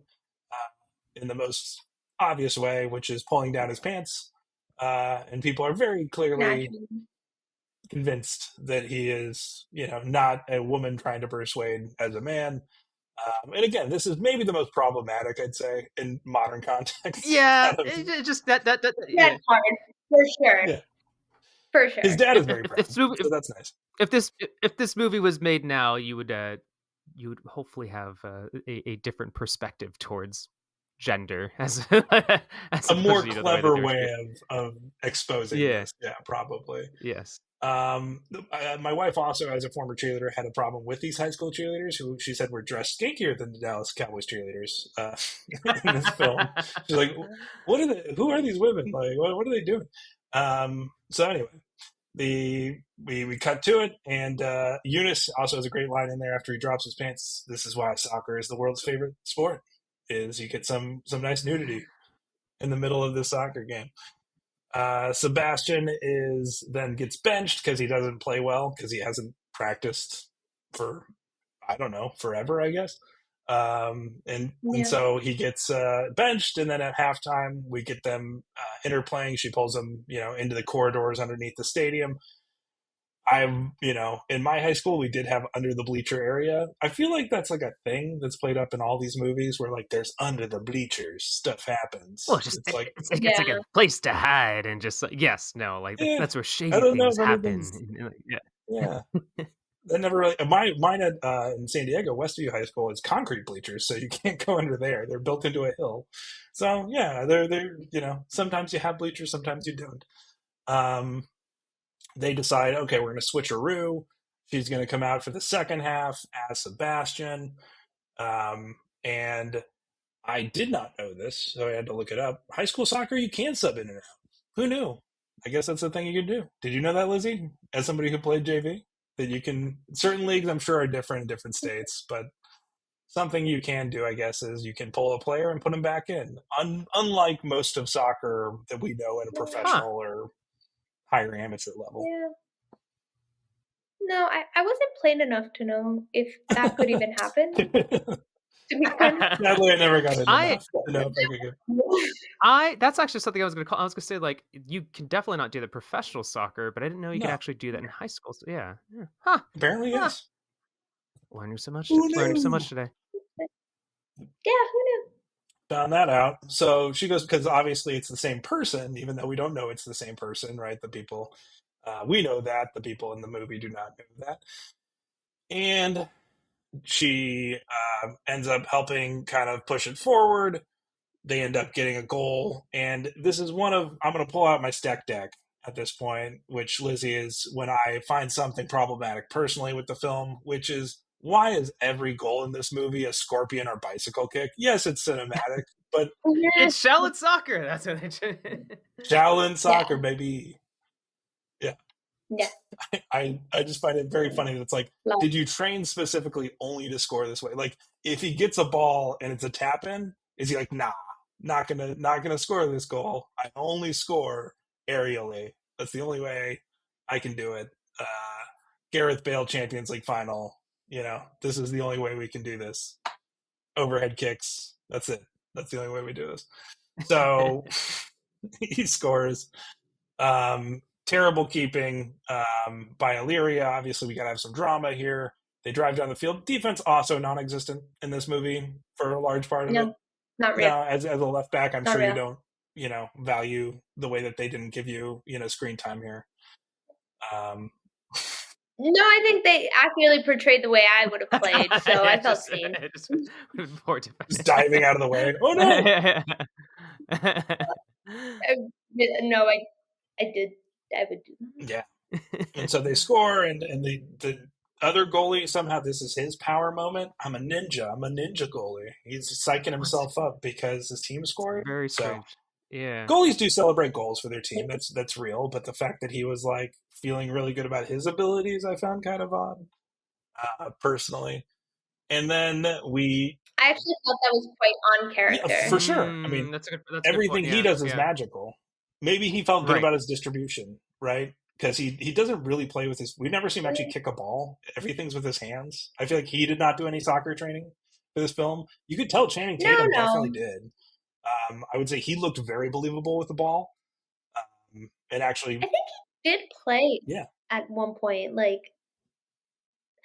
in the most obvious way, which is pulling down his pants. And people are very clearly Naturally. convinced that he is, not a woman trying to persuade as a man. And again, this is maybe the most problematic, I'd say, in modern context. Yeah, out of- it just that yeah. That's hard for sure. Yeah. For sure. His dad is very proud, this movie, so that's nice. if this movie was made now, you would hopefully have a different perspective towards gender as A more opposed to, clever the way of exposing this. Yeah, probably. Yes. My wife also, as a former cheerleader, had a problem with these high school cheerleaders who she said were dressed skankier than the Dallas Cowboys cheerleaders in this film. She's like, who are these women? Like, what are they doing? So anyway, we cut to it, and Eunice also has a great line in there after he drops his pants. This is why soccer is the world's favorite sport, is you get some nice nudity in the middle of this soccer game. Sebastian gets benched because he doesn't play well because he hasn't practiced for, I don't know, forever, I guess. And so he gets benched, and then at halftime we get them interplaying. She pulls him, into the corridors underneath the stadium. In my high school, we did have under the bleacher area. I feel like that's like a thing that's played up in all these movies where like there's under the bleachers stuff happens. Well, it's like a place to hide and just that's where shady things happen. Yeah. That never really. Mine at in San Diego, Westview High School is concrete bleachers, so you can't go under there. They're built into a hill. So yeah, they're sometimes you have bleachers, sometimes you don't. They decide, okay, we're going to switcheroo. She's going to come out for the second half as Sebastian. And I did not know this, so I had to look it up. High school soccer, you can sub in and out. Who knew? I guess that's the thing you can do. Did you know that, Lizzy? As somebody who played JV? That you can, certain leagues I'm sure are different in different states, but something you can do, I guess, is you can pull a player and put him back in. Unlike most of soccer that we know at a professional or higher amateur level. Yeah. No, I wasn't playing enough to know if that could even happen. To be honest. Sadly, I never got it enough to know if I could that's actually something I was going to call. I was going to say, like, you can definitely not do the professional soccer, but I didn't know you could actually do that in high school. So, yeah. Huh. Apparently, yes. Learning so much. Who Learning so knew? much today. Yeah, who knew? Found that out. So she goes, because obviously it's the same person, even though we don't know it's the same person, right? The people, we know that. The people in the movie do not know that. And she ends up helping kind of push it forward. They end up getting a goal. And this is I'm going to pull out my stack deck at this point, which, Lizzy, is when I find something problematic personally with the film, which is, why is every goal in this movie a scorpion or bicycle kick? Yes, it's cinematic, but it's Shaolin soccer. That's what it Shaolin soccer, baby. Yeah. Yeah. I just find it very funny that it's like, did you train specifically only to score this way? Like, if he gets a ball and it's a tap in, is he like, nah, not gonna score this goal. I only score aerially. That's the only way I can do it. Gareth Bale Champions League final. This is the only way we can do this. Overhead kicks. That's it. That's the only way we do this. So he scores. Terrible keeping by Illyria. Obviously, we got to have some drama here. They drive down the field. Defense also non-existent in this movie for a large part of it. No, not real. No, as a left back, I'm Not sure you real. don't, value the way that they didn't give you, screen time here. No, I think they accurately portrayed the way I would have played, so I felt seen. Just diving out of the way. Oh no! No, I did. I would do that. Yeah. And so they score, and the other goalie, somehow this is his power moment. I'm a ninja goalie. He's psyching himself up because his team scored. Very strange. Yeah. Goalies do celebrate goals for their team. That's real. But the fact that he was like feeling really good about his abilities, I found kind of odd, personally. And then I actually thought that was quite on character. Yeah, for sure. I mean, that's everything he does is magical. Maybe he felt good about his distribution, right? Because he doesn't really play with his. We've never seen him actually kick a ball. Everything's with his hands. I feel like he did not do any soccer training for this film. You could tell Channing Tatum definitely did. I would say he looked very believable with the ball. And actually, I think he did play. Yeah. At one point, like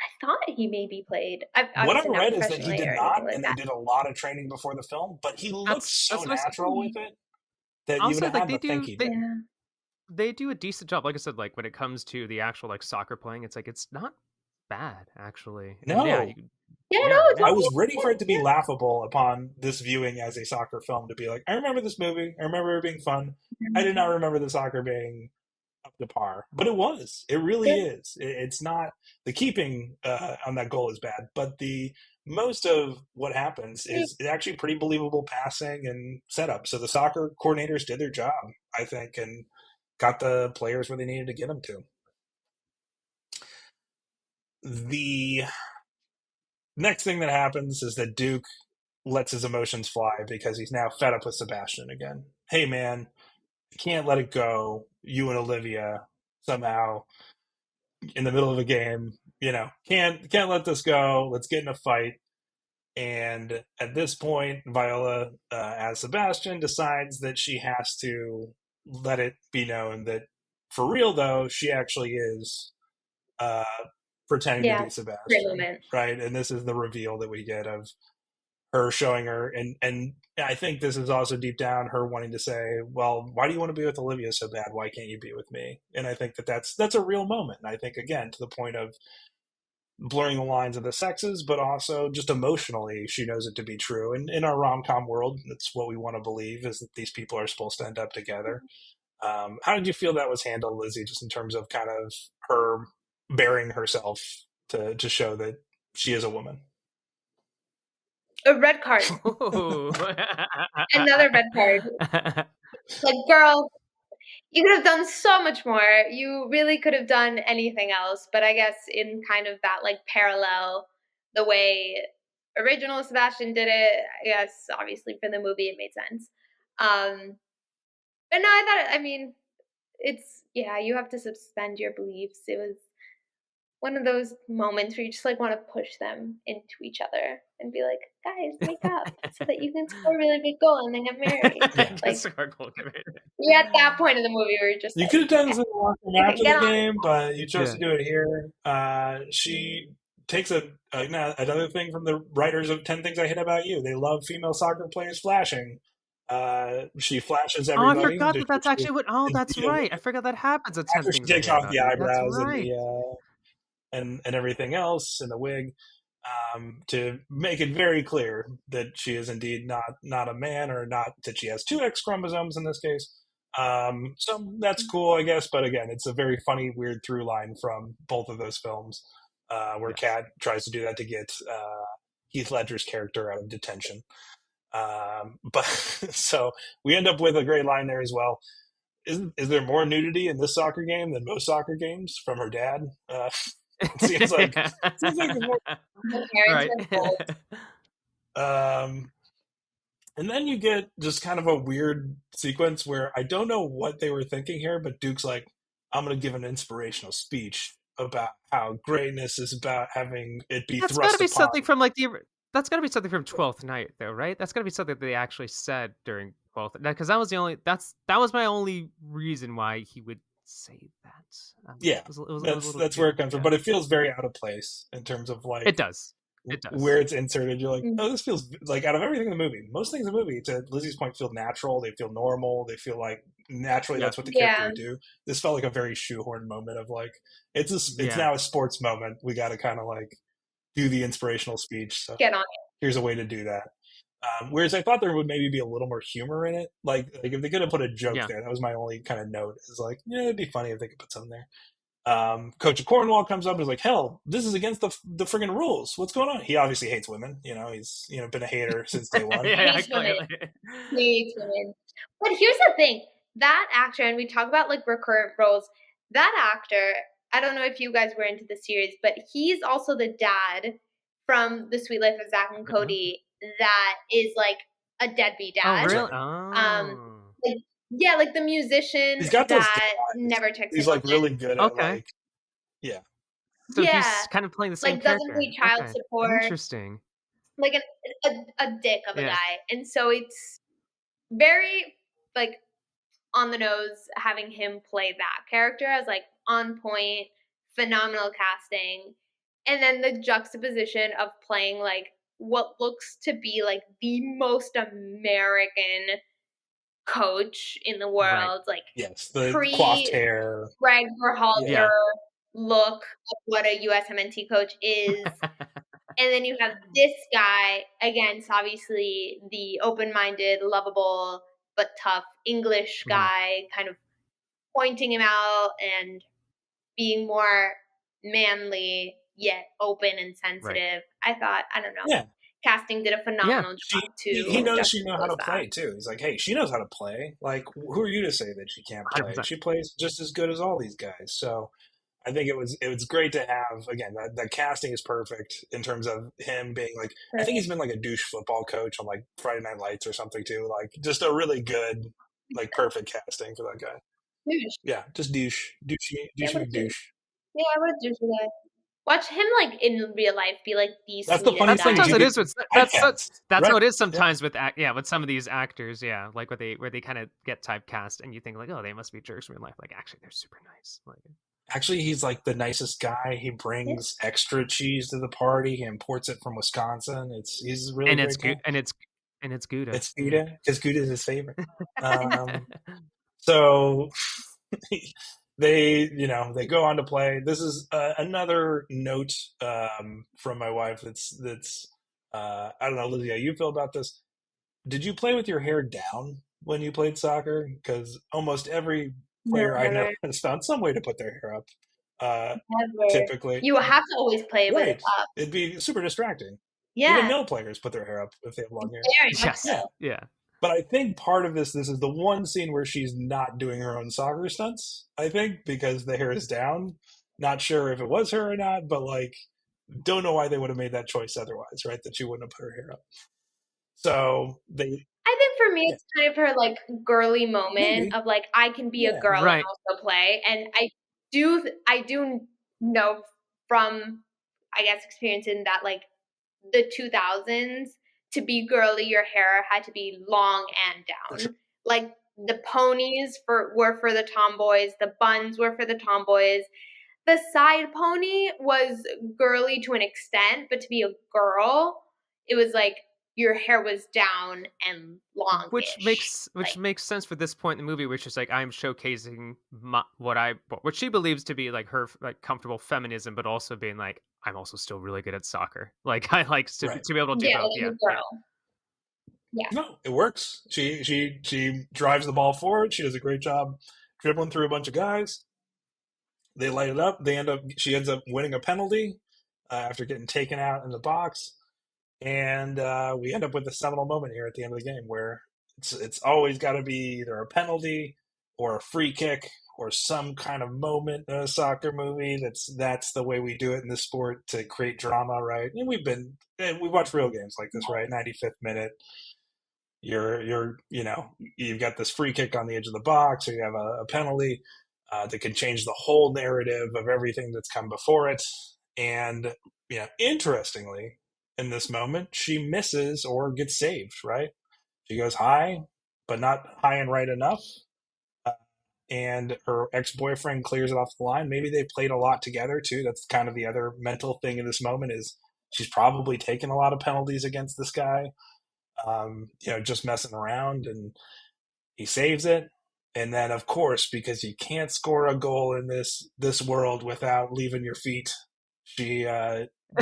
I thought he maybe played. What I read is that he did not, like and that. they did a lot of training before the film. But he looked so natural with it that you would have had to think he did. They do a decent job, like I said. Like when it comes to the actual like soccer playing, it's like it's not bad actually. No. I was ready for it to be laughable upon this viewing as a soccer film, to be like, I remember this movie. I remember it being fun. I did not remember the soccer being up to par, but it was. It really is. It's not the keeping on that goal is bad, but the most of what happens is actually pretty believable passing and setup. So the soccer coordinators did their job, I think, and got the players where they needed to get them to. The next thing that happens is that Duke lets his emotions fly because he's now fed up with Sebastian again. Hey, man, you can't let it go. You and Olivia somehow in the middle of a game, can't let this go. Let's get in a fight. And at this point, Viola, as Sebastian, decides that she has to let it be known that for real, though, she actually is pretending to be Sebastian, right? And this is the reveal that we get of her showing her, and I think this is also deep down her wanting to say, well, why do you want to be with Olivia so bad? Why can't you be with me? And I think that's a real moment. And I think, again, to the point of blurring the lines of the sexes, but also just emotionally, she knows it to be true. And in our rom-com world, that's what we want to believe, is that these people are supposed to end up together. How did you feel that was handled, Lizzy, just in terms of kind of her bearing herself to show that she is a woman? A red card. Another red card. Like, girl, you could have done so much more. You really could have done anything else. But I guess in kind of that like parallel, the way original Sebastian did it, I guess obviously for the movie it made sense. But no, you have to suspend your beliefs. It was one of those moments where you just like want to push them into each other and be like, guys, make up so that you can score a really big goal and then get married. You're at that point of the movie where you're just you could have done this in the after the game, but you chose to do it here. She takes another thing from the writers of 10 Things I Hate About You. They love female soccer players flashing. She flashes everybody. I forgot that's actually what. Oh, that's right. I forgot that happens at 10 Things. She takes off the eyebrows and everything else in the wig, to make it very clear that she is indeed not a man, or not that she has two X chromosomes in this case. So that's cool, I guess. But again, it's a very funny, weird through line from both of those films, where Kat tries to do that to get Heath Ledger's character out of detention. But so we end up with a great line there as well. Is there more nudity in this soccer game than most soccer games from her dad? It seems like more. Right. And then you get just kind of a weird sequence where I don't know what they were thinking here, but Duke's like, I'm going to give an inspirational speech about how greatness is about having it be that's thrust gotta be upon. Something from like that's got to be something from 12th Night, though, right? That's got to be something that they actually said during 12th Night, because that was my only reason why he would say that. Yeah, it was a that's little, where it comes from, yeah. but it feels very out of place in terms of like It does. where it's inserted. You're like, Mhm. oh, this feels like out of everything in the movie. Most things in the movie, to Lizzie's point, feel natural. They feel normal. They feel like naturally Yeah. that's what the character Yeah. would do. This felt like a very shoehorned moment of like, it's Yeah. now a sports moment. We got to kind of like do the inspirational speech. So Get on it. here's a way to do that. Whereas I thought there would maybe be a little more humor in it. Like if they could have put a joke Yeah. there, that was my only kind of note. Is like, yeah, it'd be funny if they could put something there. Coach of Cornwall comes up and is like, hell, this is against the friggin' rules. What's going on? He obviously hates women. You know, he's been a hater since day one. Yeah, Hates women. clearly. Hates women. But here's the thing. That actor, and we talk about like recurrent roles, that actor, I don't know if you guys were into the series, but he's also the dad from The Sweet Life of Zach and Cody that is like a deadbeat Oh, dad. really? Like, yeah, like the musician He's got those good that eyes. never checks He's in like on really good at Okay. like, yeah. So Yeah. he's kind of playing the same like doesn't character. pay child Okay. support, Interesting. like a dick of a Yeah. guy. And so it's very like on the nose having him play that character as like on point, phenomenal casting. And then the juxtaposition of playing like what looks to be like the most American coach in the world, like Yes, the pre coiffed hair. Greg Berhalter Yeah. look of what a USMNT coach is. And then you have this guy against obviously the open-minded, lovable, but tough English guy, kind of pointing him out and being more manly yet open and sensitive. I thought, I don't know. Yeah. Casting did a phenomenal job He knows to she knows how to juxtapose that. play too. He's like, hey, she knows how to play. Like, who are you to say that she can't play? 100%. She plays just as good as all these guys. So I think it was great to have, again, that casting is perfect in terms of him being like, I think he's been like a douche football coach on like Friday Night Lights or something too. Like just a really good, like perfect casting for that guy. Douche. Yeah, just douche Yeah, what a McDouche. Yeah, what a douche guy. Watch him like in real life be like the That's the sweetest funny That's thing. guy. sometimes it is with that's right? how it is sometimes with with some of these actors, like where they kind of get typecast and you think like, oh, they must be jerks in real life. Like actually they're super nice. Like Actually, he's like the nicest guy. He brings extra cheese to the party. He imports it from Wisconsin. He's a really great guy. and it's Gouda. It's Gouda because Gouda is his favorite. So they go on to play. This is another note from my wife. That's I don't know, Lizzie, how you feel about this. Did you play with your hair down when you played soccer? Because almost every player I know has found some way to put their hair up. Never. Typically, You have to always play with it up. It'd be super distracting. Yeah. Even male players put their hair up if they have long hair. Very much so. Yeah. But I think part of this is the one scene where she's not doing her own soccer stunts, I think, because the hair is down. Not sure if it was her or not, but like, don't know why they would have made that choice otherwise, right? That she wouldn't have put her hair up. So I think for me, it's kind of her like girly moment of like, I can be a girl and also play. And I do know from, I guess, experience in that like the 2000s, to be girly, your hair had to be long and down. Sure. Like the ponies were for the tomboys, the buns were for the tomboys. The side pony was girly to an extent, but to be a girl, it was like your hair was down and long. Which makes sense for this point in the movie, which is like I'm showcasing what she believes to be like her like comfortable feminism, but also being like I'm also still really good at soccer. Like I like to be able to do both. Yeah. No, it works. She drives the ball forward. She does a great job dribbling through a bunch of guys. They light it up. She ends up winning a penalty after getting taken out in the box. And we end up with a seminal moment here at the end of the game where it's always got to be either a penalty or a free kick or some kind of moment in a soccer movie. That's the way we do it in this sport to create drama, right? And we watch real games like this, right? 95th minute. You've got this free kick on the edge of the box, or you have a penalty that can change the whole narrative of everything that's come before it. And interestingly, in this moment, she misses or gets saved, right? She goes high, but not high and right enough. and her ex-boyfriend clears it off the line. Maybe they played a lot together too. That's kind of the other mental thing in this moment is she's probably taken a lot of penalties against this guy, just messing around, and he saves it. And then, of course, because you can't score a goal in this world without leaving your feet, she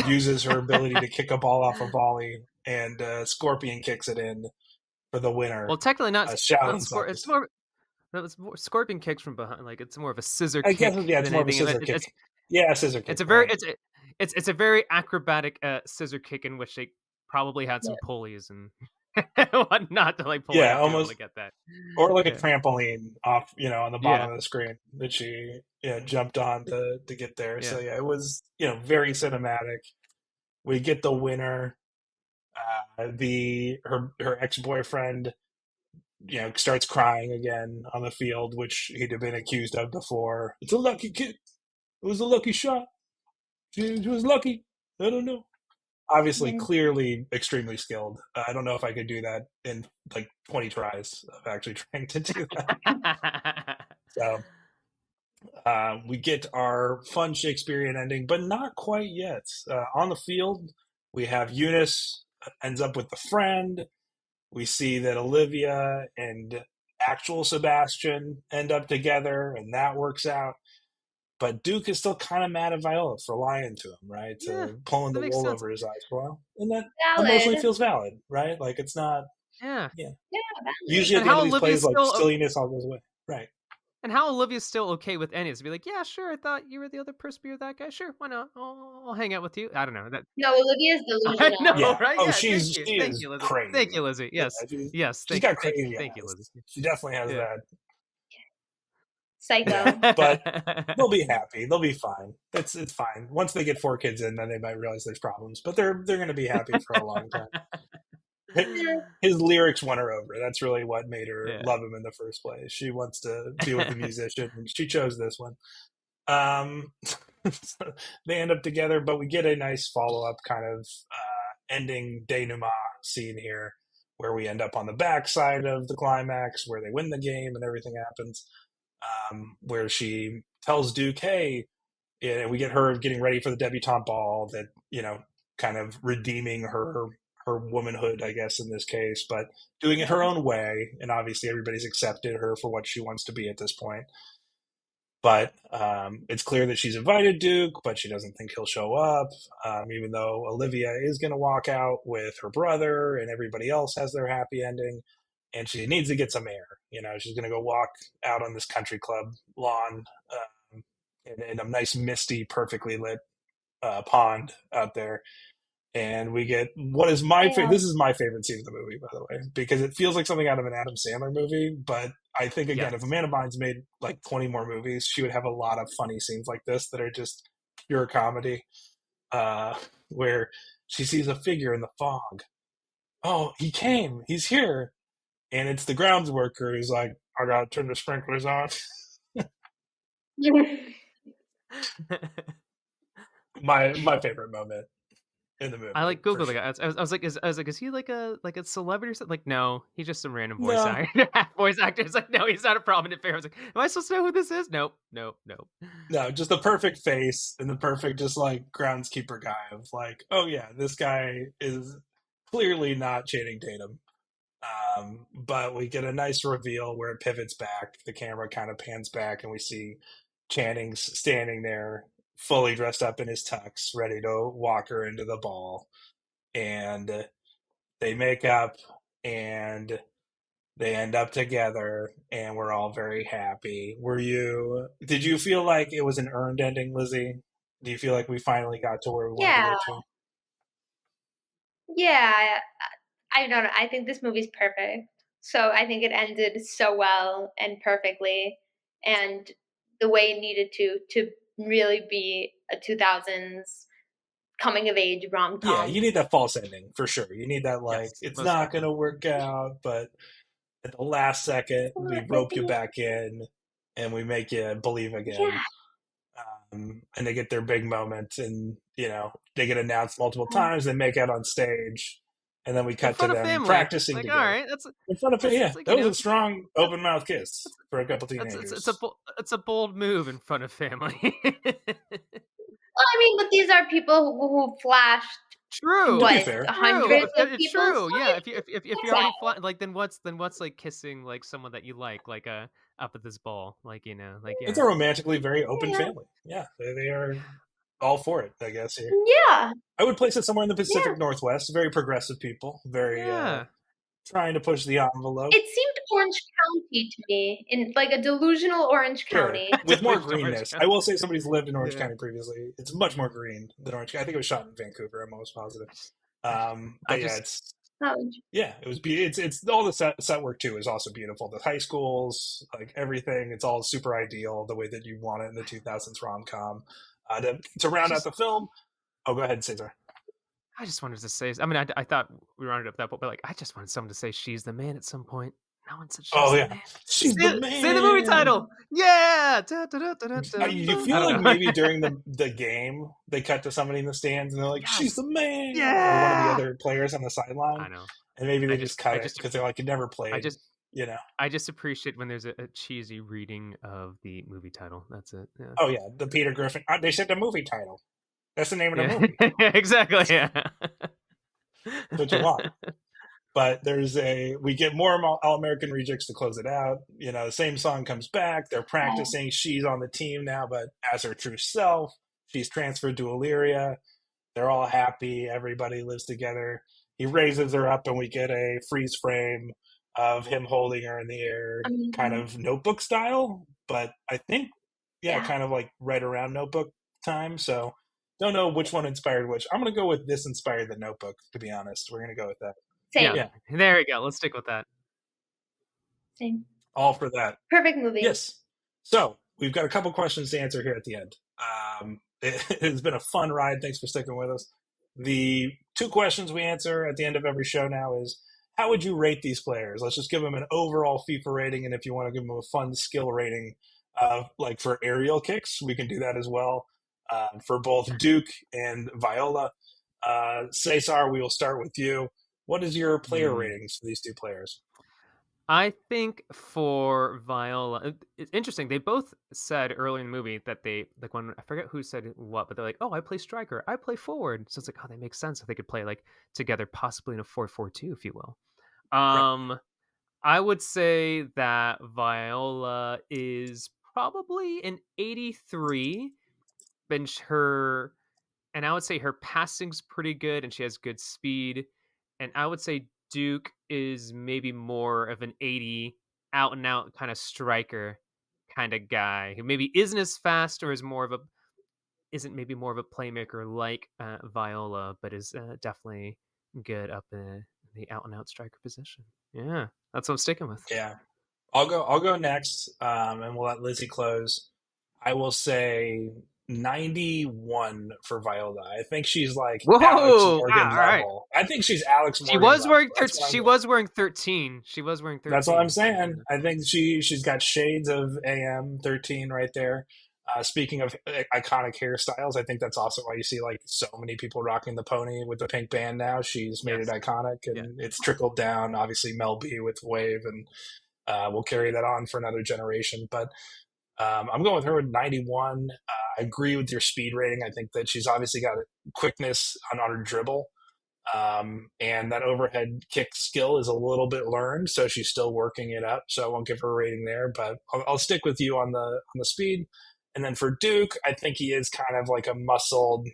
uses her ability to kick a ball off a volley, and Scorpion kicks it in for the winner. Well, technically not Shouting Scorpion. It's more. No, it's more, Scorpion kicks from behind. Like it's more of a scissor I guess, kick yeah, it's than more of a anything. scissor kick. Yeah, a scissor kick. It's a very right. it's a very acrobatic scissor kick in which they probably had some pulleys and whatnot to like pull it up to be able to get that. Or like a trampoline off, on the bottom Yeah. of the screen that she jumped on to get there. Yeah. So yeah, it was very cinematic. We get the winner. Her ex-boyfriend starts crying again on the field, which he'd have been accused of before. It's a lucky kid. It was a lucky shot. She was lucky. I don't know. Obviously, clearly extremely skilled. I don't know if I could do that in like 20 tries of actually trying to do that. So we get our fun Shakespearean ending, but not quite yet. On the field, we have Eunice ends up with the friend. We see that Olivia and actual Sebastian end up together, and that works out. But Duke is still kind of mad at Viola for lying to him, right? Yeah, Pulling the makes wool sense. over his eyes for a while. And that Valid. emotionally feels valid, right? Like it's not. Yeah. Valid. Usually at the end of these plays, like silliness all goes away. Right. And how Olivia's still okay with Ennis to be like, yeah, sure. I thought you were the other person. You're that guy. Sure, why not? I'll hang out with you. I don't know. No, Olivia's delusional. I know, Yeah. right? Oh, Yeah, she is Thank you, Lizzy. crazy. Thank you, Lizzy. Yes, Yeah, yes. She's got crazy eyes. Thank you, Lizzy. She definitely has that. Psycho. Yeah, but they'll be happy. They'll be fine. It's fine. Once they get 4 kids in, then they might realize there's problems. But they're going to be happy for a long time. His lyrics won her over. That's really what made her love him in the first place. She wants to be with a musician, and she chose this one. They end up together, but we get a nice follow-up kind of ending denouement scene here, where we end up on the backside of the climax, where they win the game and everything happens. Where she tells Duke, hey, we get her getting ready for the debutante ball, that, kind of redeeming her womanhood, I guess, in this case, but doing it her own way. And obviously everybody's accepted her for what she wants to be at this point. But it's clear that she's invited Duke, but she doesn't think he'll show up, even though Olivia is going to walk out with her brother and everybody else has their happy ending. And she needs to get some air. She's going to go walk out on this country club lawn in a nice, misty, perfectly lit pond out there. And we get what is my favorite. This is my favorite scene of the movie, by the way, because it feels like something out of an Adam Sandler movie. But I think, again, if Amanda Bynes made like 20 more movies, she would have a lot of funny scenes like this that are just pure comedy, where she sees a figure in the fog. Oh, he came. He's here. And it's the grounds worker who's like, I gotta turn the sprinklers on. my favorite moment in the movie. I like Googled the guy. I was like, is he like a celebrity or something? Like, no, he's just some random voice actor. Voice actor. It's like, no, he's not a prominent figure. I was like, am I supposed to know who this is? Nope. No, just the perfect face and the perfect just like groundskeeper guy of like, oh yeah, this guy is clearly not Channing Tatum. But we get a nice reveal where it pivots back. The camera kind of pans back, and we see Channing's standing there, fully dressed up in his tux, ready to walk her into the ball. And they make up, and they end up together, and we're all very happy. Did you feel like it was an earned ending, Lizzy? Do you feel like we finally got to where we wanted to get to? Yeah. I don't know. I think this movie's perfect. So I think it ended so well and perfectly, and the way it needed to really be a 2000s coming of age rom-com. Yeah, you need that false ending for sure. You need that it's not going to work out, but at the last second we rope you back in and we make you believe again. Yeah. And they get their big moment, and they get announced multiple times. They make out on stage. and then we In cut to front of them family. practicing Like, all together. right, that's In front of that's like, that was a strong open mouth kiss for a couple teenagers. it's a bold move in front of family. Well, I mean, but these are people who flashed True. To be what fair. hundreds of It's people's true. Yeah. If you're already like then what's like kissing like someone that you like up at this ball, like like It's yeah. a romantically very open family. Yeah, they are all for it, I guess. Here, Yeah, I would place it somewhere in the Pacific Northwest. Very progressive people, very Yeah. trying to push the envelope. it seemed Orange County to me, in like a delusional Orange Sure, County. with more Orange greenness. County. I will say somebody's lived in Orange Yeah. County previously. It's much more green than Orange County. I think it was shot in Vancouver. I'm almost positive. It was it's all the set work too is also beautiful. The high schools, like everything, it's all super ideal the way that you want it in the 2000s rom-com. To round out the film, go ahead, Cesar. I just wanted to say. I mean, I thought we rounded up that, but like, I just wanted someone to say "She's the man" at some point. No one said "She's the man." She's the man. Say the movie title. Yeah. You feel like maybe during the game they cut to somebody in the stands and they're like, "She's the man," or one of the other players on the sideline. I know. And maybe they just cut it because they're like, "It never played." I just appreciate when there's a cheesy reading of the movie title. That's it. Yeah. Oh yeah, the Peter Griffin. They said the movie title. That's the name of the movie. Exactly. Yeah. That's what you want. But we get more All-American rejects to close it out. The same song comes back. They're practicing. She's on the team now, but as her true self, she's transferred to Illyria. They're all happy. Everybody lives together. He raises her up, and we get a freeze frame of him holding her in the air, kind of Notebook style. But I think, kind of like right around Notebook time. So don't know which one inspired which. I'm going to go with this inspired the Notebook, to be honest. We're going to go with that. Same. Yeah. There we go. Let's stick with that. Same. All for that. Perfect movie. Yes. So we've got a couple questions to answer here at the end. It has been a fun ride. Thanks for sticking with us. The two questions we answer at the end of every show now is, how would you rate these players? Let's just give them an overall FIFA rating, and if you want to give them a fun skill rating, like for aerial kicks, we can do that as well. For both Duke and Viola. Cesar, we will start with you. What is your player ratings for these two players? I think for Viola, it's interesting. They both said early in the movie that they, like, when I forget who said what, but they're like, "Oh, I play striker, I play forward." So it's like, oh, that makes sense if they could play like together, possibly in a 4-4-2, if you will. I would say that Viola is probably an 83. And I would say her passing's pretty good, and she has good speed. And I would say Duke is maybe more of an 80, out and out kind of striker kind of guy who maybe isn't as fast or isn't maybe more of a playmaker like Viola, but is definitely good up in the out and out striker position. Yeah, that's what I'm sticking with. Yeah, I'll go next, and we'll let Lizzy close. I will say 91 for Viola. I think she's like Alex Morgan level. I think she's Alex Morgan. She was wearing 13. She was wearing 13. That's what I'm saying. I think she's got shades of AM 13 right there. Speaking of iconic hairstyles, I think that's also why you see like so many people rocking the pony with the pink band now. She's made it iconic, and it's trickled down. Obviously, Mel B with Wave, and we'll carry that on for another generation. But I'm going with her with 91. I agree with your speed rating. I think that she's obviously got quickness on her dribble. And that overhead kick skill is a little bit learned, so she's still working it up. So I won't give her a rating there, but I'll stick with you on the speed. And then for Duke, I think he is kind of like a muscled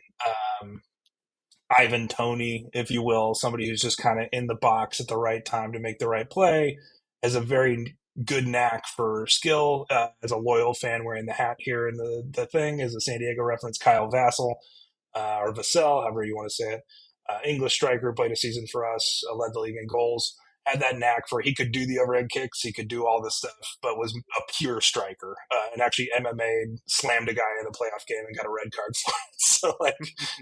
Ivan Toney, if you will, somebody who's just kind of in the box at the right time to make the right play, has a very good knack for skill. As a loyal fan wearing the hat here in the thing is a San Diego reference, Kyle Vassell, or Vassell, however you want to say it. English striker, played a season for us, led the league in goals, had that knack for he could do the overhead kicks, he could do all this stuff, but was a pure striker. And actually MMA slammed a guy in a playoff game and got a red card for it. So like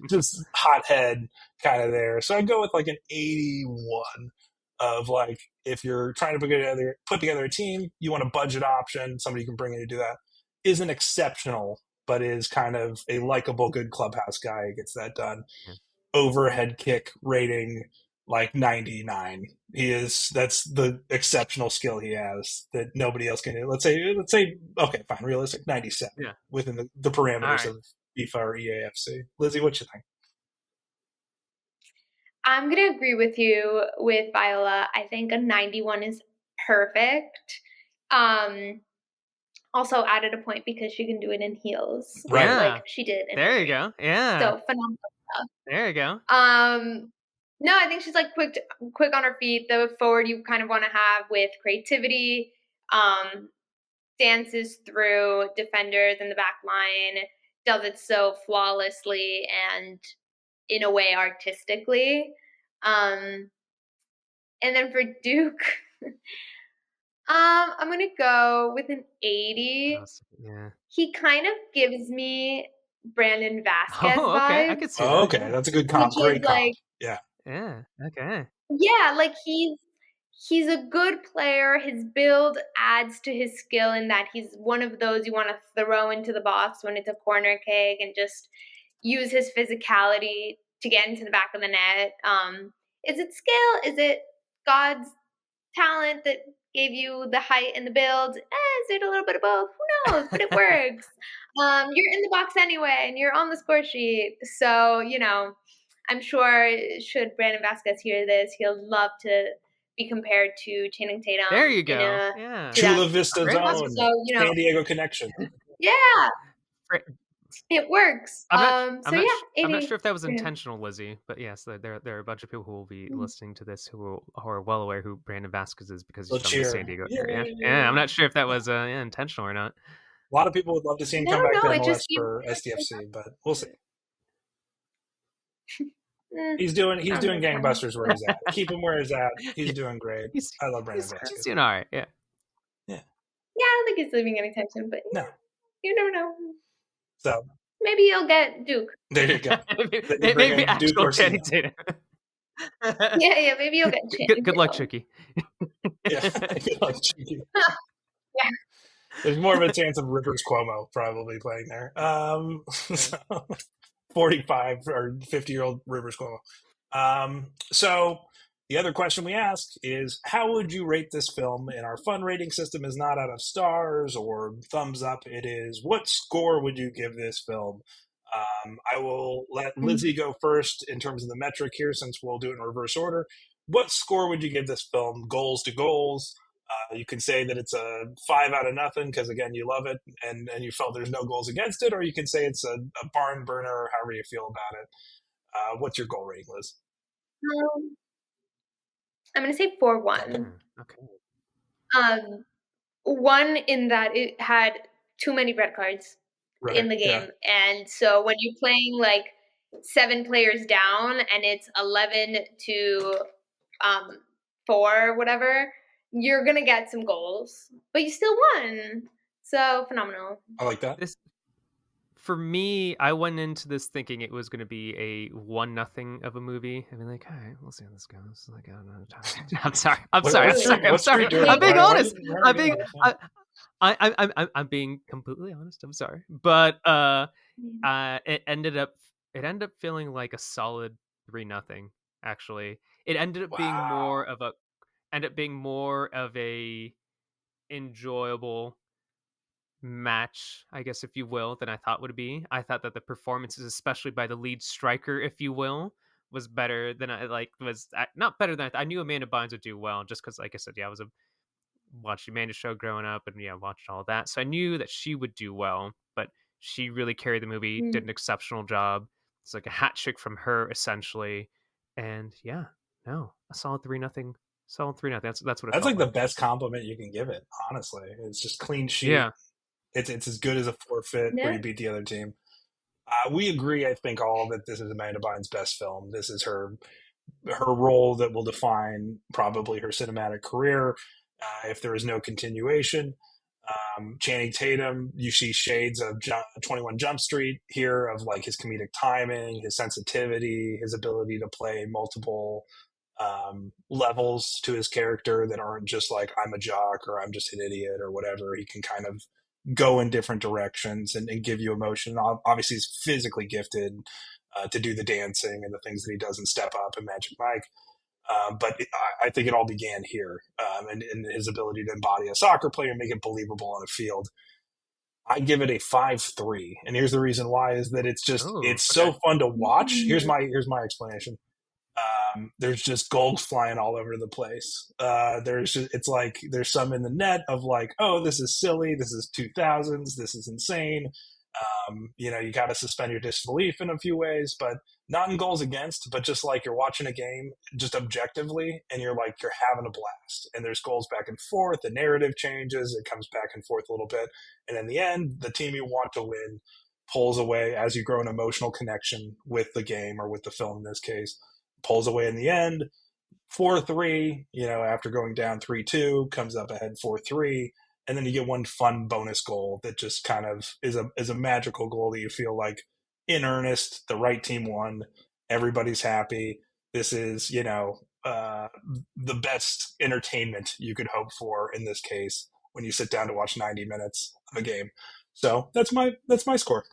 just hot head kind of there. So I'd go with like an 81 of like, if you're trying to put together a team, you want a budget option, somebody you can bring in to do that, isn't exceptional, but is kind of a likable, good clubhouse guy who gets that done. Overhead kick rating like 99. That's the exceptional skill he has that nobody else can do. Let's say, okay, fine, realistic 97 Yeah. within the parameters right. of FIFA or EAFC. Lizzie, what you think? I'm going to agree with you with Viola. I think a 91 is perfect. Also added a point because she can do it in heels, Right. Yeah. like she did. There you go. Yeah. So phenomenal stuff. There you go. No, I think she's like quick on her feet. The forward you kind of want to have with creativity, dances through defenders in the back line, does it so flawlessly and in a way artistically. And then for Duke, I'm gonna go with an 80. Yeah. He kind of gives me Brandon Vasquez Oh, okay. vibes. I could see Oh, that. okay, that's a good comp. Which Great is comp. like, Yeah. Yeah. Okay. yeah, like he's a good player. His build adds to his skill in that he's one of those you want to throw into the box when it's a corner kick and just use his physicality to get into the back of the net. Is it skill? Is it God's talent that gave you the height and the build? Is it a little bit of both? Who knows? But it works. You're in the box anyway, and you're on the score sheet. So, I'm sure should Brandon Vasquez hear this, he'll love to be compared to Channing Tatum. There you go. Yeah. Chula Vista Great. Zone. So, San Diego connection. Yeah. It works. I'm not 80. sure if that was intentional, Lizzie, but yes, there are a bunch of people who will be listening to this who are well aware who Brandon Vasquez is because he's from the San Diego area. Yeah, I'm not sure if that was intentional or not. A lot of people would love to see him come back to MLS for SDFC, but we'll see. He's doing gangbusters where he's at. Keep him where he's at. He's doing great. I love Brandon Vasquez. He's doing all right. Yeah. Yeah, I don't think he's leaving anytime soon, but no, you never know. So maybe you'll get Duke. There you go. maybe actual Channing Tatum. Yeah, maybe you'll get Channing. Good luck, Chicky. Yeah, good luck, Chicky. Yeah. There's more of a chance of Rivers Cuomo probably playing there. 45 or 50-year-old Rivers Cuomo. So the other question we ask is, how would you rate this film? And our fun rating system is not out of stars or thumbs up. It is, what score would you give this film? I will let Lizzie go first in terms of the metric here, since we'll do it in reverse order. What score would you give this film, goals to goals? You can say that it's a 5 out of nothing because, again, you love it and you felt there's no goals against it, or you can say it's a barn burner, however you feel about it. What's your goal rating, Liz? I'm going to say 4-1. Okay. 1 in that it had too many red cards in the game. Yeah. And so when you're playing like 7 players down and it's 11 to 4, whatever, you're going to get some goals, but you still won. So phenomenal. I like that. For me, I went into this thinking it was going to be a 1-0 of a movie. I mean, like, all right, we'll see how this goes. Like, I don't know. I'm sorry. I'm being honest. I'm being completely honest. I'm sorry, but it ended up feeling like a solid 3-0. Actually, it ended up being more of a enjoyable match, I guess, if you will, than I thought would be. I thought that the performances, especially by the lead striker, if you will, was better than not better than I knew Amanda Bynes would do well, just because, like I said, I was watched the Amanda show growing up and watched all that, so I knew that she would do well, but she really carried the movie, did an exceptional job. It's like a hat trick from her essentially, and a solid 3-0. Solid 3-0. That's what that's like the best compliment you can give it, honestly. It's just clean sheet. Yeah. It's as good as a forfeit where you beat the other team. We agree, I think, all that this is Amanda Bynes' best film. This is her role that will define probably her cinematic career if there is no continuation. Channing Tatum, you see shades of 21 Jump Street here, of like his comedic timing, his sensitivity, his ability to play multiple levels to his character that aren't just like, I'm a jock or I'm just an idiot or whatever. He can kind of go in different directions and give you emotion. Obviously, he's physically gifted to do the dancing and the things that he does in Step Up and Magic Mike. But I think it all began here, and his ability to embody a soccer player, make it believable on a field. I give it a 5-3, and here's the reason why: is that it's Okay. so fun to watch. Here's my explanation. There's just goals flying all over the place. It's like there's some in the net of like, oh, this is silly, this is 2000s, this is insane. You got to suspend your disbelief in a few ways, but not in goals against, but just like you're watching a game just objectively, and you're having a blast. And there's goals back and forth, the narrative changes, it comes back and forth a little bit, and in the end, the team you want to win pulls away as you grow an emotional connection with the game, or with the film in this case, pulls away in the end. 4-3, after going down 3-2, comes up ahead 4-3, and then you get one fun bonus goal that just kind of is a magical goal that you feel like, in earnest, the right team won, everybody's happy. This is the best entertainment you could hope for in this case when you sit down to watch 90 minutes of a game. So that's my score.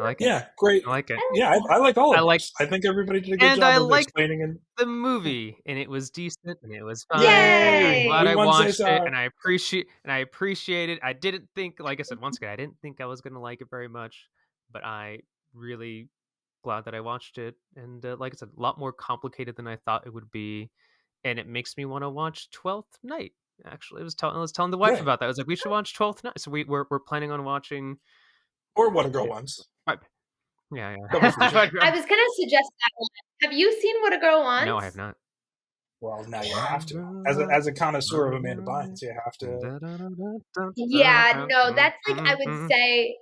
I like it. Yeah, great. I like it. Yeah, I like all of I like- those. I think everybody did a good And job I of liked explaining it. the movie, and it was decent, and it was fun. Yay! I'm glad We I won watched Cesar. it, and I appreciate it. I didn't think, like I said, once again, I didn't think I was gonna like it very much, but I really glad that I watched it. And like I said, a lot more complicated than I thought it would be, and it makes me want to watch 12th Night. Actually, I was telling the wife Right. about that. I was like, we should watch 12th Night. So we're planning on watching. Or What a Girl Wants. Yeah. Double feature. I was gonna suggest that one. Have you seen What a Girl Wants? No, I have not. Well, now you have to. As a connoisseur of Amanda Bynes, you have to. Yeah, no, that's like, I would say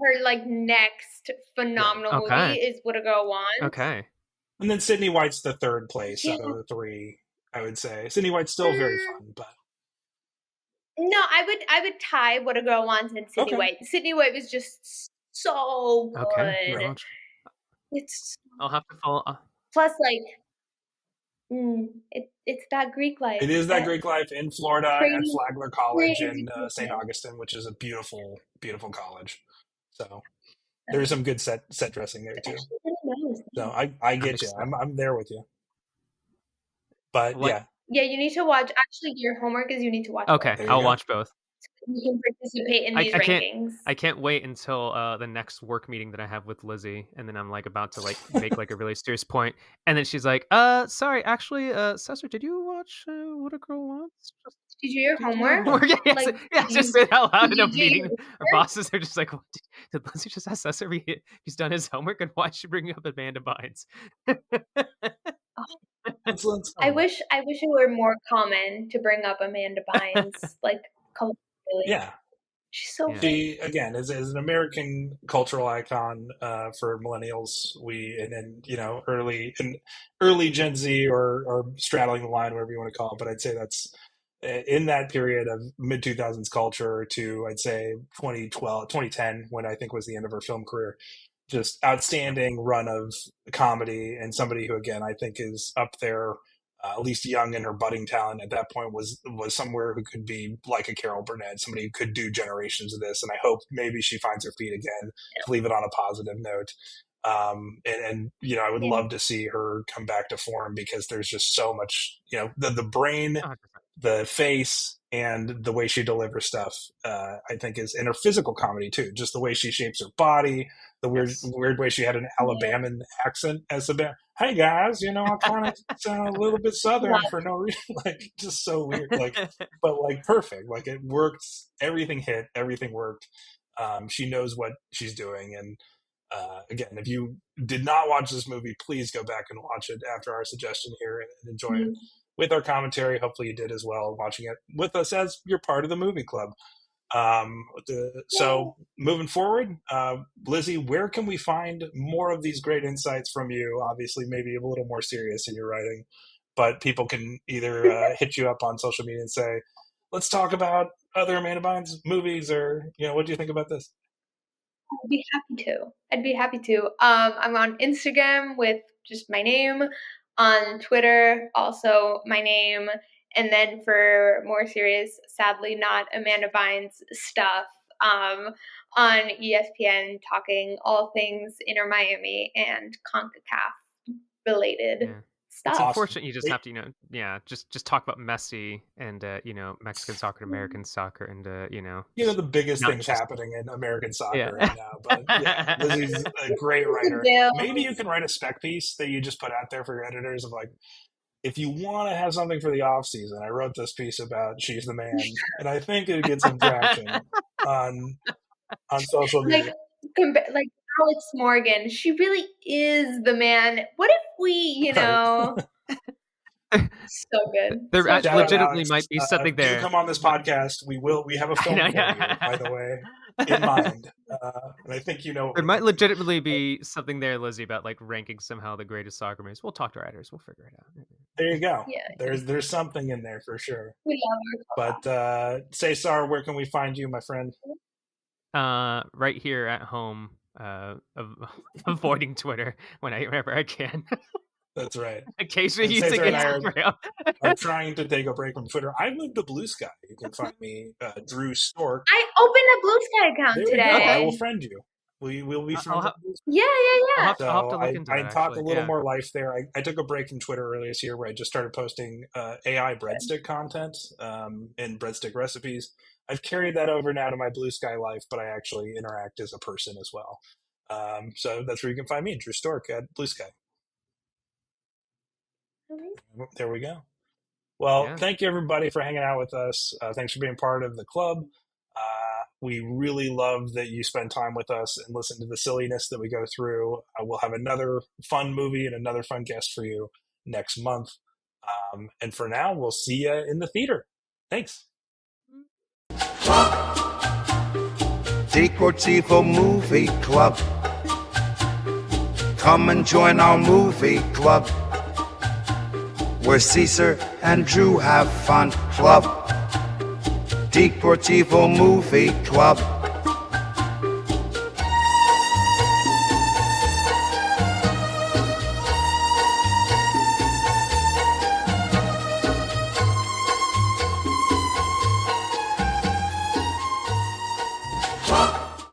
her like next phenomenal movie is What a Girl Wants. Okay. And then Sydney White's the third place out of the three, I would say. Sydney White's still very fun, but no, I would tie What a Girl Wants and Sydney White. Sydney White was just so good. Okay. I'll have to follow. Plus, like, it's that Greek life. It is that Greek life in Florida at Flagler College in crazy St. Augustine, which is a beautiful, beautiful college. So there's some good set dressing there too. So I get you. I'm there with you. But yeah. Yeah, you need to watch. Actually, your homework is you need to watch. Okay, I'll watch both. You can participate in these rankings. I can't wait until the next work meeting that I have with Lizzy, and then I'm like about to like make like a really serious point, and then she's like, sorry, actually, Cesar, did you watch What a Girl Wants? Did you do your homework? Just say it out loud in a meeting. Our bosses are just like, what, did Lizzy just ask Cesar if he's done his homework, and why is she bringing up Amanda Bynes? I wish it were more common to bring up Amanda Bynes, like culturally. Yeah. She's so she again is an American cultural icon for millennials. Early Gen Z or straddling the line, whatever you want to call it. But I'd say that's in that period of mid 2000s culture to, I'd say, 2010, when I think was the end of her film career. Just outstanding run of comedy, and somebody who, again, I think is up there, at least young in her budding talent at that point, was somewhere who could be like a Carol Burnett, somebody who could do generations of this. And I hope maybe she finds her feet again, to leave it on a positive note. I would love to see her come back to form, because there's just so much, the brain, the face, and the way she delivers stuff, I think is, in her physical comedy too, just the way she shapes her body, the weird way she had an Alabaman accent as a hey guys, I kind of sound a little bit Southern for no reason, like just so weird, but like perfect, like it worked, everything hit, everything worked. She knows what she's doing, and again, if you did not watch this movie, please go back and watch it after our suggestion here and enjoy it with our commentary. Hopefully you did as well, watching it with us as you're part of the movie club. So moving forward, Lizzy, where can we find more of these great insights from you? Obviously, maybe a little more serious in your writing, but people can either hit you up on social media and say, let's talk about other Amanda Bynes movies, or, what do you think about this? I'd be happy to. I'm on Instagram with just my name, on Twitter also my name, and then for more serious, sadly not Amanda Bynes stuff, on ESPN, talking all things Inter Miami and CONCACAF related stuff. It's unfortunate you just have to, just talk about Messi and Mexican soccer and American soccer and the biggest things happening in American soccer right now. But yeah, Lizzy's a great writer. Maybe you can write a spec piece that you just put out there for your editors of like, if you want to have something for the off season, I wrote this piece about She's the Man, and I think it gets some traction on social media. Like Alex Morgan, she really is the man. What if we, so good. There so legitimately might be something there. Do come on this podcast. We have a film for you, by the way, in mind. And I think there might legitimately be something there, Lizzy, about like ranking somehow the greatest soccer movies. We'll talk to writers. We'll figure it out. There you go. Yeah. There's something in there for sure. We love our But Cesar, where can we find you, my friend? Right here at home, avoiding Twitter whenever I can. That's right. Occasionally using Instagram. I'm trying to take a break from Twitter. I moved to Blue Sky. You can find me, Drew Stork. I opened a Blue Sky account today. I will friend you. We'll be friends. Yeah. I'll have to look into I that, talk a little more life there. I took a break from Twitter earlier this year where I just started posting AI breadstick content and breadstick recipes. I've carried that over now to my Blue Sky life, but I actually interact as a person as well. So that's where you can find me, Drew Stork at Blue Sky. There we go. Well, thank you everybody for hanging out with us. Thanks for being part of the club. We really love that you spend time with us and listen to the silliness that we go through. We'll have another fun movie and another fun guest for you next month. And for now, we'll see you in the theater. Thanks. Deportivo Movie Club. Come and join our movie club, where Cesar and Drew have fun. Club Deportivo Movie Club.